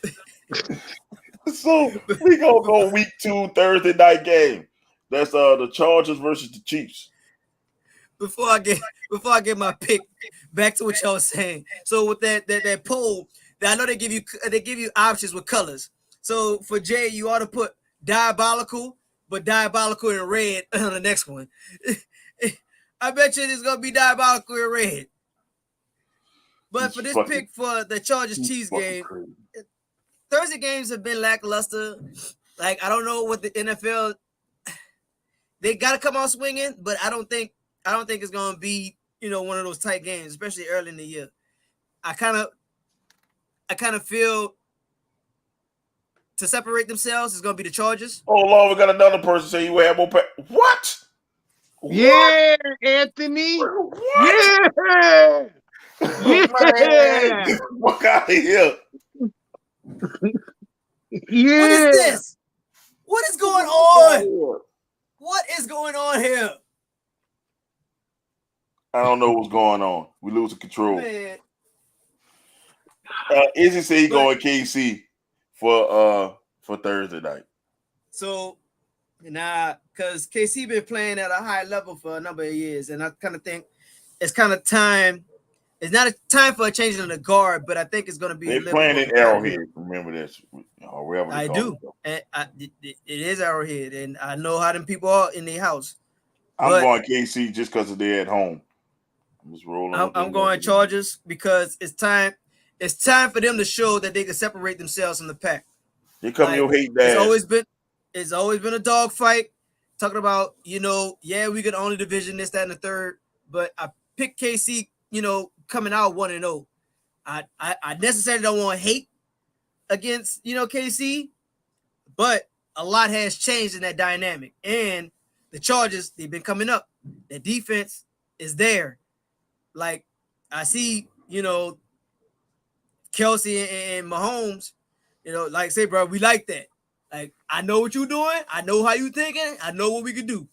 we gonna go week 2 Thursday night game. That's the Chargers versus the Chiefs. before I get my pick, back to what y'all was saying. So with that poll, I know they give you options with colors. So for Jay, you ought to put diabolical, but diabolical in red on the next one. I bet you it's gonna be diabolical in red. But for this pick for the Chargers Chiefs game, Thursday games have been lackluster. Like I don't know what the NFL, they got to come out swinging, but I don't think it's gonna be one of those tight games, especially early in the year. I kind of feel to separate themselves is gonna be the Chargers. Oh Lord, we got another person say you have more. What? Yeah, Anthony. What? Yeah. Man, fuck out of here. Yeah. What is this? What is going on? What is going on here? I don't know what's going on. We losing control. Man. Izzy said he going KC for Thursday night. So because KC been playing at a high level for a number of years, and I kind of think it's kind of time. It's not a time for a change in the guard, but I think it's going to be. They're playing in Arrowhead. Remember this? Wherever I do. And it is Arrowhead, and I know how them people are in their house. I'm going KC just because they're at home. I'm just rolling. I'm going Chargers because it's time. It's time for them to show that they can separate themselves from the pack. Here come your hate dad. It's always been a dog fight. Talking about we could own the division, this, that, and the third. But I picked KC. Coming out 1-0. I necessarily don't want to hate against KC, but a lot has changed in that dynamic. And the Chargers, they've been coming up. Their defense is there. Like I see, Kelsey and Mahomes, like say, bro, we like that. Like I know what you're doing. I know how you thinking. I know what we can do.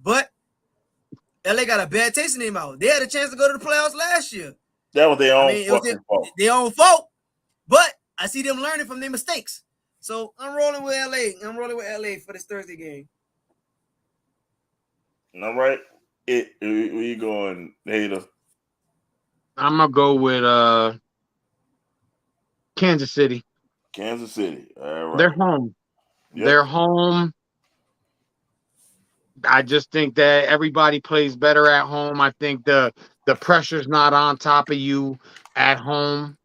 But LA got a bad taste in their mouth. They had a chance to go to the playoffs last year. That was their own fault. Their own fault. But I see them learning from their mistakes. So I'm rolling with LA. I'm rolling with LA for this Thursday game. All right. Where you going, Hater? I'm gonna go with Kansas City. Kansas City. All right. They're home. Yep. They're home. I just think that everybody plays better at home. I think the pressure's not on top of you at home.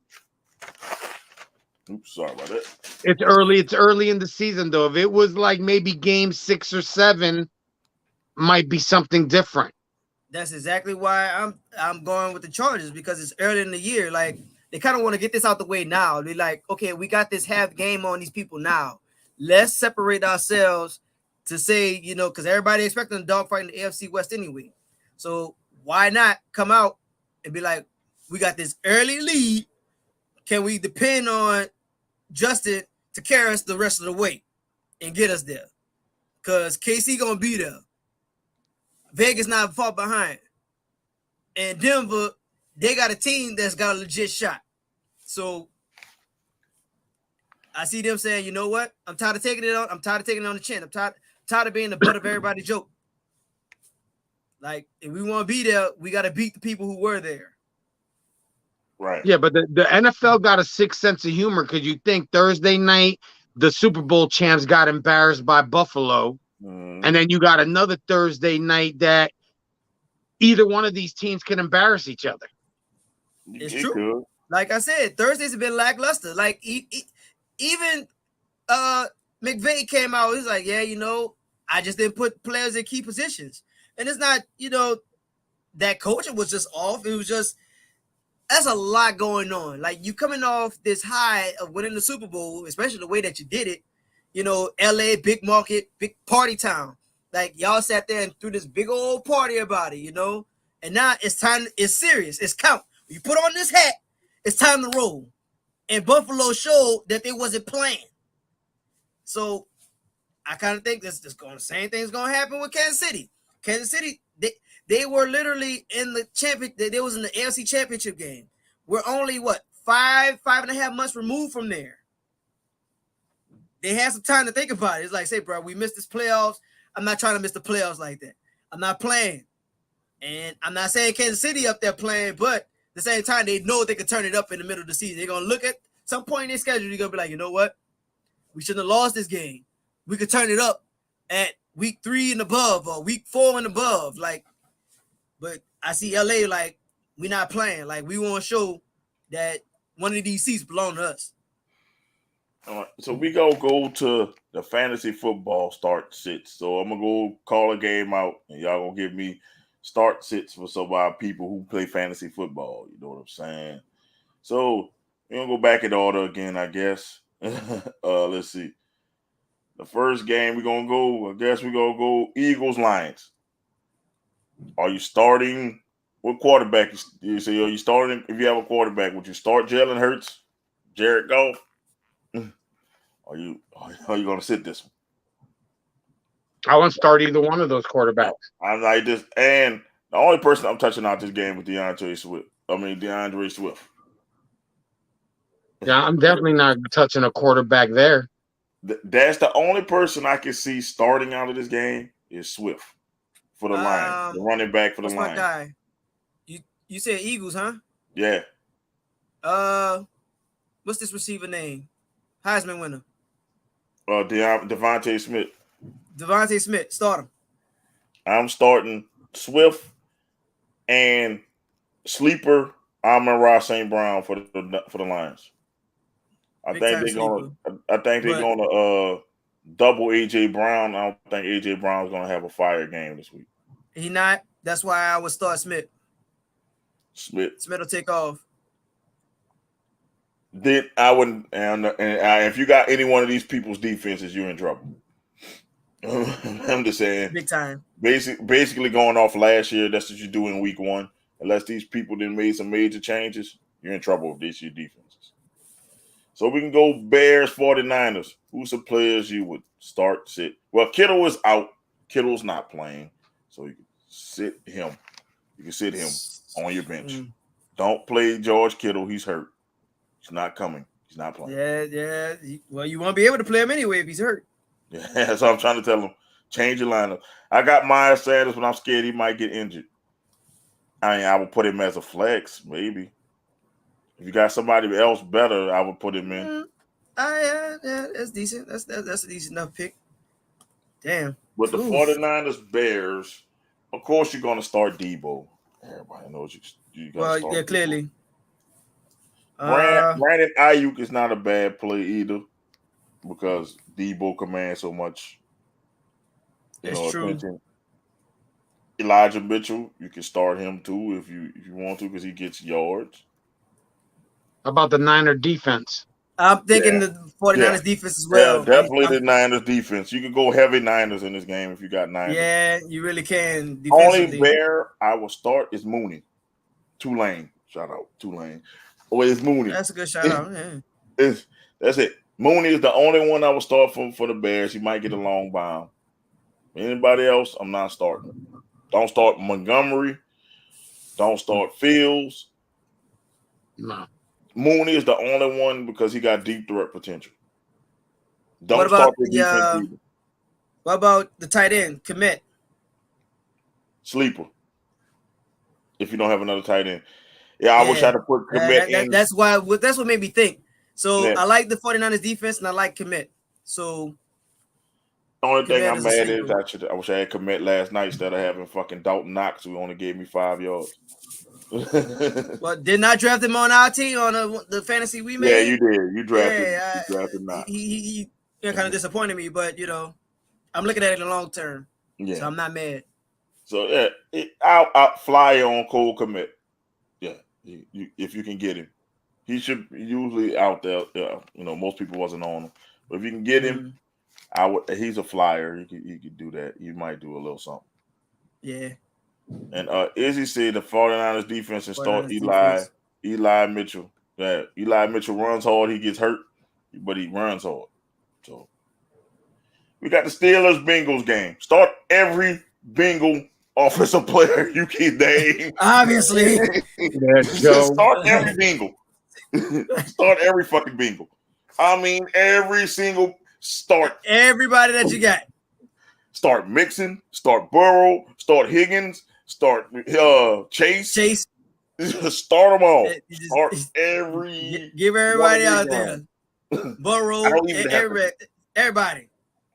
Oops, sorry about that. It's early. It's early in the season, though. If it was like maybe game 6 or 7, might be something different. That's exactly why I'm going with the Chargers, because it's early in the year. Like they kind of want to get this out the way now. They're like, okay, we got this half game on these people now. Let's separate ourselves to say, because everybody expecting a dogfight in the AFC West anyway. So why not come out and be like, we got this early lead. Can we depend on Justin to carry us the rest of the way and get us there? Because KC going to be there. Vegas not far behind. And Denver, they got a team that's got a legit shot. So I see them saying, you know what? I'm tired of taking it on. I'm tired of taking it on the chin. I'm tired of being the butt of everybody's joke. Like, if we want to be there, we got to beat the people who were there. Right. Yeah, but the NFL got a sick sense of humor, because you think Thursday night, the Super Bowl champs got embarrassed by Buffalo. And then you got another Thursday night that either one of these teams can embarrass each other. It's true. Like I said, Thursdays have been lackluster. Like, even McVay came out. He's like, yeah, I just didn't put players in key positions. And it's not, that coaching was just off. It was just, that's a lot going on. Like, you coming off this high of winning the Super Bowl, especially the way that you did it. LA, big market, big party town. Like, y'all sat there and threw this big old party about it, And now it's time. It's serious. It's count. You put on this hat, it's time to roll. And Buffalo showed that they wasn't playing. So I kind of think the same thing's going to happen with Kansas City. Kansas City, they They were literally in the champion. They was in the AFC Championship game. We're only what 5.5 months removed from there. They had some time to think about it. It's like, say, bro, we missed this playoffs. I'm not trying to miss the playoffs like that. I'm not playing. And I'm not saying Kansas City up there playing, but at the same time, they know they can turn it up in the middle of the season. They're going to look at some point in their schedule. They're going to be like, you know what? We shouldn't have lost this game. We could turn it up at week 3 and above or week 4 and above. Like, but I see LA like, we're not playing. Like, we want to show that one of these seats belong to us. All right, so we go to the fantasy football start sits. So I'm gonna go call a game out, and y'all gonna give me start sits for some of our people who play fantasy football. You know what I'm saying? So we're gonna go back in order again, I guess. Let's see. The first game we're gonna go. I guess we're gonna go Eagles Lions. Are you starting? What quarterback you say? Are you starting? If you have a quarterback, would you start Jalen Hurts, Jared Goff? Are you going to sit this one? I won't start either one of those quarterbacks. I'm like this, and the only person I'm touching out this game with DeAndre Swift. Yeah, I'm definitely not touching a quarterback there. That's the only person I can see starting out of this game is Swift for the Lions, the running back for the Lions. My guy? You said Eagles, huh? Yeah. What's this receiver name? Heisman winner. Devontae Smith. Devontae Smith, start him. I'm starting Swift and sleeper Amon-Ra St. Brown for the Lions. I think they're gonna double AJ Brown. I don't think AJ Brown's gonna have a fire game this week. He not. That's why I would start Smith. Smith will take off. Then I wouldn't, and if you got any one of these people's defenses, you're in trouble. I'm just saying, big time. Basically, going off last year, that's what you do in week 1. Unless these people then made some major changes, you're in trouble with this year defenses. So we can go Bears 49ers. Who's the players you would start, sit? Well, Kittle is out. Kittle's not playing, so you can sit him. You can sit him on your bench. Don't play George Kittle. He's hurt. He's not coming. He's not playing. Yeah. Well, you won't be able to play him anyway if he's hurt. Yeah, that's what I'm trying to tell him. Change your lineup. I got Miles Sanders, but I'm scared he might get injured. I would put him as a flex, maybe. If you got somebody else better, I would put him in. Yeah, that's decent. That's a decent enough pick. Damn. With the 49ers Bears, of course you're going to start Debo. Everybody knows you got to start Debo. Clearly. Brandon Ayuk is not a bad play either because Debo commands so much attention. Elijah Mitchell, you can start him too if you want to because he gets yards. How about the Niner defense? I'm thinking the 49ers defense as well. Yeah, definitely the Niners defense. You can go heavy Niners in this game if you got Niners. Yeah, you really can. Only bear I will start is Mooney. Tulane. Shout out. Tulane. Oh, it's Mooney. That's a good shout out. Yeah. That's it. Mooney is the only one I will start for the Bears. He might get a long bomb. Anybody else, I'm not starting. Don't start Montgomery. Don't start Fields. No. Mooney is the only one because he got deep threat potential. Don't start the defense either. What about the tight end, Commit? Sleeper. If you don't have another tight end. Yeah, I wish I had put Commit in. That's what made me think. So I like the 49ers defense and I like Commit. So the only thing I'm mad is I wish I had Commit last night instead of having fucking Dalton Knox who only gave me 5 yards. Well, didn't I draft him on our team on the fantasy we made? Yeah, you did. You drafted Knox. He kind of disappointed me, but I'm looking at it in the long term. Yeah. So I'm not mad. So I'll fly on Cole Commit. Yeah, if you can get him, he should usually out there. Most people wasn't on him, but if you can get him, he's a flyer. He could do that. You might do a little something. Yeah. And Izzy said the 49ers defense and start Eli Mitchell. Yeah, Eli Mitchell runs hard. He gets hurt, but he runs hard. So we got the Steelers-Bengals game. Start every Bengal offensive player you can name. Obviously. Start every Bengal. Start every fucking Bengal. I mean, every single start. Everybody that you got. Start Mixon. Start Burrow. Start Higgins. Start Chase. Start them all. Start every. Give everybody out there. Burrow. Everybody.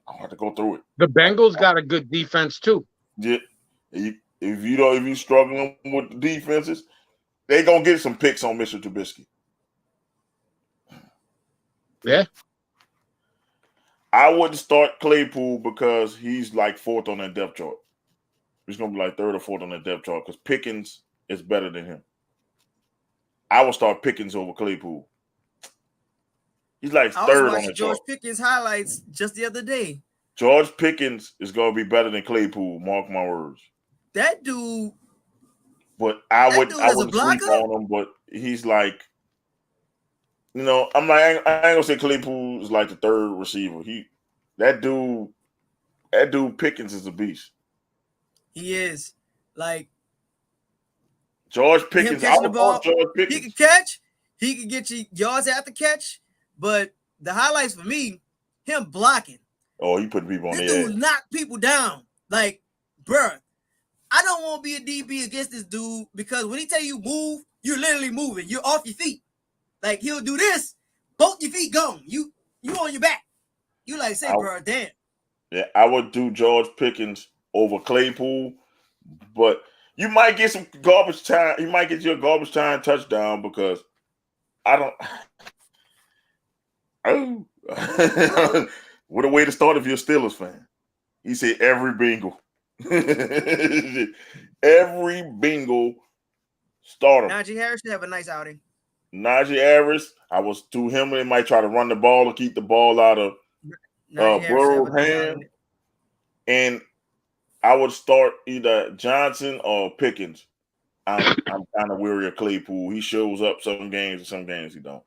I'll have to go through it. The Bengals got a good defense too. Yeah. If you're struggling with the defenses, they gonna get some picks on Mr. Trubisky. Yeah. I wouldn't start Claypool because he's like fourth on that depth chart. He's gonna be like third or fourth on that depth chart because Pickens is better than him. I would start Pickens over Claypool. He's like third on the George chart. Pickens highlights just the other day. George Pickens is gonna be better than Claypool. Mark my words. That dude. But I wouldn't sleep on him. But he's like, I'm like, I ain't gonna say Claypool is like the third receiver. That dude Pickens is a beast. He is. Like George Pickens. Catching the ball, George Pickens. He can catch. He can get you yards after catch. But the highlights for me, him blocking. Oh, he putting people on the edge. This dude knock people down. Like, bruh, I don't want to be a DB against this dude because when he tell you move, you're literally moving. You're off your feet. Like, he'll do this, both your feet gone. You on your back. You like say, bro, damn. Yeah, I would do George Pickens over Claypool, but you might get some garbage time. You might get your garbage time touchdown because I don't. Oh, what a way to start if you're a Steelers fan. He said every Bengal. Every Bengal starter. Najee Harris should have a nice outing. Najee Harris, I was to him. They might try to run the ball or keep the ball out of Burrow's hand. And I would start either Johnson or Pickens. I'm kind of weary of Claypool. He shows up some games and some games he don't.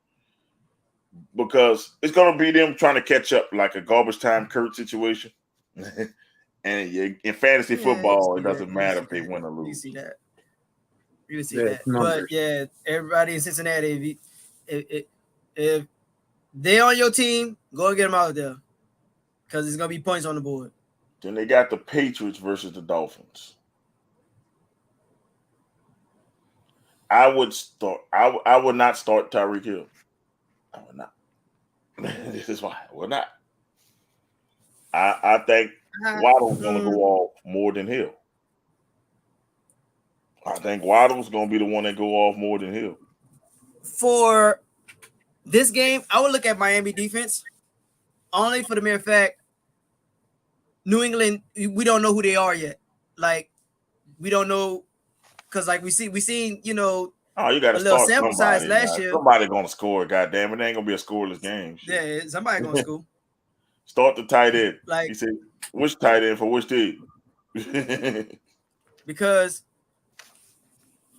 Because it's going to be them trying to catch up like a garbage time Kurt situation. And in fantasy football, it doesn't matter if they win or lose. You see that. But yeah, everybody in Cincinnati, if they're on your team, go and get them out there. Because there's going to be points on the board. Then they got the Patriots versus the Dolphins. I would not start Tyreek Hill. I would not. This is why I would not. I think Waddle's going to go off more than Hill. I think Waddle's going to be the one that go off more than Hill. For this game, I would look at Miami defense only for the mere fact New England, we don't know who they are yet. Like, we don't know because like we seen, oh, you got to start sample size last year. Somebody going to score, goddamn it. It ain't going to be a scoreless game. Shit. Yeah, somebody going to score. Start the tight end. Like, he said, which tight end for which team? Because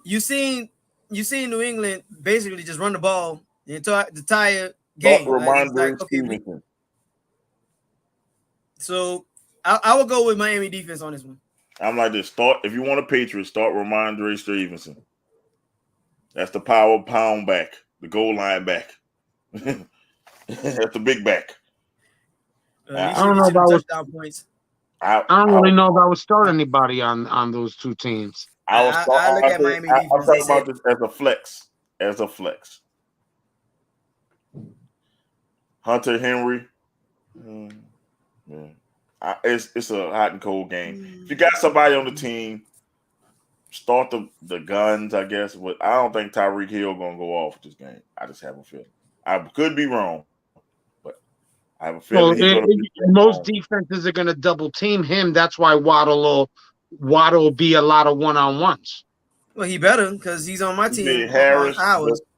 you seen New England basically just run the ball the entire game. So I will go with Miami defense on this one. I'm like this. If you want a Patriot, start Ramondre Stevenson. That's the power pound back, the goal line back. That's the big back. I don't know if I was points. I don't really know if I would start anybody on those two teams. I look at Miami defense. I'm talking about this as a flex. Hunter Henry. It's a hot and cold game. If you got somebody on the team, start the guns, I guess. But I don't think Tyreek Hill gonna go off this game. I just have a feeling. I could be wrong, but I have a feeling. Most defenses are gonna double team him. That's why Waddle will be a lot of one-on-ones. Well, he better because he's on my team. Harris,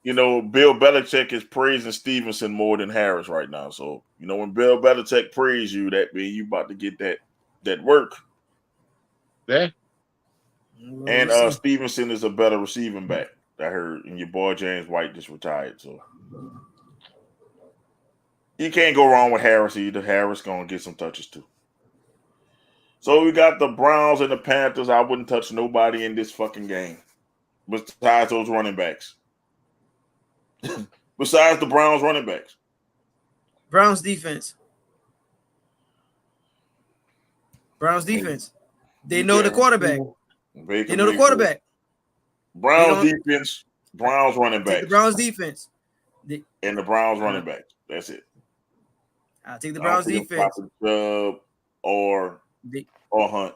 Bill Belichick is praising Stevenson more than Harris right now. So, when Bill Belichick praise you, that means you about to get that work. Yeah. And Stevenson is a better receiving back, I heard. And your boy James White just retired. So you can't go wrong with Harris either. Harris gonna get some touches too. So we got the Browns and the Panthers. I wouldn't touch nobody in this fucking game besides those running backs. Besides the Browns running backs. Browns defense. Browns defense. They know the quarterback. They know the quarterback. Browns defense. Browns running back. The Browns defense. And the Browns running back. That's it. I'll take the Browns defense. Or Hunt.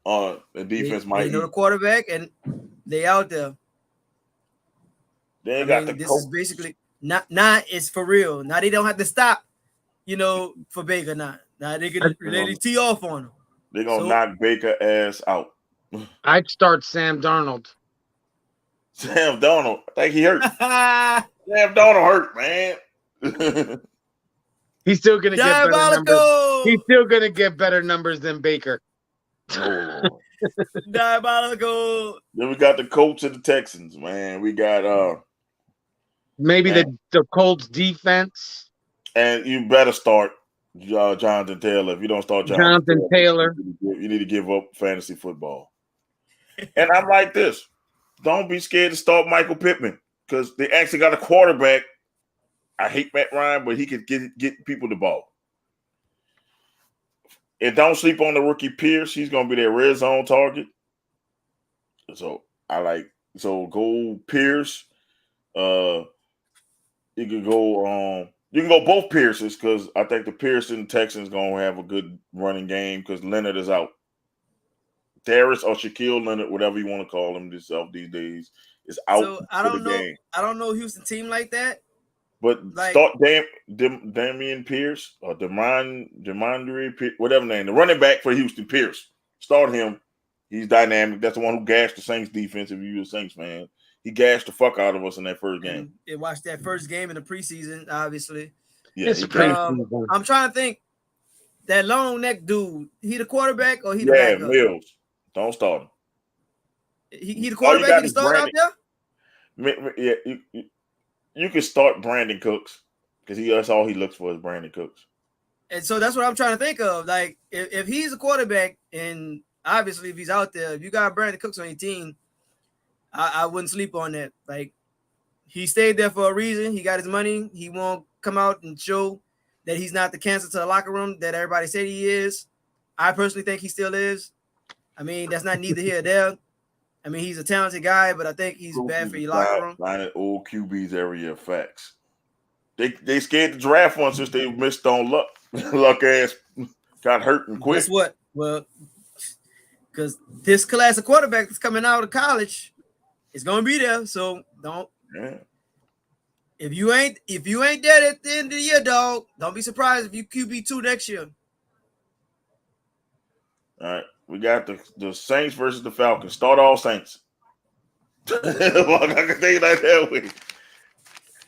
The defense might. They know the quarterback and they out there. They got the this coach. Is basically not it's for real. Now they don't have to stop, for Baker now. Now they can really tee off on him. They're gonna knock Baker ass out. I'd start Sam Darnold. Sam Darnold, I think he hurt. Sam Darnold hurt, man. He's still gonna get better numbers. He's still gonna get better numbers than Baker. Diabolical. Then we got the Colts and the Texans, man. We got maybe the Colts defense. And you better start Jonathan Taylor. If you don't start Jonathan Taylor, you need to give up fantasy football. And I'm like this. Don't be scared to start Michael Pittman because they actually got a quarterback. I hate Matt Ryan, but he could get people the ball. And don't sleep on the rookie Pierce. He's going to be their red zone target. So go Pierce. You can go both Pierces because I think the Pierce and Texans going to have a good running game because Leonard is out. Darius or Shaquille Leonard, whatever you want to call him these days, is out. So I don't know. Game. I don't know Houston team like that. But start Damian Pierce or Demondre Pierce, whatever name, the running back for Houston, Pierce. Start him. He's dynamic. That's the one who gashed the Saints defense. If you're a Saints fan, he gashed the fuck out of us in that first game. And watched that first game in the preseason, obviously. Yeah, I'm trying to think. That long neck dude, he the quarterback or he the backup? Mills. Don't start him. He the quarterback. He can start out there. Yeah, you can start Brandon Cooks because that's all he looks for is Brandon Cooks. And so that's what I'm trying to think of. Like if he's a quarterback, and obviously if he's out there, if you got Brandon Cooks on your team, I wouldn't sleep on that. Like he stayed there for a reason. He got his money. He won't come out and show that he's not the cancer to the locker room that everybody said he is. I personally think he still is. I mean, that's not neither here nor there. I mean, he's a talented guy, but I think he's bad for your locker room. Line at old QBs area facts. They scared to draft one since they missed on luck. Luck ass got hurt and quit. Guess what? Well, because this class of quarterback that's coming out of college is going to be there. So don't. Yeah. If you ain't dead at the end of the year, dog, don't be surprised if you QB2 next year. All right. We got the Saints versus the Falcons. Start all Saints. I can tell you like that way.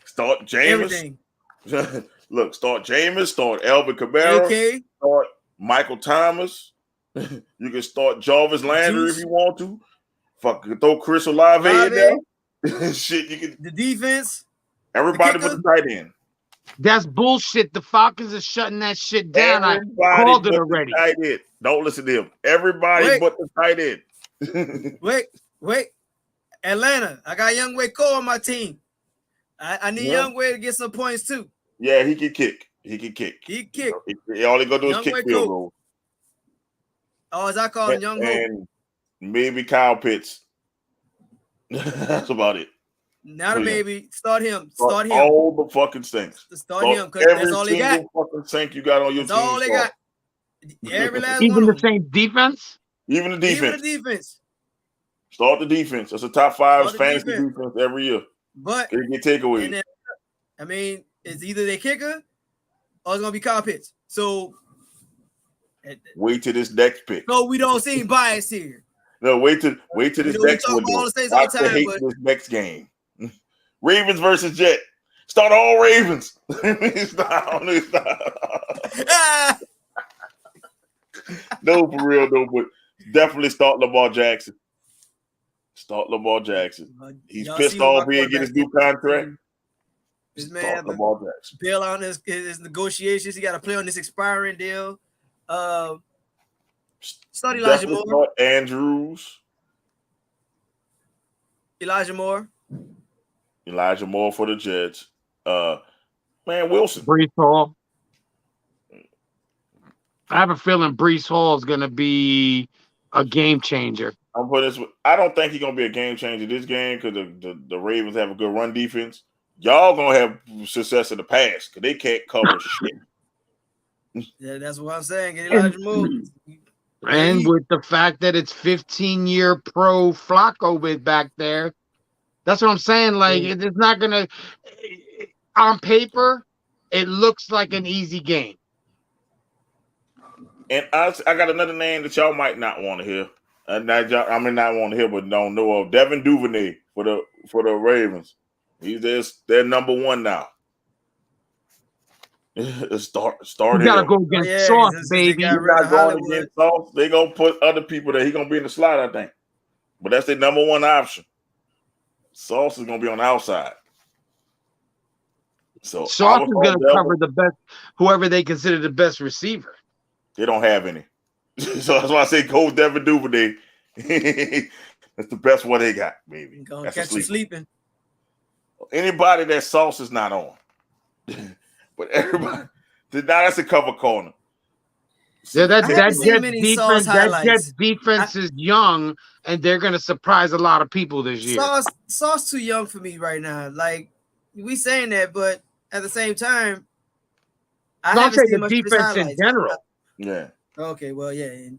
Start Jameis. Look, start Jameis. Start Alvin Kamara. Start Michael Thomas. You can start Jarvis Landry if you want to. Throw Chris Olave in there. Shit, you can. The defense. Everybody but the tight end. That's bullshit. The Falcons are shutting that shit down. I called it already. Tight end. Don't listen to him. Everybody but the tight end. Wait. Atlanta. I got Young Wei Cole on my team. I need Young Wei to get some points too. Yeah, he can kick. He kick. All he gonna do is kick field goals. Oh, as I call him, Young Wei. And maybe Kyle Pitts. That's about it. Not a maybe. Start him. All the fucking things. Start him because that's all they got. Every fucking sink you got on your team. That's all they got. Every last Even one. the same defense? Even the defense. Start the defense. That's a top 5 fantasy defense every year. But they get takeaways. I mean, it's either their kicker or it's gonna be Kyle Pitts. So wait till this next pick. No, we don't see bias here. No, wait till this next one. Watch the hate this next game. Ravens versus Jet. Start all Ravens. No, for real, no, but definitely start Lamar Jackson. He's pissed off being get his new contract. This man bail on his negotiations. He got to play on this expiring deal. Start Elijah Definitely Moore. start Andrews. Elijah Moore. Elijah Moore for the Jets. Man, Wilson. Brees Hall. I have a feeling Brees Hall is going to be a game changer. I'm putting this. I don't think he's gonna be a game changer this game because the Ravens have a good run defense. Y'all gonna have success in the pass because they can't cover shit. Yeah, that's what I'm saying. Get Elijah Moore. And with the fact that it's 15-year pro Flacco with back there, that's what I'm saying. Like, it's not gonna. On paper, it looks like an easy game. And I got another name that y'all might not want to hear. Not want to hear, but don't know of. Devin Duvernay for the Ravens. He's their number one now. Start You gotta go against Sauce, baby. He's not going against Sauce. They gonna put other people there. He's gonna be in the slot, I think. But that's their number one option. Sauce is gonna be on the outside. So Sauce is gonna cover the best, whoever they consider the best receiver. They don't have any. So that's why I say go Devin Duvernay. That's the best one they got, baby. Gonna catch you sleeping. Anybody that Sauce is not on. But everybody, now that's a cover corner. Yeah, that Jets defense is young, and they're going to surprise a lot of people this year. Sauce too young for me right now. Like, we saying that, but at the same time, I haven't seen much defense in general. Yeah. Okay, well, yeah.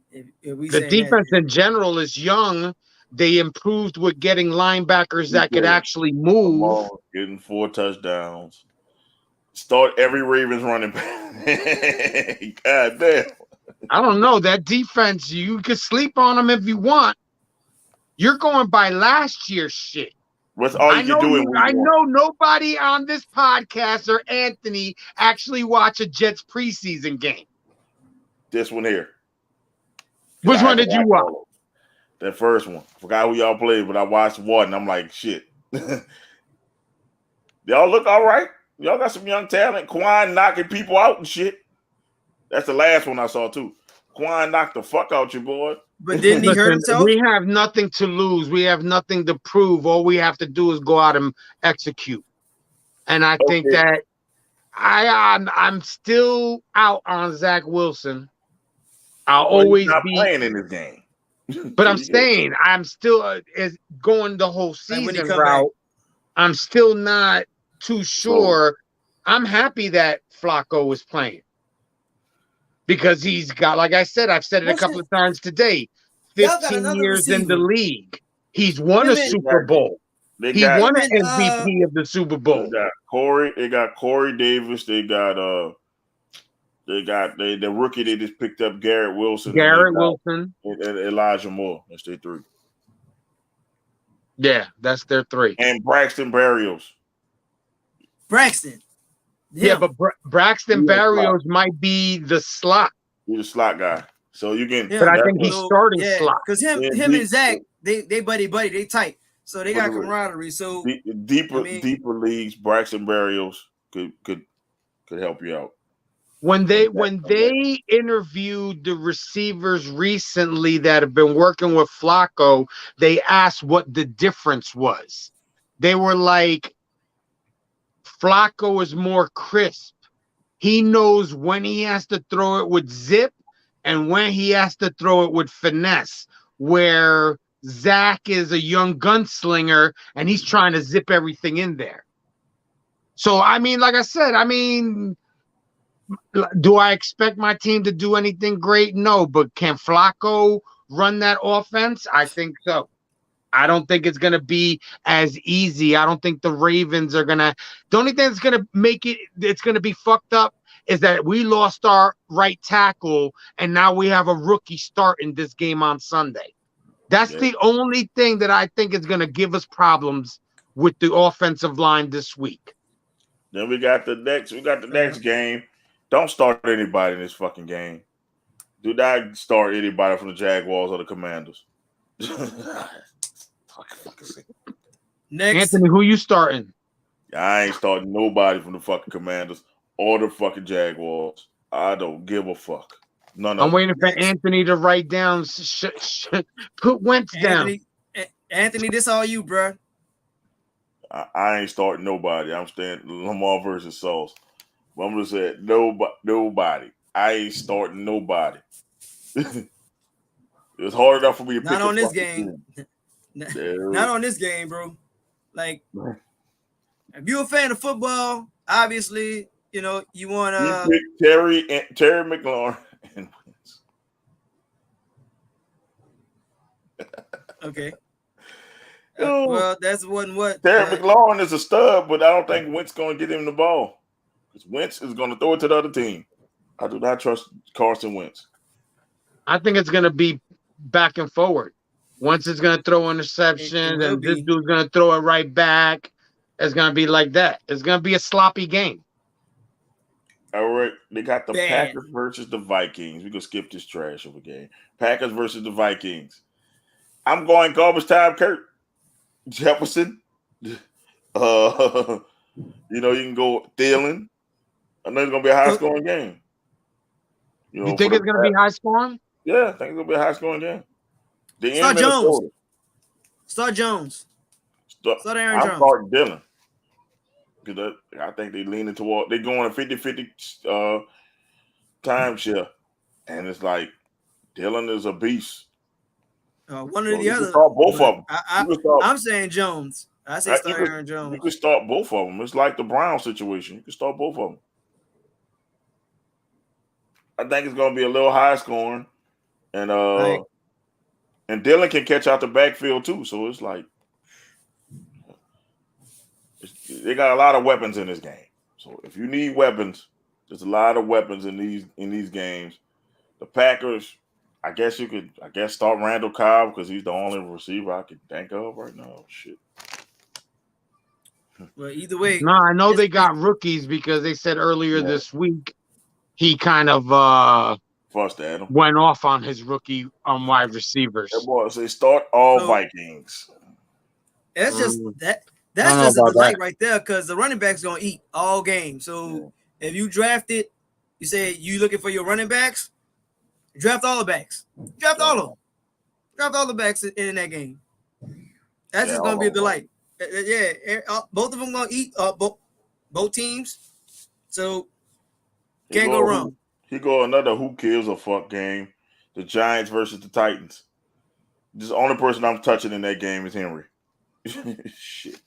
If we the defense in general is young. They improved with getting linebackers that could actually move. Getting 4 touchdowns. Start every Ravens running back. God damn. I don't know. That defense, you can sleep on them if you want. You're going by last year's shit. What's all you can do? I know nobody on this podcast or Anthony actually watch a Jets preseason game. This one here. Which one did you watch? That first one. Forgot who y'all played, but I watched one. I'm like, shit. Y'all look all right. Y'all got some young talent. Quan knocking people out and shit. That's the last one I saw too. Quan knocked the fuck out you, boy. But didn't he hurt himself? We have nothing to lose. We have nothing to prove. All we have to do is go out and execute. And I think that I'm still out on Zach Wilson. I'll always be playing in this game. But I'm saying I'm still going the whole season route. I'm still not too sure. I'm happy that Flacco is playing because he's got, like I said, I've said it a couple of times today, 15 years in the league. He's won a Super Bowl. He won an MVP of the Super Bowl. They got Corey Davis. They got the rookie they just picked up, Garrett Wilson. And Elijah Moore. That's their 3. Yeah, that's their 3. And Braxton Berrios. Braxton. Yeah, but Braxton Berrios might be the slot. He's the slot guy. So you can. But I think he's starting slot. Because him and Zach, they buddy, they tight. So they got camaraderie. So deeper leagues, Braxton Berrios could help you out. When they interviewed the receivers recently that have been working with Flacco, they asked what the difference was. They were like, Flacco is more crisp. He knows when he has to throw it with zip and when he has to throw it with finesse, where Zach is a young gunslinger and he's trying to zip everything in there. So, I mean, like I said, do I expect my team to do anything great? No, but can Flacco run that offense? I think so. I don't think it's going to be as easy. I don't think the Ravens are going to – the only thing that's going to make it's going to be fucked up is that we lost our right tackle and now we have a rookie starting this game on Sunday. That's the only thing that I think is going to give us problems with the offensive line this week. Then we got the next game. Don't start anybody in this fucking game. Do not start anybody from the Jaguars or the Commanders. Next. Anthony, who you starting? I ain't starting nobody from the fucking Commanders or the fucking Jaguars. I don't give a fuck. None I'm of them. waiting for Anthony to write down. Put Wentz down. Anthony, this all you, bro. I ain't starting nobody. I'm staying Lamar versus Sauce. But I'm just saying nobody. I ain't starting nobody. It's hard enough for me to pick Not on a this fucking game. team. Not on this game, bro. Like, if you're a fan of football, obviously, you know you want You pick Terry McLaurin and Wentz. Okay. Yo, That's what Terry McLaurin is a stud, but I don't think Wentz going to get him the ball. Because Wentz is going to throw it to the other team. I do not trust Carson Wentz. I think it's going to be back and forward. Wentz is going to throw interceptions, and this dude's going to throw it right back. It's going to be like that. It's going to be a sloppy game. All right. They got the Packers versus the Vikings. We can skip this trash of a game. Packers versus the Vikings. I'm going garbage time, Kurt. Jefferson. You can go Thielen. I know it's going to be a high-scoring game. You think it's going to be high-scoring? Yeah, I think it's going to be a high-scoring game. Start Jones. Start Jones. Start Aaron Jones. I'm starting Dylan. Because I think they're leaning toward – they're going a 50-50 timeshare. And it's like Dylan is a beast. One or the other. Start both of them. I'm saying Jones. I say start Aaron Jones. You can start both of them. It's like the Brown situation. You can start both of them. I think it's going to be a little high scoring, and Dylan can catch out the backfield too. So it's like they got a lot of weapons in this game. So if you need weapons, there's a lot of weapons in these games. The Packers, I guess you could start Randall Cobb because he's the only receiver I can think of right now. Shit. Well, either way. No, I know they got rookies because they said earlier this week he kind of fussed at him. Went off on his rookie wide receivers. That boy say start all Vikings. That's just that's just a delight right there because the running back's gonna eat all game. So if you draft it, you say you looking for your running backs, draft all the backs. Draft all of them. Draft all the backs in that game. That's just gonna be a delight. Both of them gonna eat both teams. So can't go wrong. He go another who cares a fuck game. The Giants versus the Titans. Just the only person I'm touching in that game is Henry. Shit.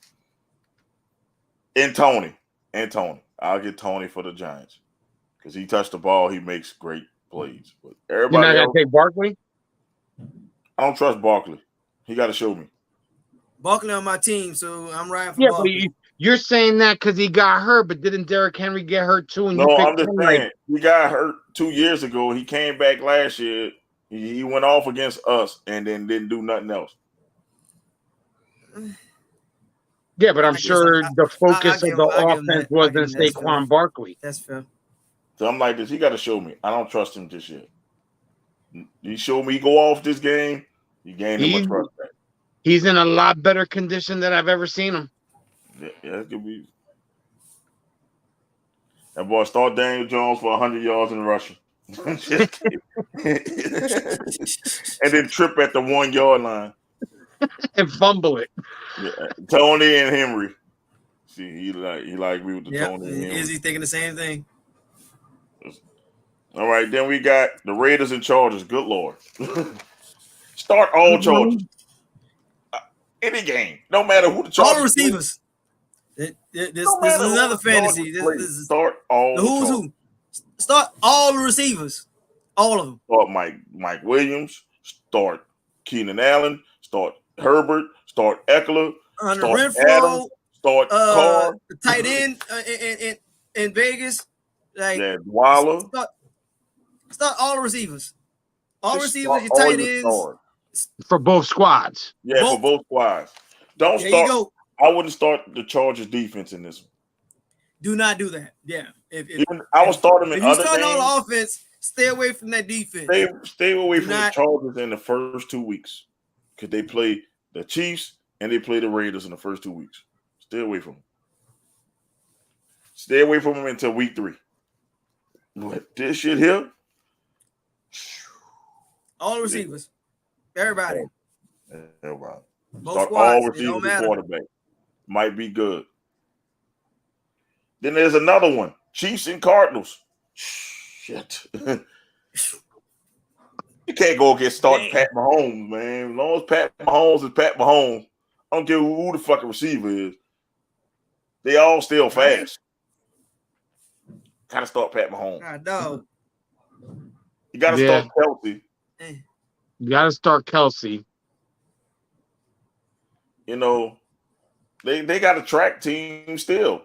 And Tony. I'll get Tony for the Giants. Because he touched the ball, he makes great plays. But everybody You're not gonna take Barkley? I don't trust Barkley. He got to show me. Barkley on my team, so I'm riding for Barkley. But you're saying that because he got hurt, but didn't Derrick Henry get hurt too? And no, I'm just saying he got hurt 2 years ago. He came back last year. He went off against us and then didn't do nothing else. Yeah, but I'm sure the focus of the offense wasn't Saquon Barkley. That's fair. So I'm like this. He got to show me. I don't trust him just yet. He showed me go off this game. You gained him my trust back. He's in a lot better condition than I've ever seen him. Yeah, it could be. That boy start Daniel Jones for 100 yards in rushing. And then trip at the 1 yard line. And fumble it. Yeah. Tony and Henry. See, he like me with the Tony and Henry. Is he thinking the same thing? All right, then we got the Raiders and Chargers. Good Lord. Start all Chargers. Any game. No matter who the Chargers. All receivers. This is another fantasy. Start all the who's who. Start all the receivers. All of them. Start Mike Williams. Start Keenan Allen. Start Herbert. Start Eckler. Start Renfro. Adams, start Carr. Tight end in Vegas. Like Waller. Start all the receivers. All receivers, your tight ends. For both squads. Yeah, for both squads. Don't start. I wouldn't start the Chargers defense in this one. Do not do that. Yeah. I would start them in other games. If you start all the offense, stay away from that defense. Stay away from the Chargers in the first 2 weeks. Because they play the Chiefs and they play the Raiders in the first 2 weeks. Stay away from them. Stay away from them until week 3. But this shit here, All the receivers, everybody, Everybody. both Start all squads. It don't receivers and matter. quarterback. Might be good. Then there's another one. Chiefs and Cardinals. Shit. You can't go get starting Pat Mahomes, man. As long as Pat Mahomes is Pat Mahomes, I don't care who the fucking receiver is. They all still fast. Gotta start Pat Mahomes. God, dog. You gotta start Kelsey. You gotta start Kelsey. You know, they got a track team still.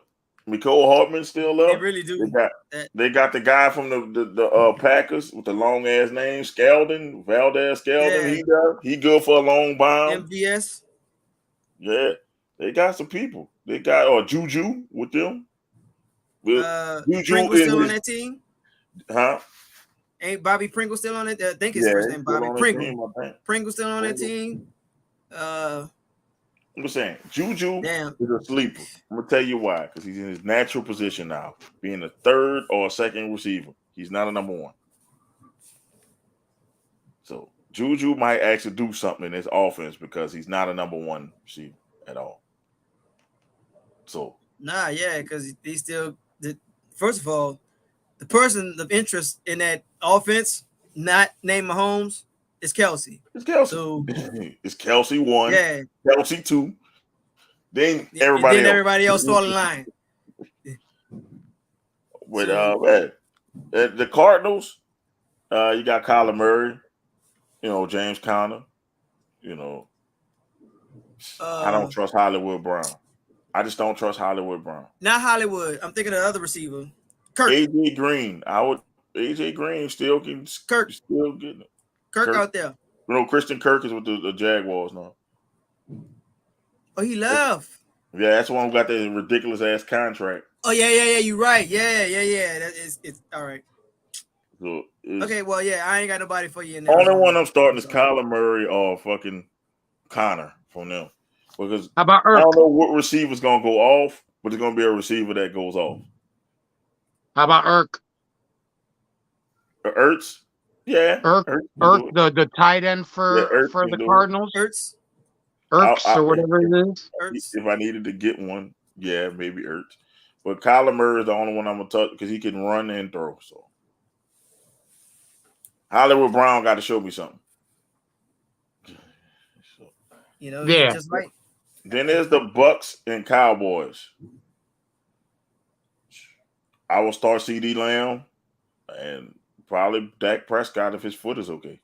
Nicole Hartman's still up. They really do. They got the guy from the Packers with the long ass name, Valdez Skeldon. Yeah. He good for a long bomb. MVS. Yeah, they got some people. They got Juju with them. Juju Pringle still on that team? Huh? Ain't Bobby Pringle still on it? I think his first name Bobby Pringle. Pringle still on that team. I'm saying Juju is a sleeper. I'm gonna tell you why. Because he's in his natural position now, being a third or a second receiver. He's not a number one. So Juju might actually do something in his offense because he's not a number one receiver at all. So because he still. First of all, the person of interest in that offense, not named Mahomes, is Kelsey. It's Kelsey. So it's Kelsey 1, Kelsey 2. Then everybody else fall in line. With the Cardinals, you got Kyler Murray, James Conner, I don't trust Hollywood Brown. I just don't trust Hollywood Brown. Not Hollywood. I'm thinking of the other receiver. Kirk. AJ Green. AJ Green still getting it. Kirk out there. Christian Kirk is with the Jaguars now. Oh, he left. Yeah, that's the one who got that ridiculous ass contract. Oh, yeah. You're right. Yeah. It's all right. So okay, well, I ain't got nobody for you in there. Only one I'm starting is Kyler Murray or fucking Connor from them. Because how about I don't know what receiver's gonna go off, but it's gonna be a receiver that goes off. How about Irk? Ertz? Yeah. Irk the tight end for the Cardinals. Ertz or whatever it is. Ertz. If I needed to get one, maybe Ertz. But Kyler Murray is the only one I'm gonna touch because he can run and throw. So Hollywood Brown got to show me something. Just right. Then there's the Bucks and Cowboys. I will start CD Lamb and probably Dak Prescott if his foot is okay.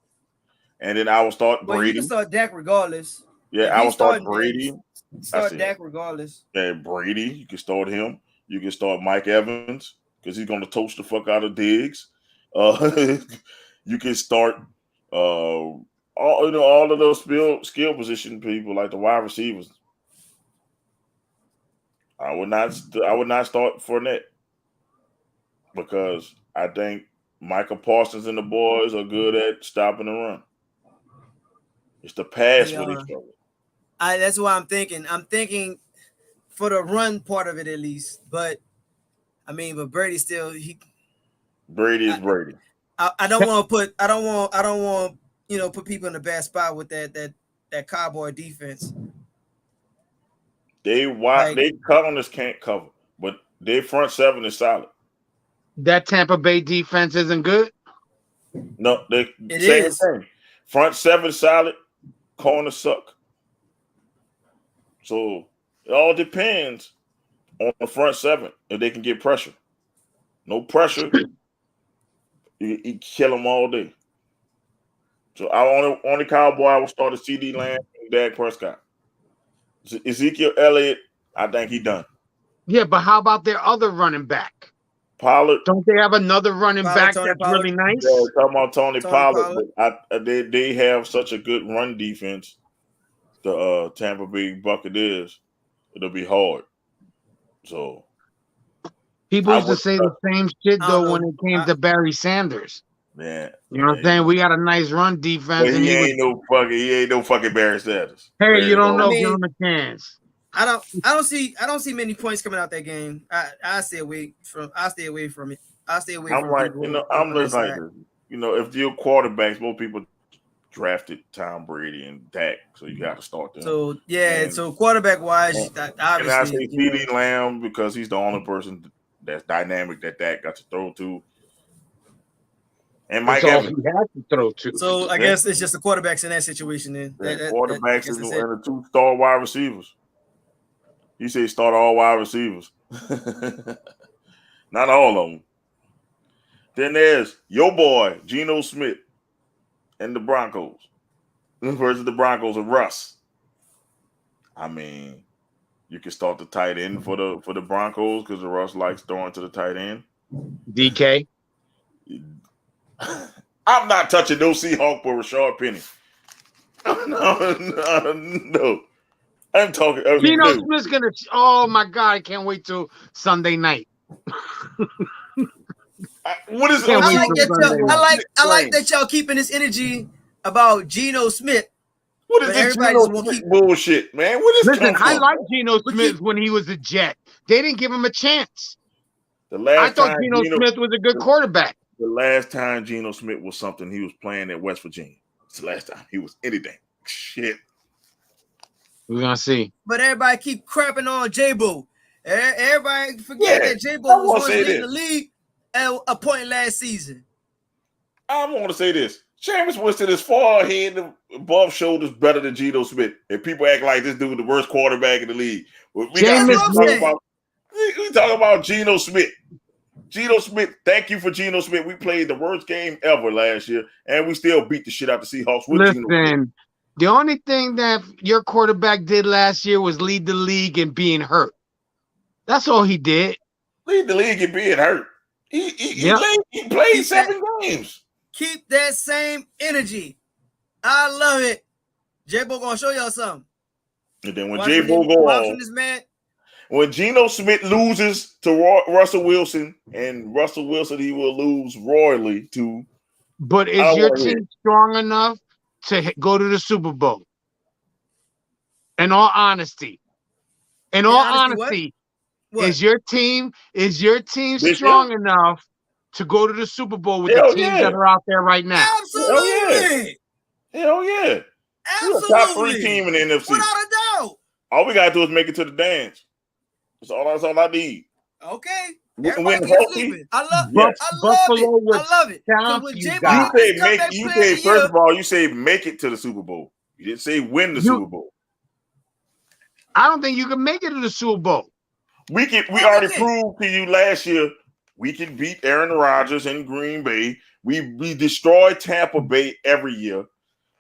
And then I will start Brady. You can start Dak regardless. Yeah, I will start Brady. Start Dak regardless. Yeah, Brady. You can start him. You can start Mike Evans because he's going to toast the fuck out of Diggs. You can start all of those skill position people like the wide receivers. I would not start Fournette because I think Michael Parsons and the boys are good at stopping the run. It's the pass with each other. That's what I'm thinking. I'm thinking for the run part of it at least. But but Brady still Brady is Brady. I don't want to put people in a bad spot with that Cowboy defense. They cut on this can't cover, but their front seven is solid. That Tampa Bay defense isn't good. No, it is. Thing. Front seven solid, corner suck. So it all depends on the front seven if they can get pressure. No pressure, you kill them all day. So I only Cowboy I will start a CD Lamb and Dak Prescott. Ezekiel Elliott, I think he done. Yeah, but how about their other running back? Pollard. Don't they have another running back that's really nice? Yeah, talking about Tony Pollard. But they have such a good run defense. The Tampa Bay Buccaneers, it'll be hard. So people used to say the same shit though when it came to Barry Sanders. Yeah, you know what I'm saying? We got a nice run defense, but he ain't no fucking Barry Sanders. Hey, you don't know, give him a chance. I don't see many points coming out that game. I stay away from it. I stay away from I'm like, I'm just like, if you're quarterbacks, most people drafted Tom Brady and Dak, so you got to start them. So yeah, And- so quarterback wise, And obviously, I say CeeDee Lamb because he's the only person that's dynamic that Dak got to throw to. And Mike That's all Evans. he had to throw to. So I guess it's just the quarterbacks in that situation then. Quarterbacks and the 2 star wide receivers. He said start all wide receivers. Not all of them. Then there's your boy, Geno Smith, and the Broncos. Versus the Broncos and Russ. I mean, you can start the tight end for the Broncos because the Russ likes throwing to the tight end. DK. I'm not touching no Seahawk for Rashard Penny. No. I'm talking. Geno Smith's gonna. Oh my God! I can't wait till Sunday night. What is? Can't wait I till Sunday night. like that y'all keeping this energy about Geno Smith. What is But this everybody Geno just won't Smith keep- bullshit, man? What is? Listen, I like Geno Smith when he was a Jet. They didn't give him a chance. The last I thought time Geno Smith was a good quarterback. The last time Geno Smith was something, he was playing at West Virginia. It's the last time he was anything. Shit. We're gonna see. But everybody keep crapping on J-Bo. Everybody forget that J-Bo was once leading the league at a point last season. I want to say this. Jameis Winston is far ahead, above shoulders, better than Geno Smith. And people act like this dude the worst quarterback in the league. We talking about Geno Smith. Geno Smith, thank you for Geno Smith. We played the worst game ever last year, and we still beat the shit out the Seahawks with Geno Smith. Listen, the only thing that your quarterback did last year was lead the league in being hurt. That's all he did. Lead the league in being hurt. He played 7 games. Keep that same energy. I love it. J-Bo gonna show y'all something. And then when J-Bo go on, this man, when Geno Smith loses to Russell Wilson, and Russell Wilson he will lose royally to. But is your team strong enough to go to the Super Bowl? In all honesty, what? is your team strong enough to go to the Super Bowl with the teams that are out there right now? Absolutely. Hell yeah. Absolutely. We're a top 3 team in the NFC. Without a doubt. All we gotta do is make it to the dance. That's all I need. Okay. Win healthy. I love Buffalo it. I love it. First of all, you say make it to the Super Bowl. You didn't say win the Super Bowl. I don't think you can make it to the Super Bowl. We already proved to you last year we can beat Aaron Rodgers in Green Bay. We destroy Tampa Bay every year.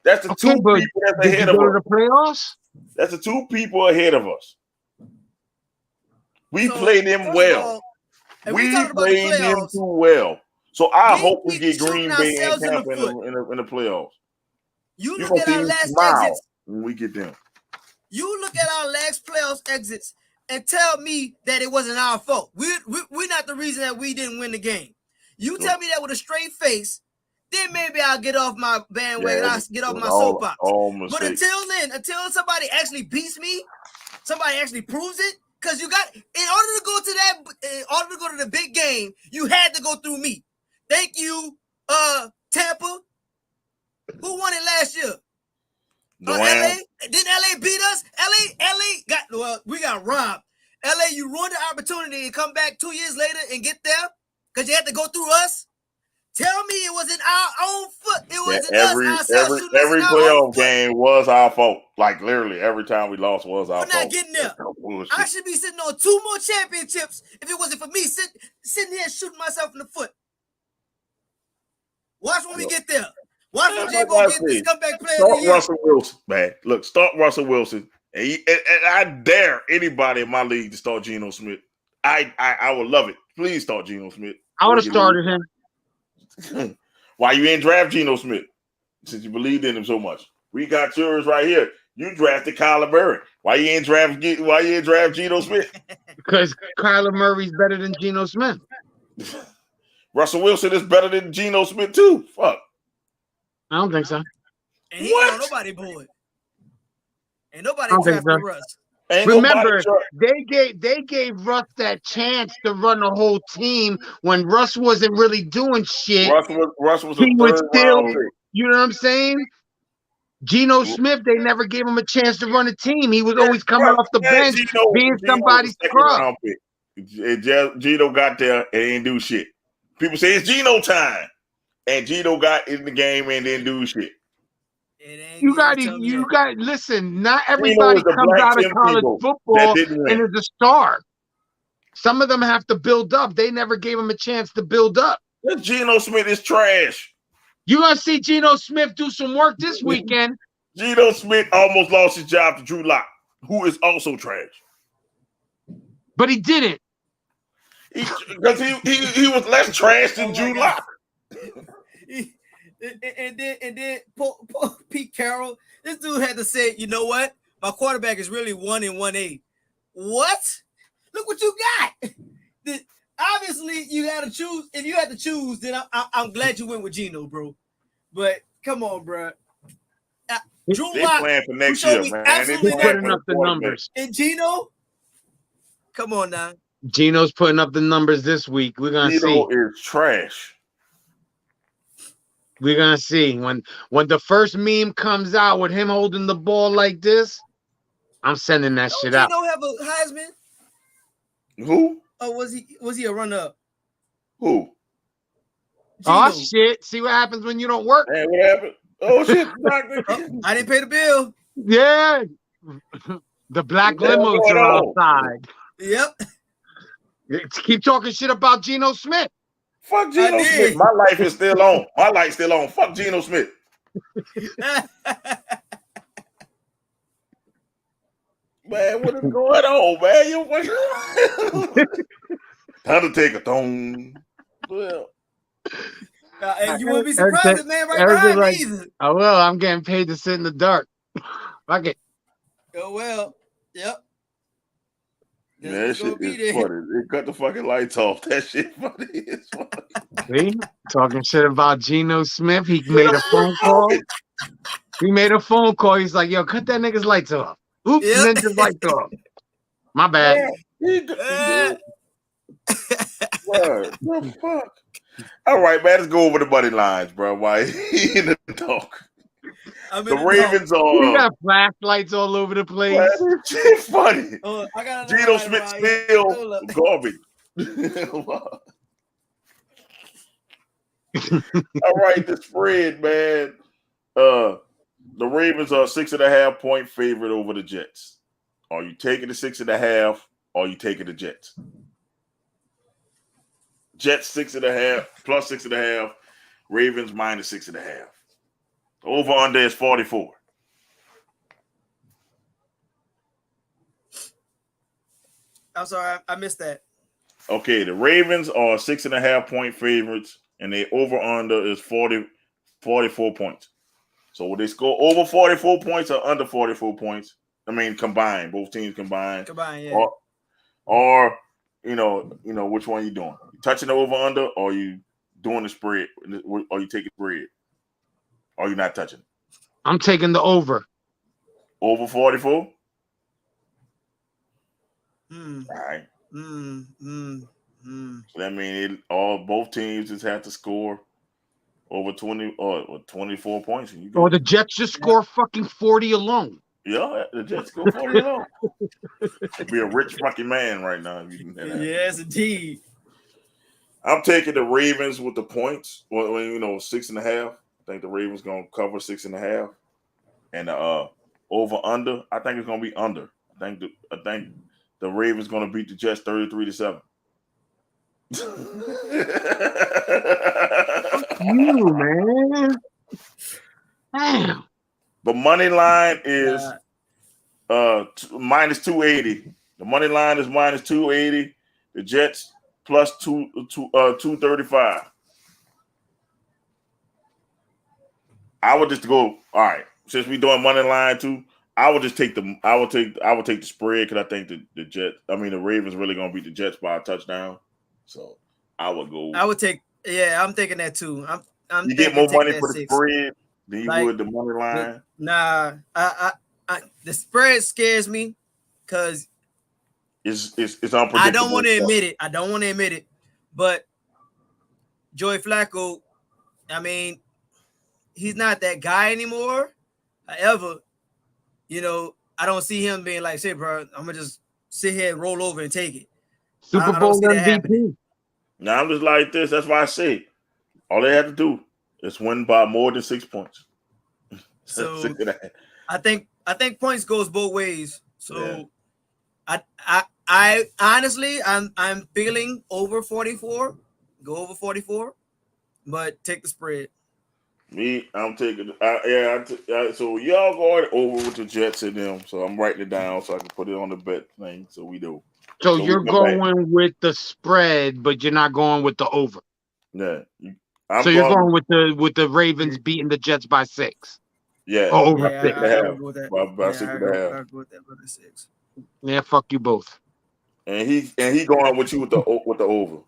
That's the 2 people that's ahead of us. The playoffs? That's the 2 people ahead of us. We played them well. We played them too well. So I hope we get Green Bay and Tampa in the playoffs. You look at our last exits when we get them. You look at our last playoffs exits and tell me that it wasn't our fault. We're not the reason that we didn't win the game. You tell me that with a straight face, then maybe I'll get off my bandwagon. I'll get off my soapbox. But until then, until somebody actually beats me, somebody actually proves it, because in order to go to the big game, you had to go through me. Thank you, Tampa. Who won it last year? LA? Didn't LA beat us? We got robbed. LA, you ruined the opportunity and come back 2 years later and get there because you had to go through us. Tell me it wasn't our own foot. It wasn't us. Every playoff game was our fault. Like literally every time we lost was our fault. We're not getting there. I should be sitting on 2 more championships if it wasn't for me sitting here shooting myself in the foot. Watch when we get there. Watch when J-Bo get this comeback player of the year. Russell Wilson, man. Look, start Russell Wilson. And I dare anybody in my league to start Geno Smith. I would love it. Please start Geno Smith. I would have started him. Why you ain't draft Geno Smith? Since you believed in him so much. We got yours right here. You drafted Kyler Murray. Why you ain't draft Geno Smith? Because Kyler Murray's better than Geno Smith. Russell Wilson is better than Geno Smith too. Fuck. I don't think so. And he ain't nobody boy. Ain't nobody drafting Russ. Ain't Remember, nobody they gave Russ that chance to run the whole team when Russ wasn't really doing shit. Russ was a He was third round still, pick. you know what I'm saying? Geno Smith, they never gave him a chance to run a team. He was always coming off the bench, being Gino was somebody's a second scrub. round pick. Gino got there and didn't do shit. People say it's Gino time, and Gino got in the game and didn't do shit. You got listen. Not Gino everybody is the comes Black out of Tim college Tebow that football didn't and win. is a star. Some of them have to build up. They never gave him a chance to build up. This Geno Smith is trash. You're gonna see Geno Smith do some work this weekend. Geno Smith almost lost his job to Drew Lock, who is also trash. But he didn't. Because he was less trash than Drew Lock. And then Pete Carroll, this dude had to say, you know what? My quarterback is really 1 and 1/8. What? Look what you got. Obviously, you got to choose. If you had to choose, then I'm glad you went with Geno, bro. But come on, bro. Drew Lock, playing for next year, man. He's putting up the numbers. And Geno, come on now. Geno's putting up the numbers this week. We're gonna see. Geno is trash. We're gonna see when the first meme comes out with him holding the ball like this. I'm sending that shit out. Geno have a Heisman? Who? Oh, was he a runner-up? Who? Oh shit! See what happens when you don't work. Hey, what happened? Oh shit! I didn't pay the bill. Yeah, the black limos are outside. Yep. Keep talking shit about Geno Smith. Fuck Geno Smith. My life is still on. My light's still on. Fuck Geno Smith. Man, what is going on, man? Undertaker, thong. Well, and you wouldn't be surprised if man right behind me either. Oh well, I'm getting paid to sit in the dark. Fuck it. Oh well, yep. Man, that shit is funny. They cut the fucking lights off. That shit funny. It's funny. See? Talking shit about Geno Smith. He made a phone call. He's like, yo, cut that nigga's lights off. Oops, yep. Ninja's lights off. My bad. What the fuck? All right, man. Let's go over the money lines, bro. Why he in the talk? The Ravens are. You got flashlights all over the place. Shit funny. Geno Smith still garbage. All right, the spread, man. The Ravens are 6.5 point favorite over the Jets. Are you taking the 6.5? Or are you taking the Jets? Jets 6.5 plus 6.5. Ravens minus 6.5. Over under is 44. I'm sorry, I missed that. Okay, the Ravens are 6.5 point favorites, and they over under is 44 points. So will they score over 44 points or under 44 points? I mean, combined, both teams combined. Combined, yeah. Or you know, which one you doing? You touching the over under, or you doing the spread, or you taking spread, or you not touching? I'm taking the over. Over 44. All right. So that means both teams just have to score over 20 or 24 points. And the Jets just score fucking 40 alone. Yeah, the Jets score 40 alone. You'd be a rich fucking man right now. If you can that. Yes, indeed. I'm taking the Ravens with the points. Well, 6.5. I think the Ravens gonna cover 6.5. And over under, I think it's gonna be under. I think the Ravens gonna beat the Jets 33-7. You man. Damn. The money line is minus 280. The money line is minus 280. The Jets plus 235. I would just go. All right, since we doing money line too, I would just take the. I would take the spread because I think the Ravens really gonna beat the Jets by a touchdown. So I would go. I would take. Yeah, I'm thinking that too. I'm. You get more money for the spread than you would the money line. Nah, the spread scares me because it's unpredictable. I don't want to admit it. But Joey Flacco, I mean, he's not that guy anymore. However, I don't see him being like, "Say, bro, I'm gonna just sit here and roll over and take it." Super I Bowl don't see that happening. MVP. Now I'm just like this. That's why I say all they have to do is win by more than 6 points. So I think points goes both ways. So I honestly I'm feeling over 44. Go over 44, but take the spread. Me, I'm taking. So y'all going over with the Jets and them. So I'm writing it down so I can put it on the bet thing. So we do. So we you're come back. going with the spread, but you're not going with the over. Yeah. You're going with the Ravens beating the Jets by 6. Yeah. Or over 6. I would go with that. By 6.5. I'll go with that by 6. Yeah, fuck you both. And he going with you with the over.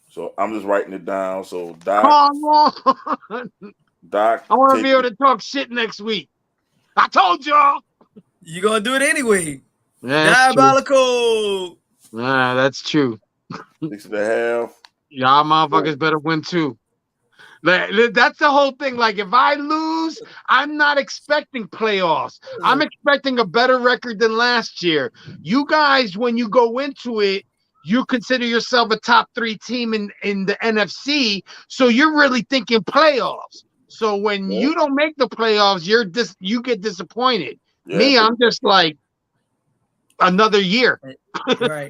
So I'm just writing it down. So Doc, come on. Doc, I want to be able to talk shit next week. I told y'all. You're gonna do it anyway. Yeah, Diabolical. Nah, that's true. 6.5. Y'all motherfuckers better win too. That's the whole thing. Like, if I lose, I'm not expecting playoffs. I'm expecting a better record than last year. You guys, when you go into it, you consider yourself a top 3 team in the NFC. So you're really thinking playoffs. So when you don't make the playoffs, you get disappointed. Yeah. Me, I'm just like another year. Right.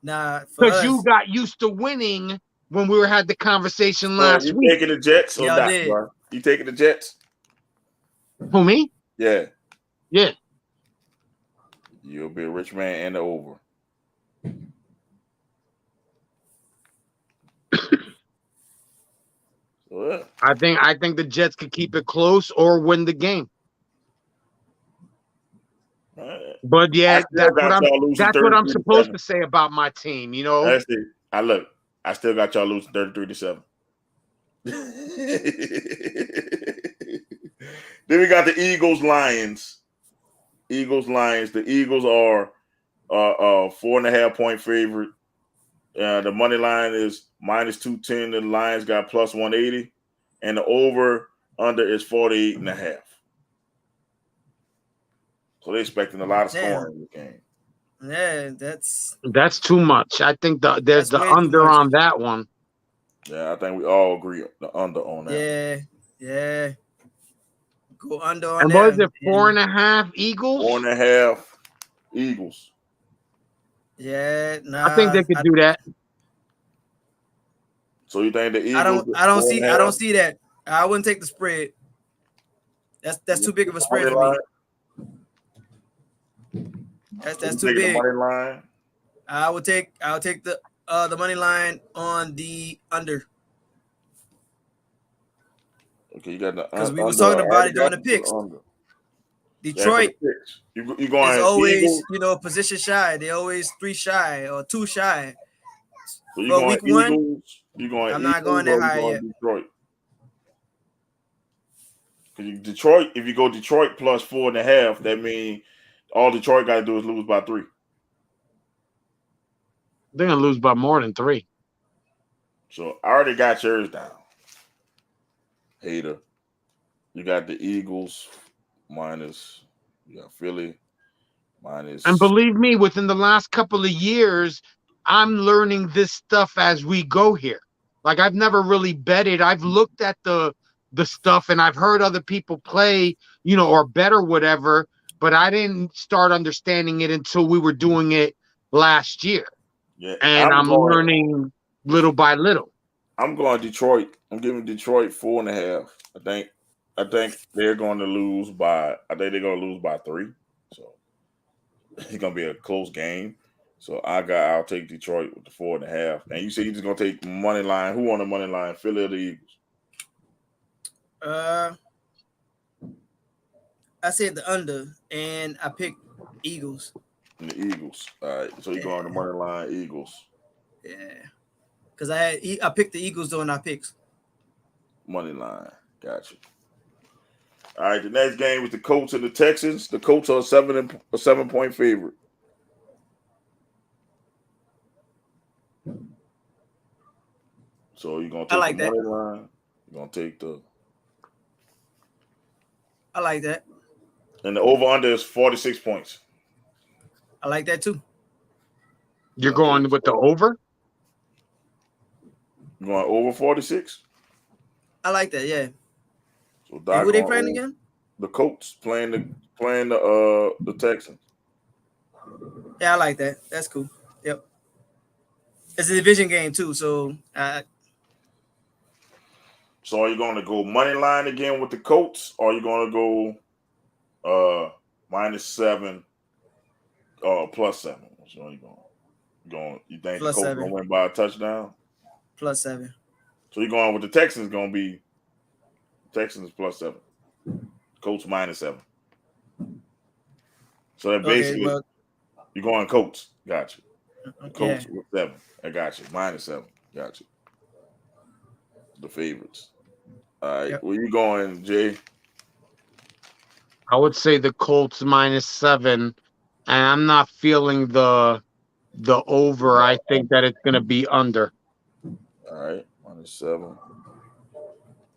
Nah, because you got used to winning when we had the conversation last week. You taking the Jets or not, bro? You taking the Jets? Who, me? Yeah. Yeah. You'll be a rich man and the over. I think the Jets could keep it close or win the game. But yeah, that's what I'm supposed to say about my team, you know. That's it. I still got y'all losing 33-7. Then we got the Eagles Lions. The Eagles are 4.5 point favorite. The money line is -210. The Lions got +180, and the over under is 48.5. So they're expecting a lot of scoring in the game. Yeah, that's too much. I think there's the under on that one. Yeah, I think we all agree the under on that. Yeah. Go under on and that. And what is it, 4.5 Eagles? 4.5 Eagles. Yeah, nah. I think they could do that. So you think the Eagles? I don't see that. I wouldn't take the spread. That's too big of a spread for me. That's too big. Money line. I'll take the money line on the under. Okay, you got the because we was talking about it during the picks. Detroit, you going is always Eagles? Position shy. They always 3 shy or 2 shy. So you going week Eagles? 1, You going? I'm Eagles not going that high yet. Detroit. Because Detroit, if you go Detroit plus 4.5, that means all Detroit got to do is lose by 3. They're gonna lose by more than 3. So I already got yours down. Hater. You got the Eagles minus. You got Philly minus. And believe me, within the last couple of years, I'm learning this stuff as we go here. Like, I've never really betted. I've looked at the stuff and I've heard other people play, or bet or whatever, but I didn't start understanding it until we were doing it last year. Yeah, and I'm learning little by little. I'm going Detroit. I'm giving Detroit 4.5. I think they're going to lose by. I think they're going to lose by 3. So it's going to be a close game. So I'll take Detroit with the 4.5. And you said you're just going to take money line. Who on the money line? Philly or the Eagles? I said the under, and I picked Eagles. And the Eagles. All right. So you're going to money line Eagles. Yeah. Because I picked the Eagles during our picks. Money line. Gotcha. All right, the next game was the Colts and the Texans. The Colts are a 7-point favorite. So you're gonna I take like the that. money line. You're gonna take I like that. and the over under is 46 points. I like that too. You're going with the over? You're going over 46. I like that. Yeah. So And Doc who they going playing over. again? The Colts playing the Texans. Yeah, I like that. That's cool. Yep. It's a division game too, so So are you going to go money line again with the Colts, or are you going to go -7 +7? Which one are you going? You think the Colts +7. going to win by a touchdown? +7. So you're going with the Texans? Going to be Texans +7, Colts -7. So that Okay, basically well, you're going Colts. Got you. The yeah. Colts with 7. I got you. -7. Got you. The favorites. All right. Yep. Where you going, Jay? I would say the Colts -7, and I'm not feeling the over. I think that it's going to be under. All right. -7.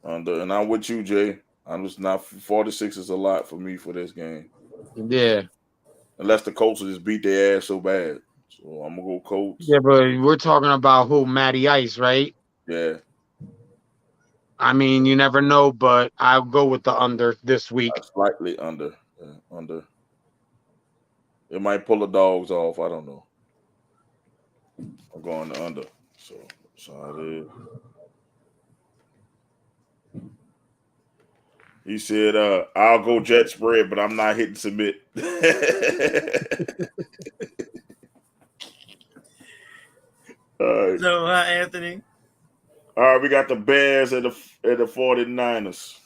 Under. And I'm with you, Jay. I'm just not 46 is a lot for me for this game. Yeah. Unless the Colts will just beat their ass so bad. So I'm gonna go Colts. Yeah, but we're talking about who? Matty Ice, right? Yeah. I mean, you never know, but I'll go with the under this week. Slightly under. Under. It might pull the dogs off. I don't know. I'm going to under. So it is. He said, I'll go jet spread, but I'm not hitting submit. All right. So, Anthony. All right, we got the Bears and the 49ers.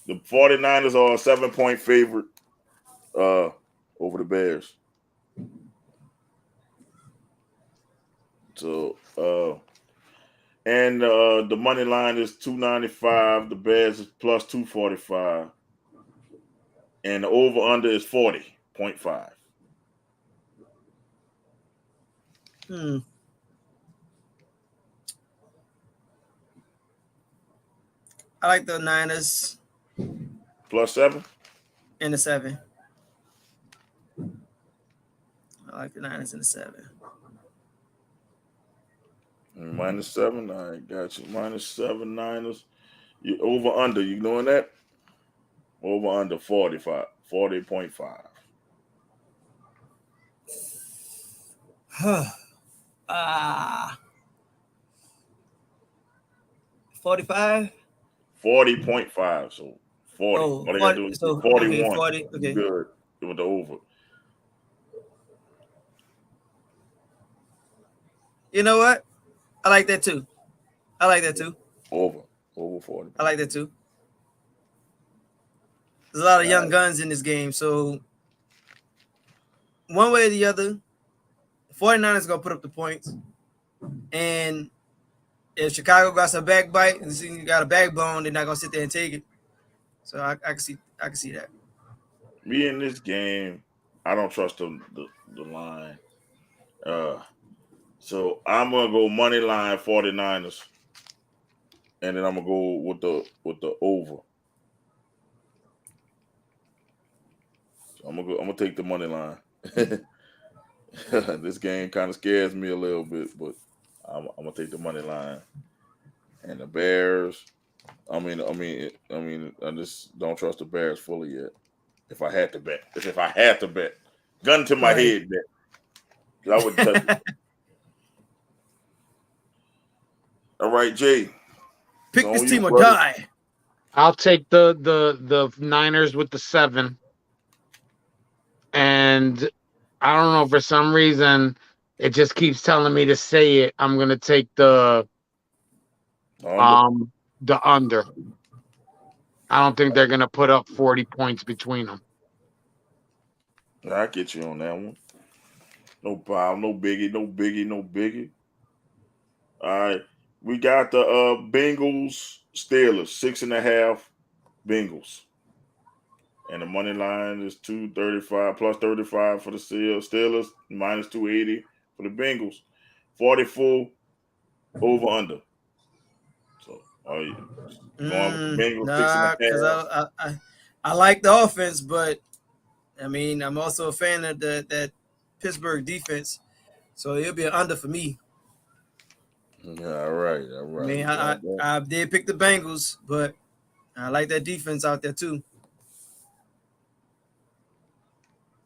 The 49ers are a 7-point favorite over the Bears. So and the money line is 295. The Bears is plus 245. And the over under is 40.5. I like the Niners +7. and the 7. I like the Niners and the 7. -7. All right, got you. -7 Niners. You over under. You knowing that? Over under 45. 40.5. 45. 40.5. So 40. Oh, All they 40, gotta do is so 41. okay, 40. Okay. Good with the over. You know what? I like that too. Over 40. I like that too. There's a lot of young guns in this game, so one way or the other, 49ers gonna put up the points. And if Chicago got some backbite and got a backbone, they're not gonna sit there and take it. So I can see that. Me in this game, I don't trust the line. So I'm gonna go money line 49ers, and then I'm gonna go with the over. So I'm gonna take the money line. This game kind of scares me a little bit, but I'm gonna take the money line. And the Bears, I just don't trust the Bears fully yet. If I had to bet, gun to my head bet, 'cause I wouldn't touch it. All right, Jay. Pick So this you, team or brother. die. I'll take the Niners with the 7. And I don't know, for some reason it just keeps telling me to say it. I'm gonna take the under. I don't think they're gonna put up 40 points between them. I get you on that one. No problem. No biggie. All right. We got the Bengals Steelers 6.5. Bengals. And the money line is 235 plus 35 for the Steelers, minus 280 for the Bengals. 44 over under. So are you going with the Bengals Nah, because 6.5? I like the offense, but I mean I'm also a fan of that Pittsburgh defense, so it'll be an under for me. Yeah, all right. I mean I did pick the Bengals, but I like that defense out there too.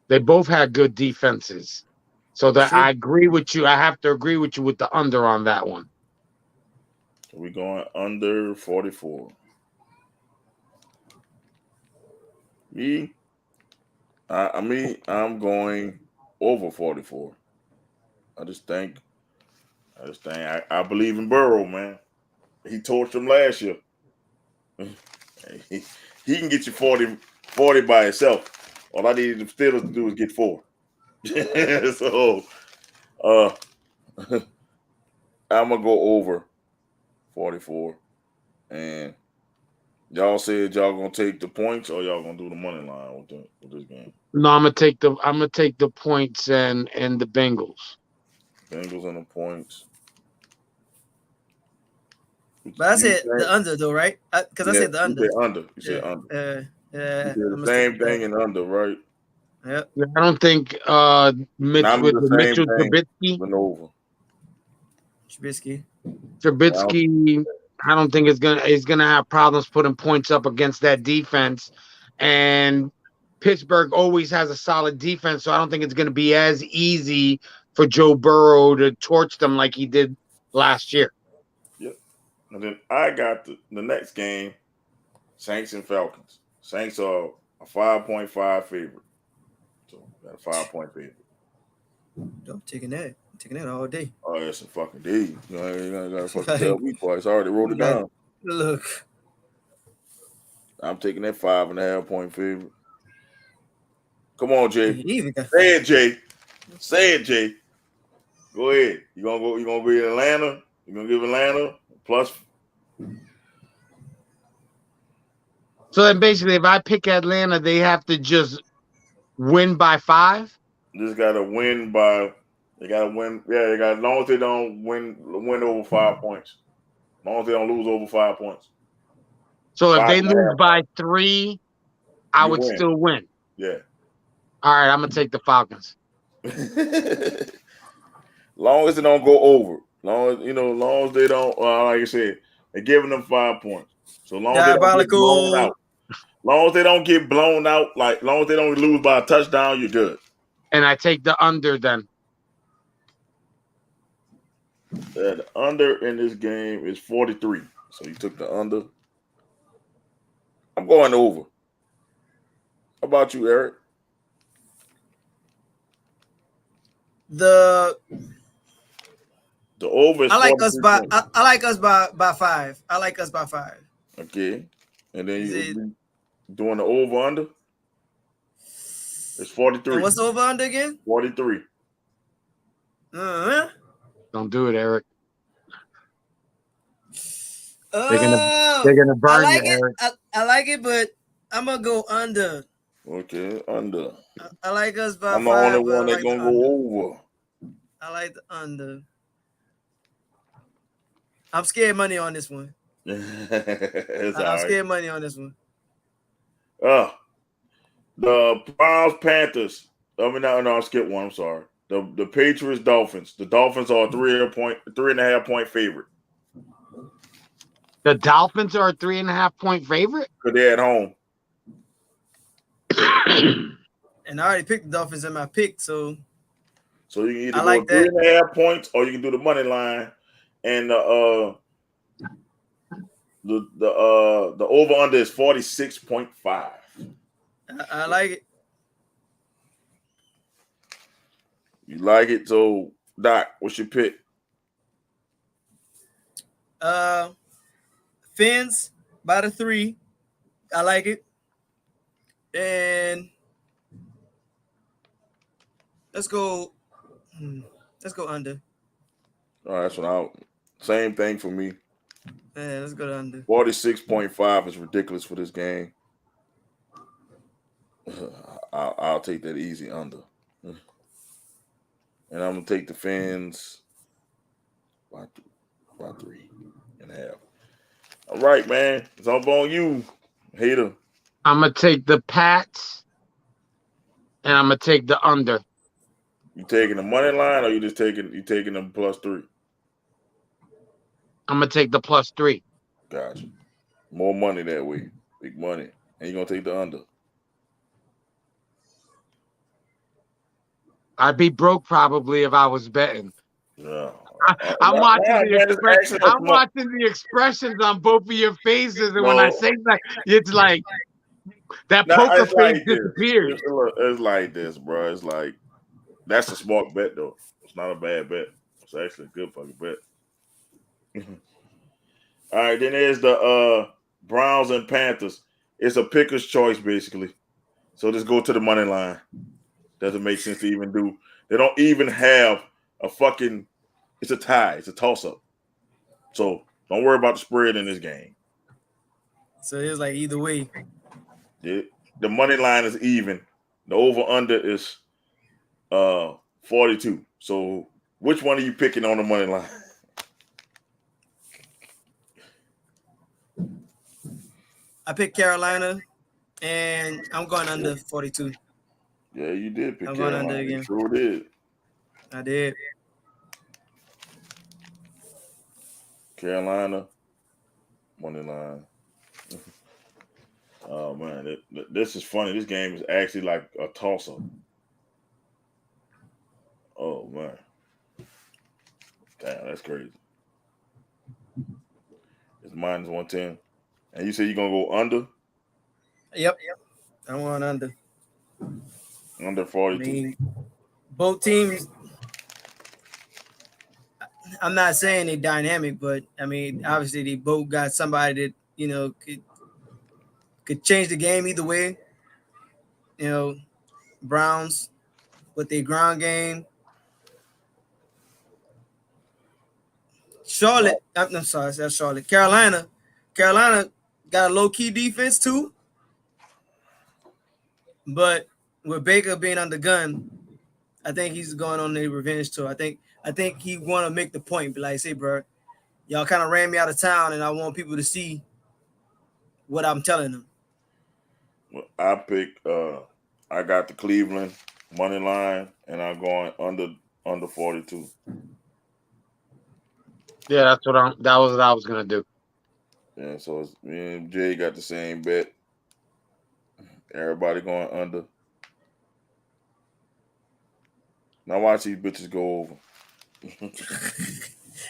They both had good defenses. So that Sure. I agree with you. I have to agree with you with the under on that one. We're going under 44. I'm going over 44. I believe in Burrow, man. He torched him last year. he can get you 40 by himself. All I needed the Steelers to do is get 4. So I'm gonna go over 44. And y'all said y'all gonna take the points or y'all gonna do the money line with this game. No, I'm gonna take the points and the Bengals. Bengals and the points. But I said the under though, right? Because I said the under. You said under. You said under. You Yeah. did the same thing in under, right? Yep. I don't think Mitch I'm with the same Mitchell thing. Trubisky. Went over. Trubisky, I don't think is gonna have problems putting points up against that defense. And Pittsburgh always has a solid defense, so I don't think it's gonna be as easy for Joe Burrow to torch them like he did last year. Yep. And then I got the next game, Saints and Falcons. Saints are a 5.5 favorite. So got a 5-point favorite. I'm taking that all day. Oh, that's a fucking D. You gotta fucking tell me twice. I already wrote it down. Look. I'm taking that 5.5-point favorite. Come on, Jay. Say it, Jay. Say it, Jay. Go ahead. You gonna be Atlanta? You gonna give Atlanta plus? So then basically if I pick Atlanta, they have to just win by 5? Just gotta win by. They gotta win. Yeah, they got. As long as they don't win over 5 points. As long as they don't lose over 5 points. So if they lose by 3, I would still win. Yeah. All right, I'm gonna take the Falcons. Long as they don't go over. Long as they don't. Like I said, they're giving them 5 points. So long as they don't get blown out. Long as they don't get blown out, like long as they don't lose by a touchdown, you're good. And I take the under then. The under in this game is 43. So you took the under. I'm going over. How about you, Eric? The over is I like us by 43. I like us by 5. I like us by 5. Okay. And then you doing the over under? It's 43. And what's the over under again? 43. Don't do it, Eric. They're gonna burn I like you, Eric. I like it, but I'm gonna go under. Okay, under. I like us by 5. I'm the only one that's gonna go over. I like the under. I'm scared money on this one. I'm scared money on this one. The Browns Panthers. No, I skipped one. I'm sorry. The Patriots Dolphins. The Dolphins are a 3.5 point favorite. The Dolphins are a 3.5 point favorite? Because they're at home. And I already picked the Dolphins in my pick, so you can either go 3.5 points or you can do the money line and the over under is 46.5. I like it. You like it? So Doc, what's your pick? Fins by the 3. I like it. And let's go under. All right, that's what same thing for me. Yeah, let's go to under. 46.5 is ridiculous for this game. I'll take that easy under. And I'm going to take the Fins by 3.5. All right, man. It's up on you, hater. I'm gonna take the Pats, and I'm gonna take the under. You taking the money line, or you taking them +3? I'm gonna take the +3. Gotcha. More money that way. Big money. And you're going to take the under. I'd be broke probably if I was betting. Yeah. I'm watching man, it's actually a I'm smart. watching the expressions on both of your faces, and when No. I say that, it's like that Nah, poker it's face like this. disappears. It's like this, bro. It's like, that's a smart bet, though. It's not a bad bet. It's actually a good fucking bet. All right, then there's the Browns and Panthers. It's a picker's choice, basically. So just go to the money line. Doesn't make sense to even do. They don't even have a fucking. It's a tie. It's a toss-up. So don't worry about the spread in this game. So it's like either way. The money line is even. The over-under is 42. So which one are you picking on the money line? I picked Carolina, and I'm going under 42. Yeah, you did pick I'm Carolina. going under again. You sure did. I did. Carolina, money line. Oh, man. This is funny. This game is actually like a toss-up. Oh, man. Damn, that's crazy. It's -110. And you said you're going to go under? Yep. I'm going under. Under 42. I mean, both teams, I'm not saying they're dynamic, but I mean, obviously they both got somebody that, you know, could change the game either way. You know, Browns with their ground game. Charlotte, I'm sorry, that's Charlotte. Carolina got a low-key defense too. But with Baker being on the gun, I think he's going on the revenge tour. I think he want to make the point, be like, say, bro, y'all kind of ran me out of town, and I want people to see what I'm telling them. Well, I got the Cleveland money line, and I'm going under 42. Yeah, that was what I was gonna do. Yeah, so it's, me and Jay got the same bet. Everybody going under. Now watch these bitches go over.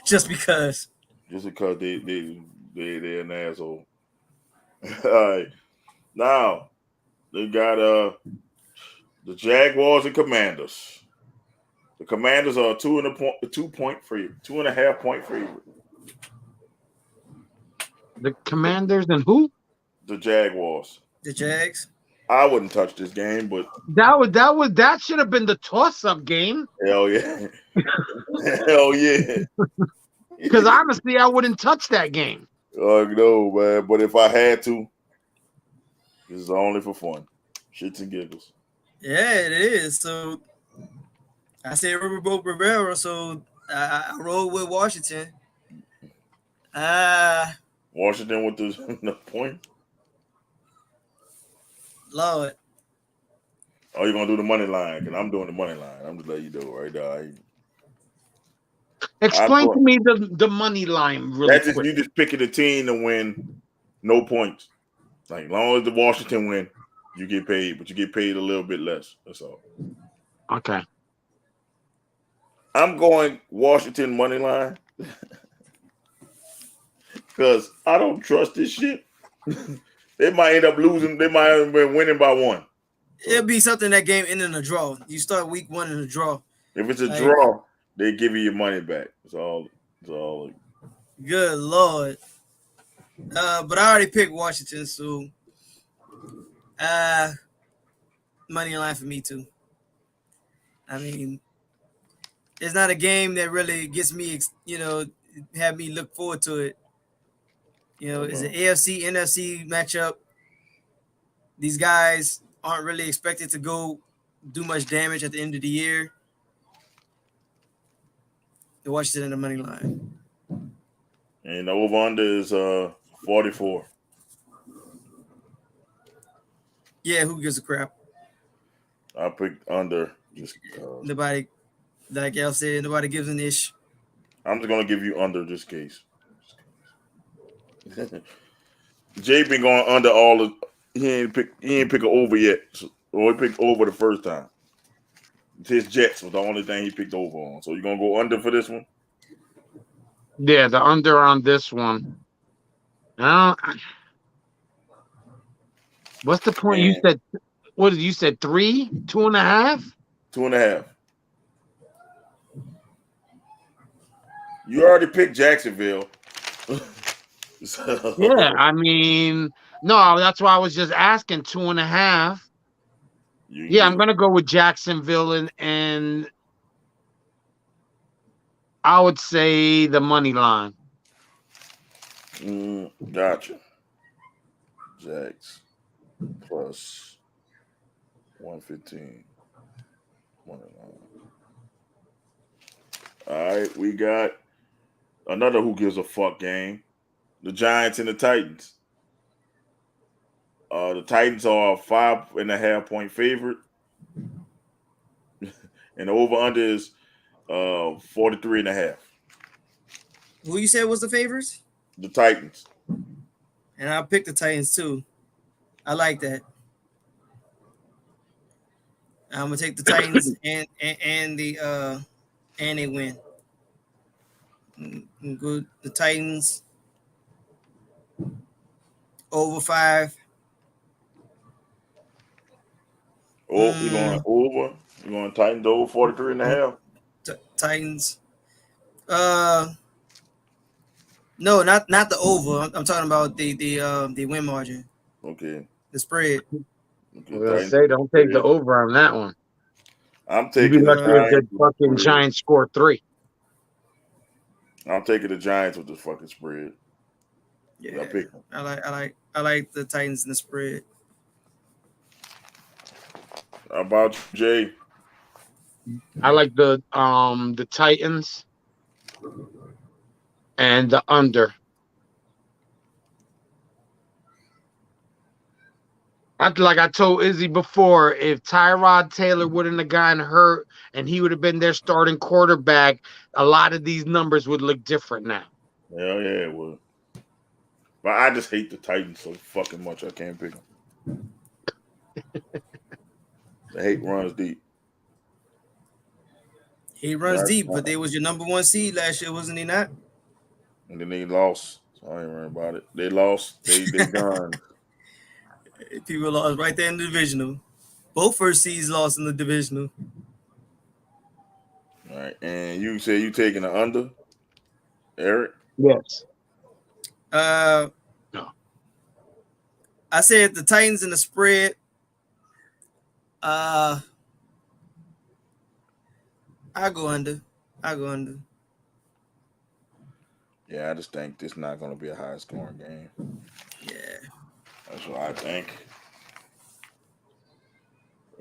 Just because. Just because they're an asshole. All right. Now they got the Jaguars and Commanders. The Commanders are 2.5 point favorite. The Commanders and who? The Jaguars. The Jags. I wouldn't touch this game, but that should have been the toss-up game. hell yeah. Hell yeah. Because honestly, I wouldn't touch that game. No, man. But if I had to, this is only for fun. Shits and giggles. Yeah, it is. So I said Riverboat Rivera, so I rolled with Washington. Washington with the point. Lord. Oh, you're gonna do the money line? Because I'm doing the money line. I'm just letting you know right now. Explain to me the money line really quick. You just picking a team to win, no points. Like, as long as the Washington win, you get paid, but you get paid a little bit less. That's all. Okay. I'm going Washington money line because I don't trust this shit. They might end up losing. They might have been winning by 1. It'll be something that game ending in a draw. You start week 1 in a draw. If it's a draw, they give you your money back. It's all. Good Lord. But I already picked Washington, so money line for me too. I mean, it's not a game that really gets me, have me look forward to it. You know, it's an AFC NFC matchup. These guys aren't really expected to go do much damage at the end of the year. The Washington in the money line. And the over under is 44. Yeah, who gives a crap? I picked under. Nobody, like Al said, nobody gives an ish. I'm just gonna give you under this case. Jay been going under all of. He ain't pick an over yet, or he picked over the first time. His Jets was the only thing he picked over on. So you gonna go under for this one? Yeah, the under on this one. What's the point? Man. You said what? You said 3, 2.5, 2.5. You already picked Jacksonville. So, yeah, I mean, no, that's why I was just asking 2.5. Yeah, I'm gonna go with Jacksonville and I would say the money line. Gotcha. Jags plus 115. All right, we got another who gives a fuck game. The Giants and the Titans. The Titans are a 5.5 point favorite. And the over under is 43.5. Who you said was the favorites? The Titans. And I picked the Titans too. I like that. I'm gonna take the Titans and they win. Good. The Titans over 5. Oh, you're going over. You're going Titans over 43.5. Titans. No, not the over. I'm talking about the win margin. Okay. The spread. Okay, I was gonna say, don't take the over on that one. I'm taking the Giants. The fucking Giants score 3. I'm taking the Giants with the fucking spread. Yeah, I like the Titans in the spread. How about you, Jay? I like the Titans and the under. Like I told Izzy before, if Tyrod Taylor wouldn't have gotten hurt and he would have been their starting quarterback, a lot of these numbers would look different now. Hell yeah, it would. But I just hate the Titans so fucking much I can't pick them. The hate runs deep. He runs deep, but they was your number 1 seed last year, wasn't he not? And then they lost. So I ain't worried about it. They lost. They done. People lost right there in the divisional. Both first seeds lost in the divisional. All right. And you say you taking the under, Eric? Yes. No. I said the Titans in the spread. I'll go under. Yeah, I just think this is not going to be a high scoring game. Yeah. That's what I think.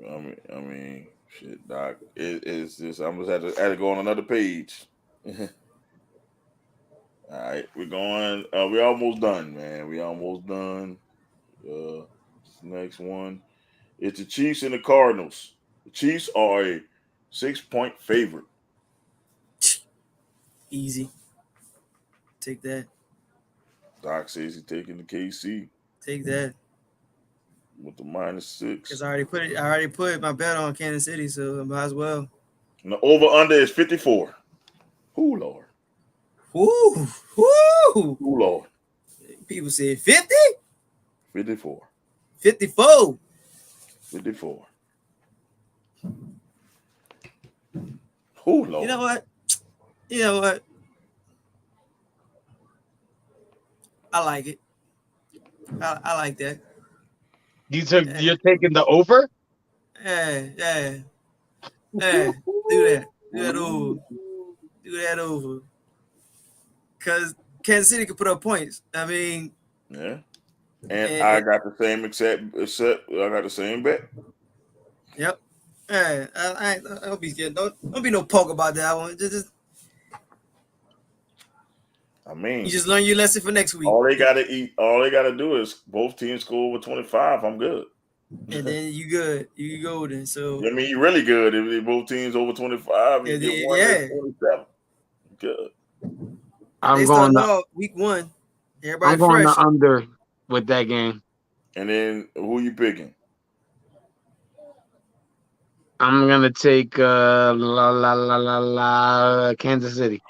I mean, shit, Doc. It's just I'm just had to go on another page. All right, we're going. We're almost done, man. We almost done. Next one, it's the Chiefs and the Cardinals. The Chiefs are a 6-point favorite. Easy. Take that. Doc says he's taking the KC. Take that. With the -6. Because I already put my bet on Kansas City, so I might as well. And the over-under is 54. Ooh, Lord. Ooh. Ooh, Lord. People said 50? 54. 54. 54. Ooh, Lord. You know what? I like it. I like that. You're taking the over? Yeah. Do that over. Cause Kansas City could put up points. I mean, yeah. And I got the same except I got the same bet. Yep. Hey, I don't be scared. Don't be no poke about that one. Just I mean, you just learn your lesson for next week. all they gotta do is both teams score over 25. I'm good. And then you good. You golden. So I mean, you're really good if they both teams over 25. You get one that's 27. Good. They starting off week 1. Everybody I'm going fresh. to under with that game. And then who you picking? I'm gonna take Kansas City.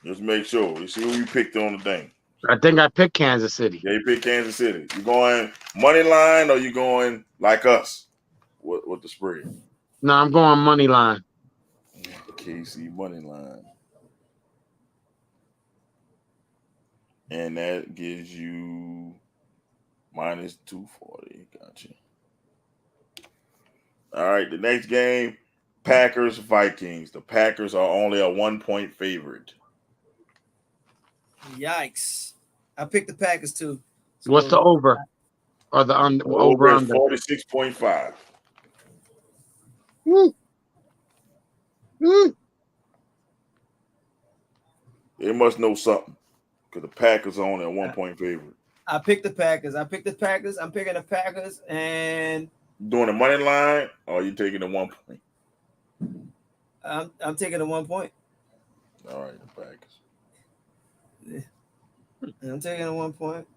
Just make sure. You see who you picked on the thing. I think I picked Kansas City. Yeah, you picked Kansas City. You going money line or you going like us with the spread? No, I'm going money line. KC money line. And that gives you minus 240. Gotcha. All right, the next game, Packers Vikings. The Packers are only a 1-point favorite. Yikes! I picked the Packers too. So what's the over or the over under? 46.5. They must know something because the Packers are only a 1-point favorite. I picked the Packers. I'm picking the Packers, and Doing the money line, or you taking the 1 point? I'm taking the 1 point. All right, the Packers. I'm taking the 1 point.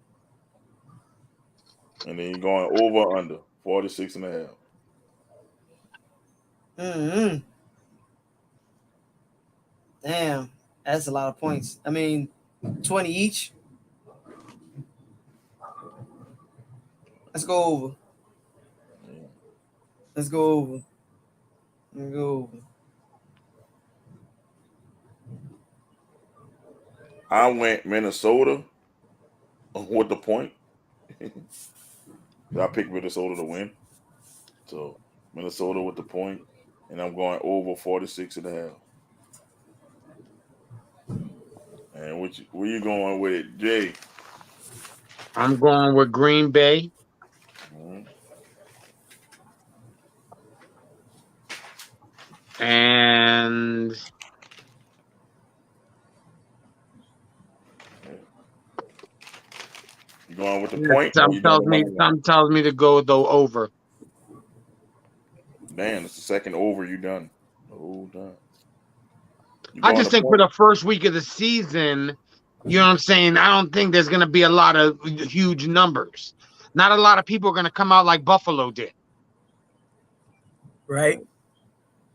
And then you're going over or under 46.5. Damn, that's a lot of points. I mean, 20 each. Let's go over. Let's go over. I went Minnesota with the point. I picked Minnesota to win. So Minnesota with the point, and I'm going over 46.5. And where you going with it, Jay? I'm going with Green Bay. Mm-hmm. And You going with the point? Some tells me to go though over. Man, it's the second over you done. Hold on. I just think for the first week of the season, you know what I'm saying? I don't think there's going to be a lot of huge numbers. Not a lot of people are going to come out like Buffalo did. Right.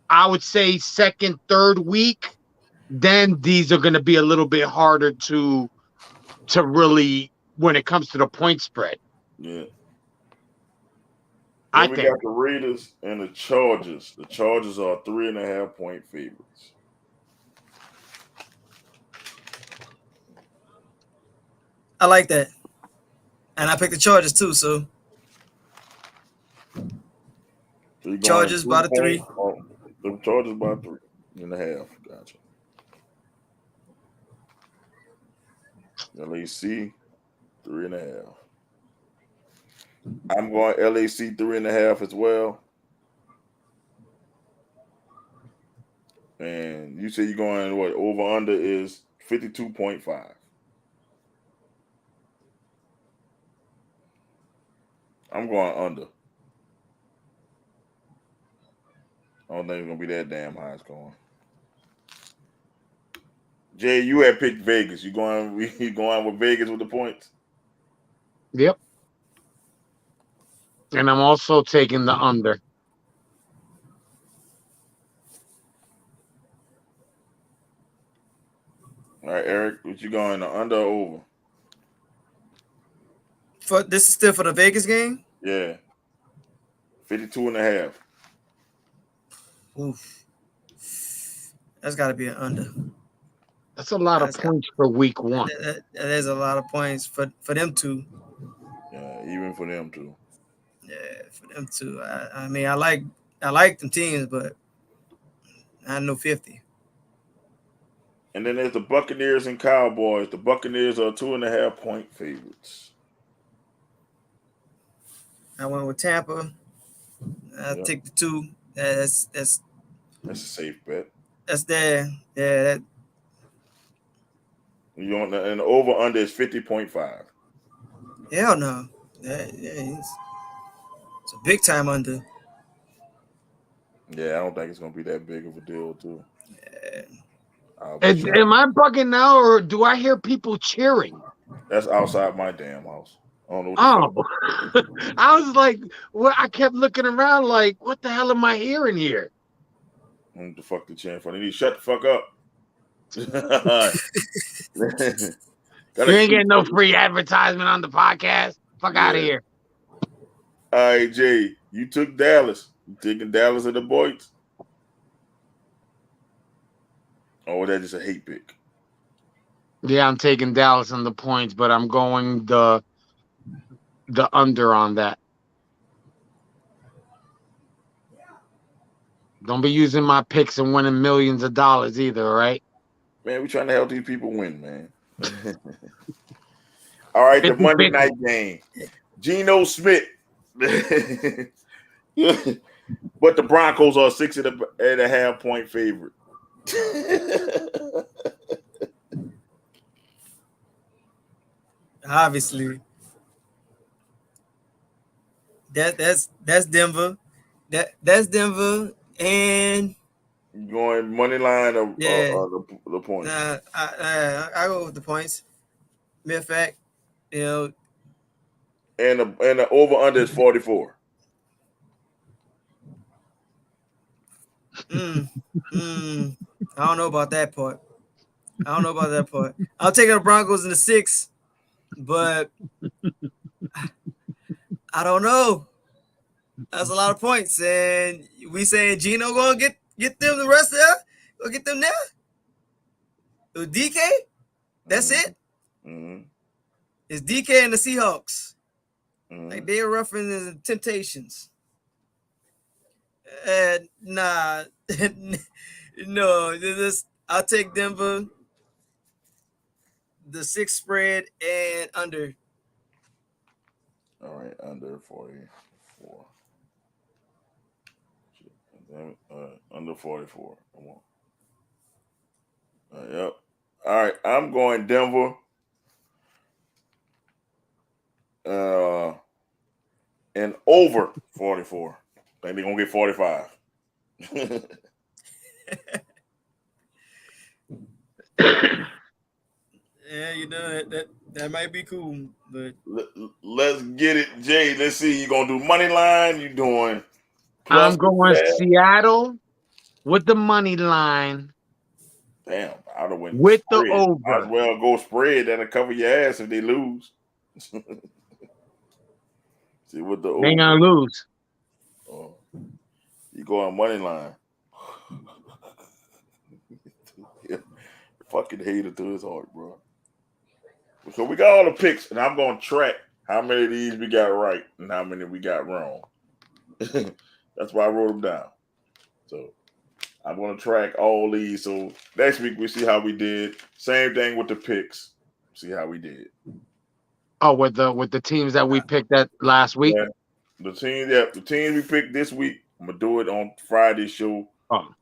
I would say second, third week, then these are going to be a little bit harder to really, when it comes to the point spread. Yeah. I think. We got the Raiders and the Chargers. The Chargers are 3.5-point favorites. I like that. And I picked the Chargers too, so Chargers by the 3. Oh, the Chargers by 3.5. Gotcha. LAC 3.5. I'm going LAC 3.5 as well. And you say you're going what? Over under is 52.5. I'm going under. I don't think it's gonna be that damn high scoring. Jay, you had picked Vegas. You going with Vegas with the points? Yep. And I'm also taking the under. All right, Eric, what you going, the under or over? This is still for the Vegas game? Yeah. 52.5. Oof. That's got to be an under. That's a lot of points for week 1. That is a lot of points for them two. Yeah, even for them too. Yeah, for them too. I mean, I like them teams, but I know 50. And then there's the Buccaneers and Cowboys. The Buccaneers are 2.5-point favorites. I went with Tampa. I'll take the 2. That's a safe bet. That's there. Yeah. You want and the over under is 50.5. Hell no. It's a big time under. Yeah, I don't think it's gonna be that big of a deal too. Yeah. Am I bugging now, or do I hear people cheering? That's outside my damn house. I don't know. I was like, well, I kept looking around like, what the hell am I hearing here? What the fuck the cheering for? They need to shut the fuck up. You ain't getting no free advertisement on the podcast. Fuck out of here. All right, Jay, you took Dallas. You taking Dallas and the boys? Or was that just a hate pick? Yeah, I'm taking Dallas on the points, but I'm going the under on that. Don't be using my picks and winning millions of dollars either, all right? Man, we trying to help these people win, man. All right, the Monday night game. Geno Smith. But the Broncos are 6.5-point favorite. Obviously. That's Denver. That's Denver, and going money line of the points. I go with the points. Matter of fact, and the over under is 44. I don't know about that part. I'll take the Broncos in the 6, but I don't know. That's a lot of points, and we saying Geno gonna get them the rest of that. Go get them there. With DK, that's it. Mm-hmm. It's DK and the Seahawks. Mm-hmm. Like they are referencing the Temptations. Nah, no. I'll take Denver. The 6 spread and under. All right, under 44. Under 44. Come on. Yep. All right, I'm going Denver. And over 44. I think they're gonna get 45. Yeah, you know that might be cool, but let's get it, Jay. Let's see. You gonna do money line? You doing? I'm going Seattle with the money line. Damn, I'd have went with spread. the over. Might as well go spread. That'll cover your ass if they lose. See what the over. They gonna lose. Oh, you go on money line. Yeah. Fucking hater to his heart, bro. So we got all the picks, and I'm gonna track how many of these we got right and how many we got wrong. That's why I wrote them down. So I'm gonna track all these. So next week we see how we did. Same thing with the picks. See how we did. Oh, with the teams that we picked that last week. Yeah. The teams we picked this week. I'm gonna do it on Friday's show. Oh.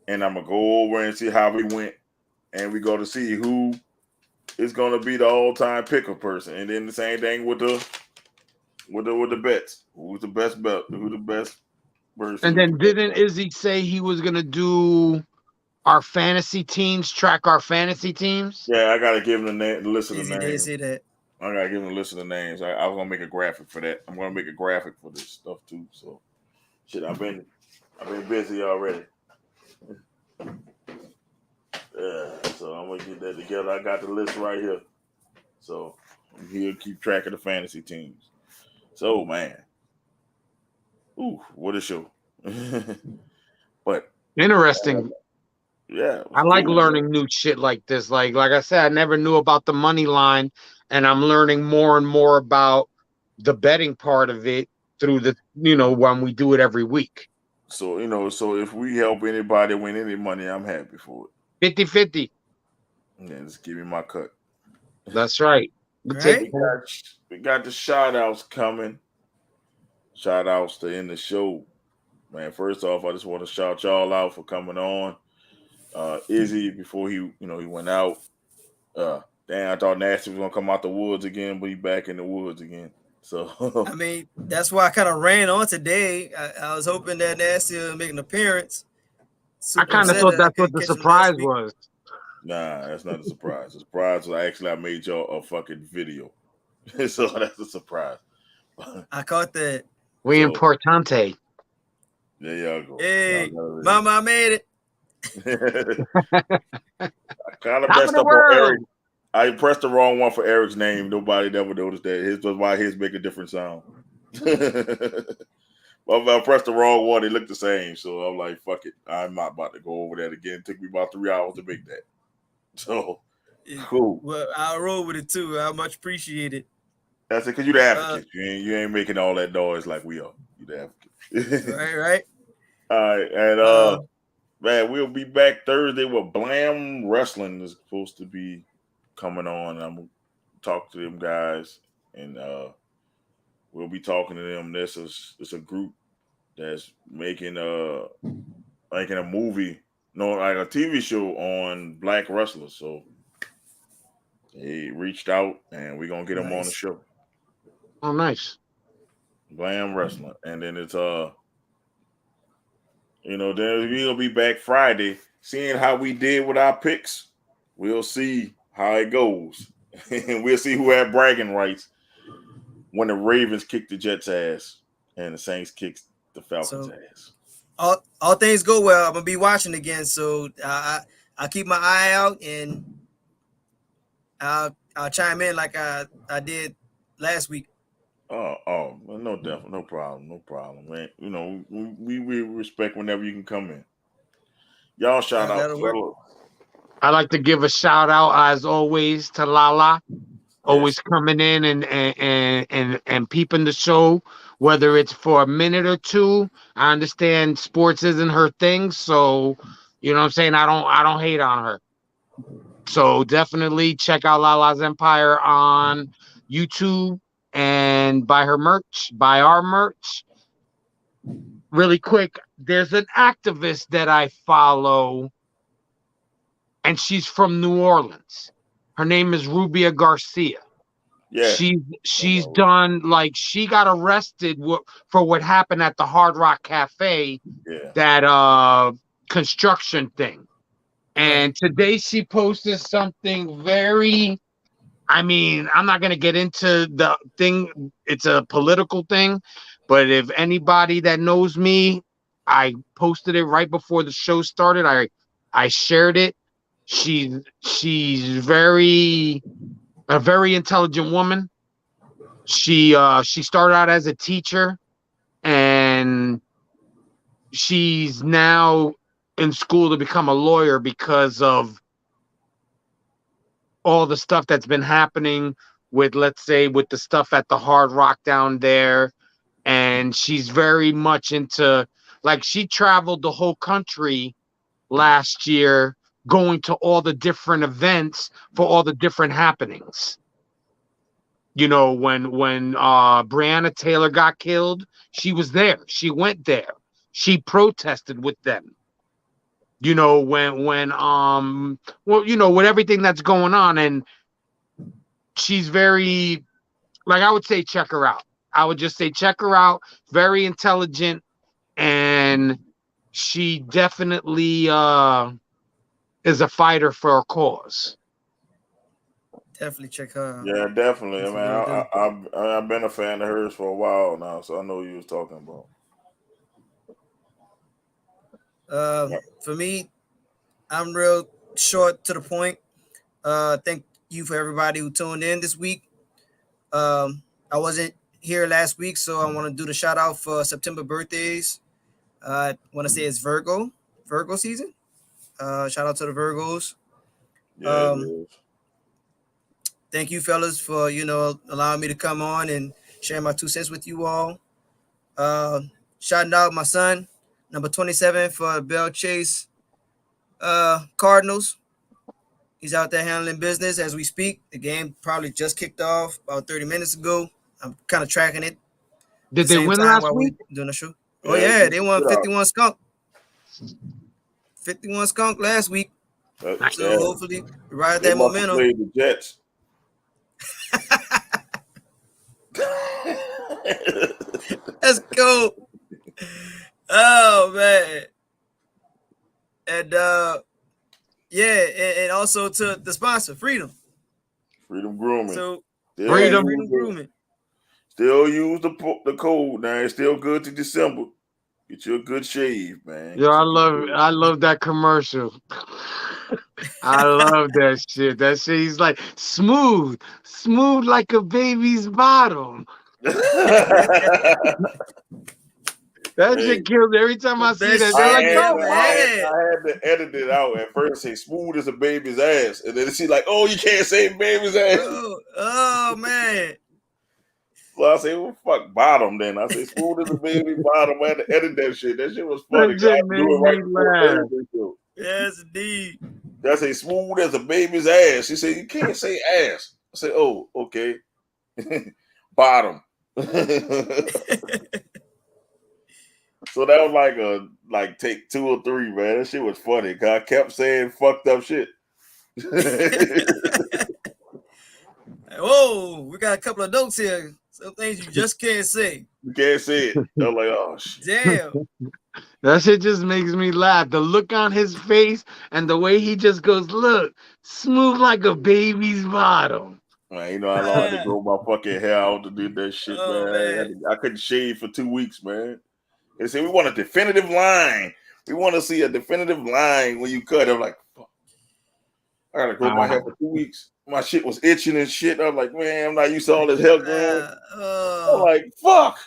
And I'm gonna go over and see how we went, and we go to see who is gonna be the all-time picker person, and then the same thing with the bets. Who's the best bet? Who's the best person? And then didn't Izzy say he was gonna do our fantasy teams? Track our fantasy teams? Yeah, I gotta give him the list of the Izzy names. did say that. I gotta give him a list of the names. I was gonna make a graphic for that. I'm gonna make a graphic for this stuff too. So, shit, I've been busy already. Yeah, so I'm gonna get that together. I got the list right here. So I'm here to keep track of the fantasy teams. So man, ooh, what a show! But interesting. Yeah, I like learning new shit like this. Like I said, I never knew about the money line, and I'm learning more and more about the betting part of it through the when we do it every week. So so if we help anybody win any money, I'm happy for it. 50-50. Yeah, just give me my cut. That's right. We'll Right? take We got the shout outs coming. Shout outs to end the show. Man, first off, I just want to shout y'all out for coming on. Izzy, before he went out. Damn, I thought Nasty was gonna come out the woods again, but he back in the woods again. So I mean, that's why I kind of ran on today. I was hoping that Nasty would make an appearance. I Super kind of upset thought that I that's what couldn't the catch him last surprise week. was. nah, that's not a surprise. The surprise was I made y'all a fucking video. So that's a surprise. I caught that. We So- importante. There y'all go. Hey, Y'all Mama, I made it. I kind of Top of messed the up on world. Eric. I pressed the wrong one for Eric's name. Nobody never noticed that. His was why his make a different sound. Well, I pressed the wrong one. It looked the same. So I'm like, fuck it. I'm not about to go over that again. It took me about 3 hours to make that. So cool. Well, I'll roll with it too. I much appreciate it. That's it, because you the advocate. You ain't making all that noise like we are. You the advocate. Right. All right. And man, we'll be back Thursday with Blam Wrestling is supposed to be coming on. I'm gonna talk to them guys, and we'll be talking to them. It's a group that's making a movie, no, like a TV show on black wrestlers. So they reached out, and we're gonna get them on the show. Oh, nice. Blam Wrestling, and then it's then we'll be back Friday, seeing how we did with our picks. We'll see how it goes, and we'll see who had bragging rights when the Ravens kicked the Jets' ass and the Saints kicked the Falcons' ass. All things go well, I'm gonna be watching again, so I'll keep my eye out and I'll chime in like I did last week. Oh, no, definitely, no problem, man. We respect whenever you can come in. Y'all shout out. I'd like to give a shout out as always to Lala, always coming in and peeping the show, whether it's for a minute or two. I understand sports isn't her thing, so you know what I'm saying. I don't hate on her. So definitely check out Lala's Empire on YouTube and buy her merch, buy our merch. Really quick, there's an activist that I follow, and she's from New Orleans. Her name is Rubia Garcia. Yeah. She's done, like, she got arrested for what happened at the Hard Rock Cafe, that construction thing. And today she posted something very, I'm not going to get into the thing. It's a political thing, but if anybody that knows me, I posted it right before the show started. I shared it. She's a very intelligent woman. She started out as a teacher, and she's now in school to become a lawyer because of all the stuff that's been happening with, let's say, with the stuff at the Hard Rock down there. And she's very much into, like, she traveled the whole country last year going to all the different events for all the different happenings. When Breonna Taylor got killed, she was there. She went there. She protested with them. With everything that's going on, and she's very, like, I would say check her out. I would just say check her out. Very intelligent, and she definitely is a fighter for a cause. Definitely check her out. Yeah, definitely. I mean, I've been a fan of hers for a while now, so I know what you was talking about. For me, I'm real short to the point. Thank you for everybody who tuned in this week. I wasn't here last week, so I want to do the shout out for September birthdays. I want to say it's Virgo season. Shout out to the Virgos. Thank you, fellas, for allowing me to come on and share my 2 cents with you all. Shouting out my son, number 27 for Bell Chase Cardinals. He's out there handling business as we speak. The game probably just kicked off about 30 minutes ago. I'm kind of tracking it. Did they win Time last while we week? doing the show. Oh yeah, they won 51 skunk. 51 skunk last week. So hopefully ride They that must have momentum. played the Jets. Let's go. Oh man. And and also to the sponsor, Freedom. Freedom Grooming. So Freedom Grooming. Still use the code now. It's still good to December. Get you a good shave, man. Yo, I love that commercial. I love that shit. That shit, he's like smooth like a baby's bottom. That shit killed every time I see that. They're like, I had to edit it out at first. Say smooth as a baby's ass, and then she's like, "Oh, you can't say baby's ass." Oh man. So I say, "Well, fuck bottom." Then I say, "Smooth as a baby bottom." I had to edit that shit. That shit was funny. That shit made me laugh. Yes, indeed. I say, "Smooth as a baby's ass." She said, "You can't say ass." I say, "Oh, okay." Bottom. So that was like take 2 or 3, man. That shit was funny because I kept saying fucked up shit. Whoa, we got a couple of notes here. Some things you just can't say. You can't say it. I'm like, oh shit. Damn. That shit just makes me laugh. The look on his face and the way he just goes, look, smooth like a baby's bottom. Man, you know how long I had to grow my fucking hair out to do that shit, man. I couldn't shave for 2 weeks, man. They said we want a definitive line. We want to see a definitive line when you cut. I'm like, fuck. I gotta grow my hair for 2 weeks. My shit was itching and shit. I'm like, man, I'm not used to all this hair growing. I'm like, fuck.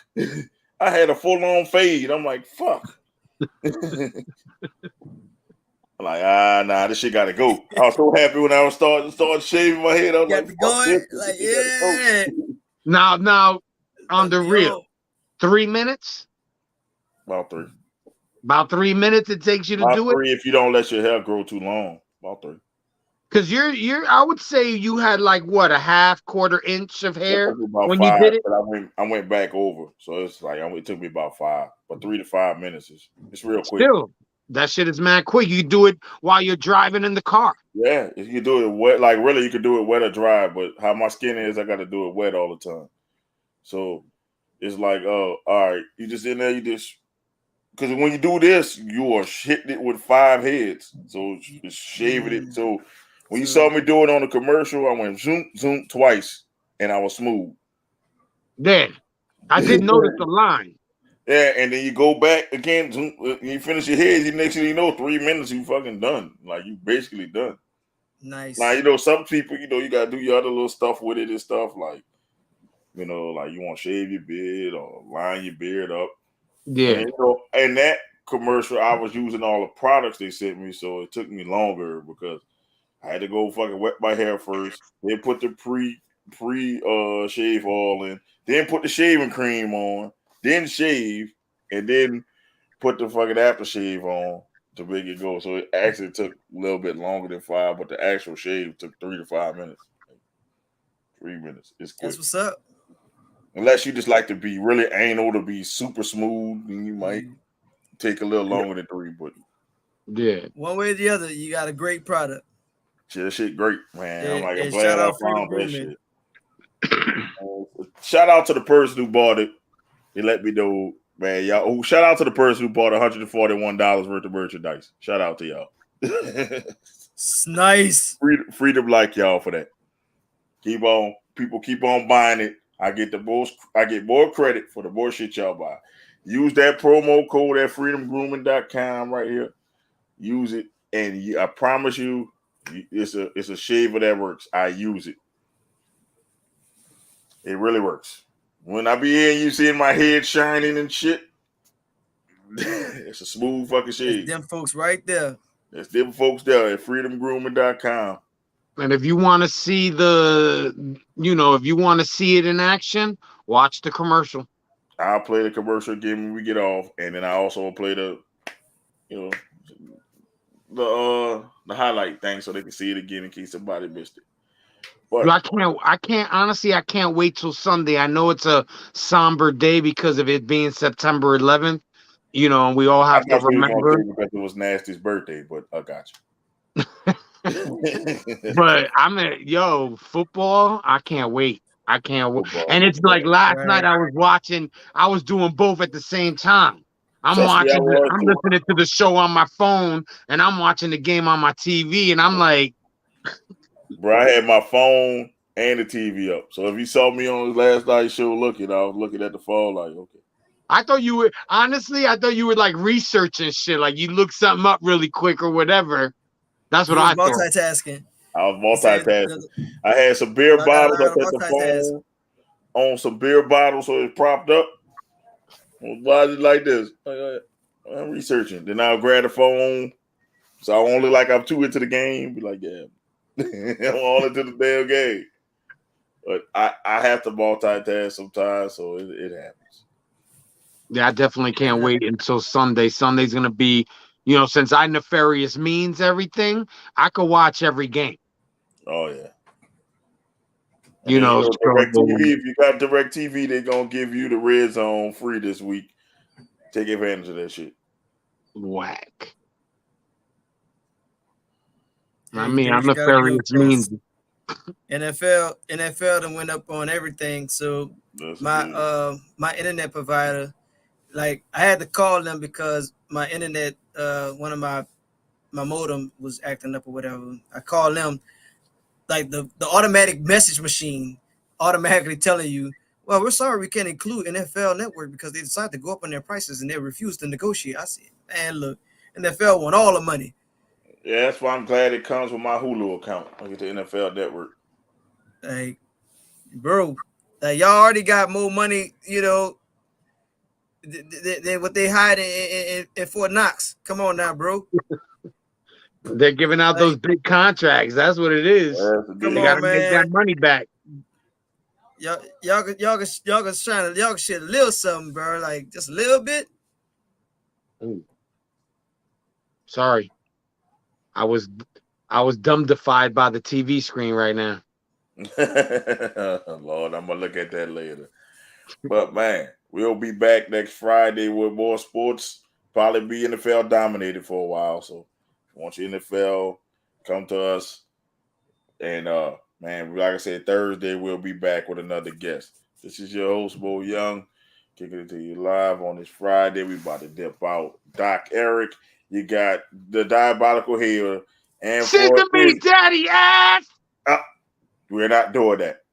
I had a full-on fade. I'm like, fuck. I'm like, nah, this shit gotta go. I was so happy when I was starting shaving my head. I was like, fuck this. Like, yeah. Now, on the real, 3 minutes? About 3 minutes it takes you to do it? 3 if you don't let your hair grow too long. About 3. Because you're I would say you had like what, a half quarter inch of hair when 5, you did it? but I went back over. So it's like it took me about 5. But 3 to 5 minutes it's real quick. Still, that shit is mad quick. You do it while you're driving in the car. Yeah, if you do it wet, like really you could do it wet or dry, but how my skin is, I gotta do it wet all the time. So it's like, oh, all right, you just in there, you just because when you do this, you are hitting it with 5 heads. So it's shaving it. So when you saw me do it on the commercial, I went zoom, zoom twice, and I was smooth. Then I didn't notice the line. Yeah, and then you go back again, zoom, you finish your head, you next thing you know, 3 minutes, you fucking done. Like you basically done. Nice. Now, some people, you gotta do your other little stuff with it and stuff, like, like you want to shave your beard or line your beard up. Yeah. And that commercial, I was using all the products they sent me, so it took me longer because I had to go fucking wet my hair first, then put the pre shave oil in, then put the shaving cream on, then shave, and then put the fucking aftershave on to make it go. So it actually took a little bit longer than 5, but the actual shave took 3 to 5 minutes. 3 minutes. It's quick. That's what's up. Unless you just like to be really anal to be super smooth, then you might take a little longer than 3, but yeah. One way or the other, you got a great product. That shit great, man. And, I'm like, I'm and glad shout I out Freedom found that Grooming. shit. Shout out to the person who bought it. He let me know, man. Y'all. Shout out to the person who bought $141 worth of merchandise. Shout out to y'all. Nice. Freedom like y'all for that. People keep on buying it. I get more credit for the more shit y'all buy. Use that promo code at freedomgrooming.com right here. Use it, and I promise you, it's a shaver that works. I use it. It really works. When I be here and you seeing my head shining and shit, it's a smooth fucking shave. Them folks right there. There's them folks there at freedomgrooming.com. And if you want to see if you want to see it in action, watch the commercial. I'll play the commercial again when we get off, and then I also play the the highlight thing so they can see it again in case somebody missed it. Yo, But I can't honestly. I can't wait till Sunday. I know it's a somber day because of it being September 11th. You know, and we all I have to thought you were going to remember. say because it was Nasty's birthday, but I got you. But football. I can't wait. I can't wait. Football And be it's like fun. last night Right. I was watching. I was doing both at the same time. Trust me, I was I'm too. listening to the show on my phone, and I'm watching the game on my TV, and I'm like, Bro, I had my phone and the TV up. So if you saw me on last night's show looking, I was looking at the phone like, okay. I thought you were like researching shit, like you look something up really quick or whatever. That's He what was I thought. multitasking. I was He said, multitasking. I had some beer I bottles up gotta at the multitask. phone on some beer bottles, so it propped up. Why is it like this? I'm researching. Then I'll grab the phone. So I won't look like I'm too into the game. Be like, yeah, I'm all into the damn game. But I have to multitask sometimes, so it happens. Yeah, I definitely can't wait until Sunday. Sunday's gonna be, you know, since I nefarious means everything, I could watch every game. Oh yeah. And You then, know, Direct so TV, if you got Direct TV, they're gonna give you the Red Zone free this week. Take advantage of that shit. whack. Yeah, I you mean, do I'm what you gotta do, nefarious 'cause means. NFL done went up on everything. So That's my good. my internet provider, like I had to call them because my internet, one of my modem was acting up or whatever. I called them, like the automatic message machine automatically telling you, well, we're sorry we can't include NFL Network because they decided to go up on their prices and they refused to negotiate. I said, man, look, NFL want all the money. Yeah, that's why I'm glad it comes with my Hulu account. I get the NFL Network. Like, bro, like y'all already got more money, you know, than what they hide in Fort Knox. Come on now, bro. They're giving out those big contracts. That's what it is. Come They on, gotta make that man. money back. Y'all can trying to y'all can share a little something, bro. Like just a little bit. Ooh. Sorry. I was dumbdefied by the TV screen right now. Lord, I'm gonna look at that later. But man, we'll be back next Friday with more sports. Probably be NFL dominated for a while. So if you want your NFL, come to us. And man, like I said, Thursday we'll be back with another guest. This is your host, Bo Young, kicking it to you live on this Friday. We about to dip out. Doc Eric, you got the Diabolical Hair, and Sesame Daddy ass. We're not doing that.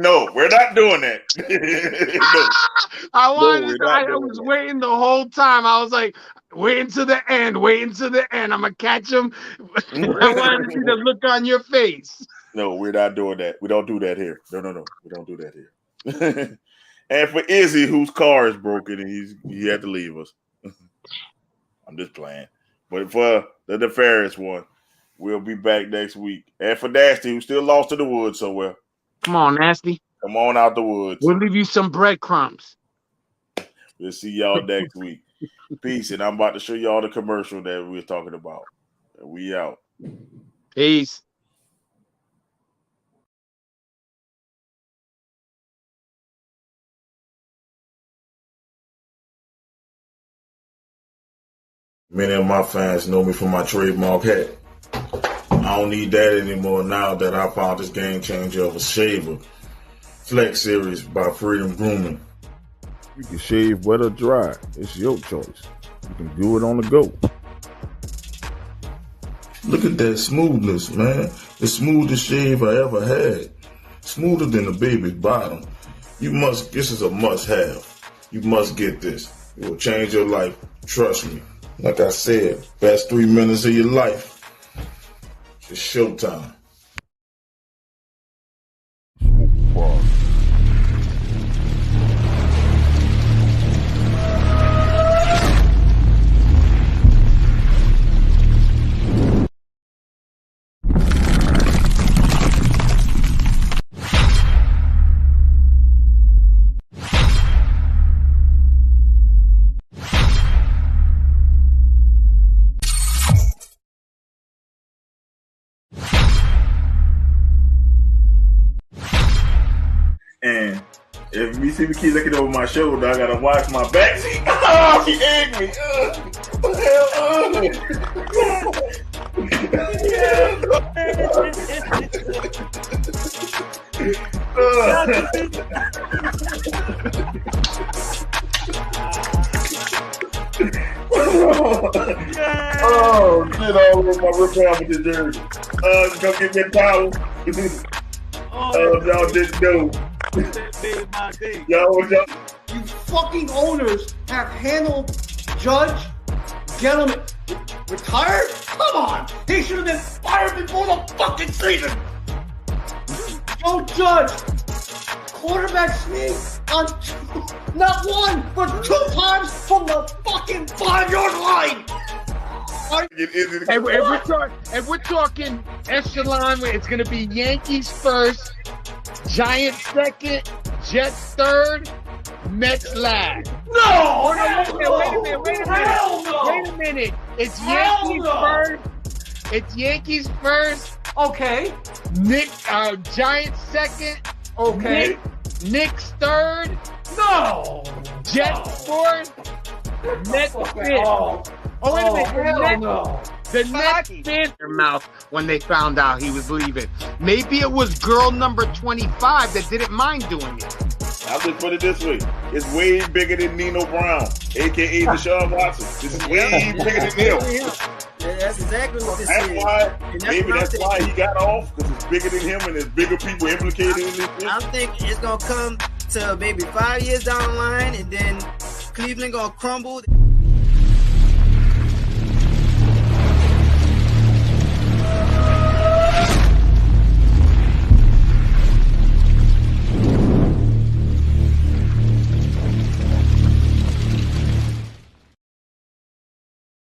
No, we're not doing that. No. I wanted we're to, not I doing was that. waiting the whole time. I was like, waiting to the end. I'm gonna catch him. I wanted to see the look on your face. No, we're not doing that. We don't do that here. No. We don't do that here. And for Izzy, whose car is broken and he had to leave us. I'm just playing. But for the nefarious one, we'll be back next week. And for Nasty, who's still lost in the woods somewhere. Come on, Nasty. Come on out the woods. We'll leave you some breadcrumbs. We'll see y'all next week. Peace. And I'm about to show y'all the commercial that we were talking about. We out. Peace. Many of my fans know me for my trademark hat. I don't need that anymore now that I found this game changer of a shaver. Flex Series by Freedom Grooming. You can shave wet or dry. It's your choice. You can do it on the go. Look at that smoothness, man. The smoothest shave I ever had. Smoother than a baby's bottom. This is a must have. You must get this. It will change your life. Trust me. Like I said, best 3 minutes of your life. It's showtime. you see me keep looking over my shoulder, I gotta watch my back. Oh, she egged me. Oh, shit all over my rip with the jersey. Come get me a towel. Y'all didn't know. Y'all. You fucking owners have handled Judge, Gentleman, retired? Come on! He should have been fired before the fucking season! Joe Judge, quarterback sneak on not one, but 2 times from the fucking 5-yard line! And we're talking echelon. It's going to be Yankees first, Giants second, Jets third, Mets last. No! Wait a minute. It's Hell Yankees no. first. It's Yankees first. Okay. Giants second. Okay. Knicks third. No! Jets fourth. Mets fifth. Oh, wait a minute. The Nets spit their mouth when they found out he was leaving. Maybe it was girl number 25 that didn't mind doing it. I'll just put it this way. It's way bigger than Nino Brown, a.k.a. Deshaun Watson. This is way bigger than him. Yeah, that's exactly what this That's is. why, And maybe what I'm that's why he got off, because it's bigger than him and there's bigger people implicated in this. I think it's going to come to maybe 5 years down the line, and then Cleveland going to crumble.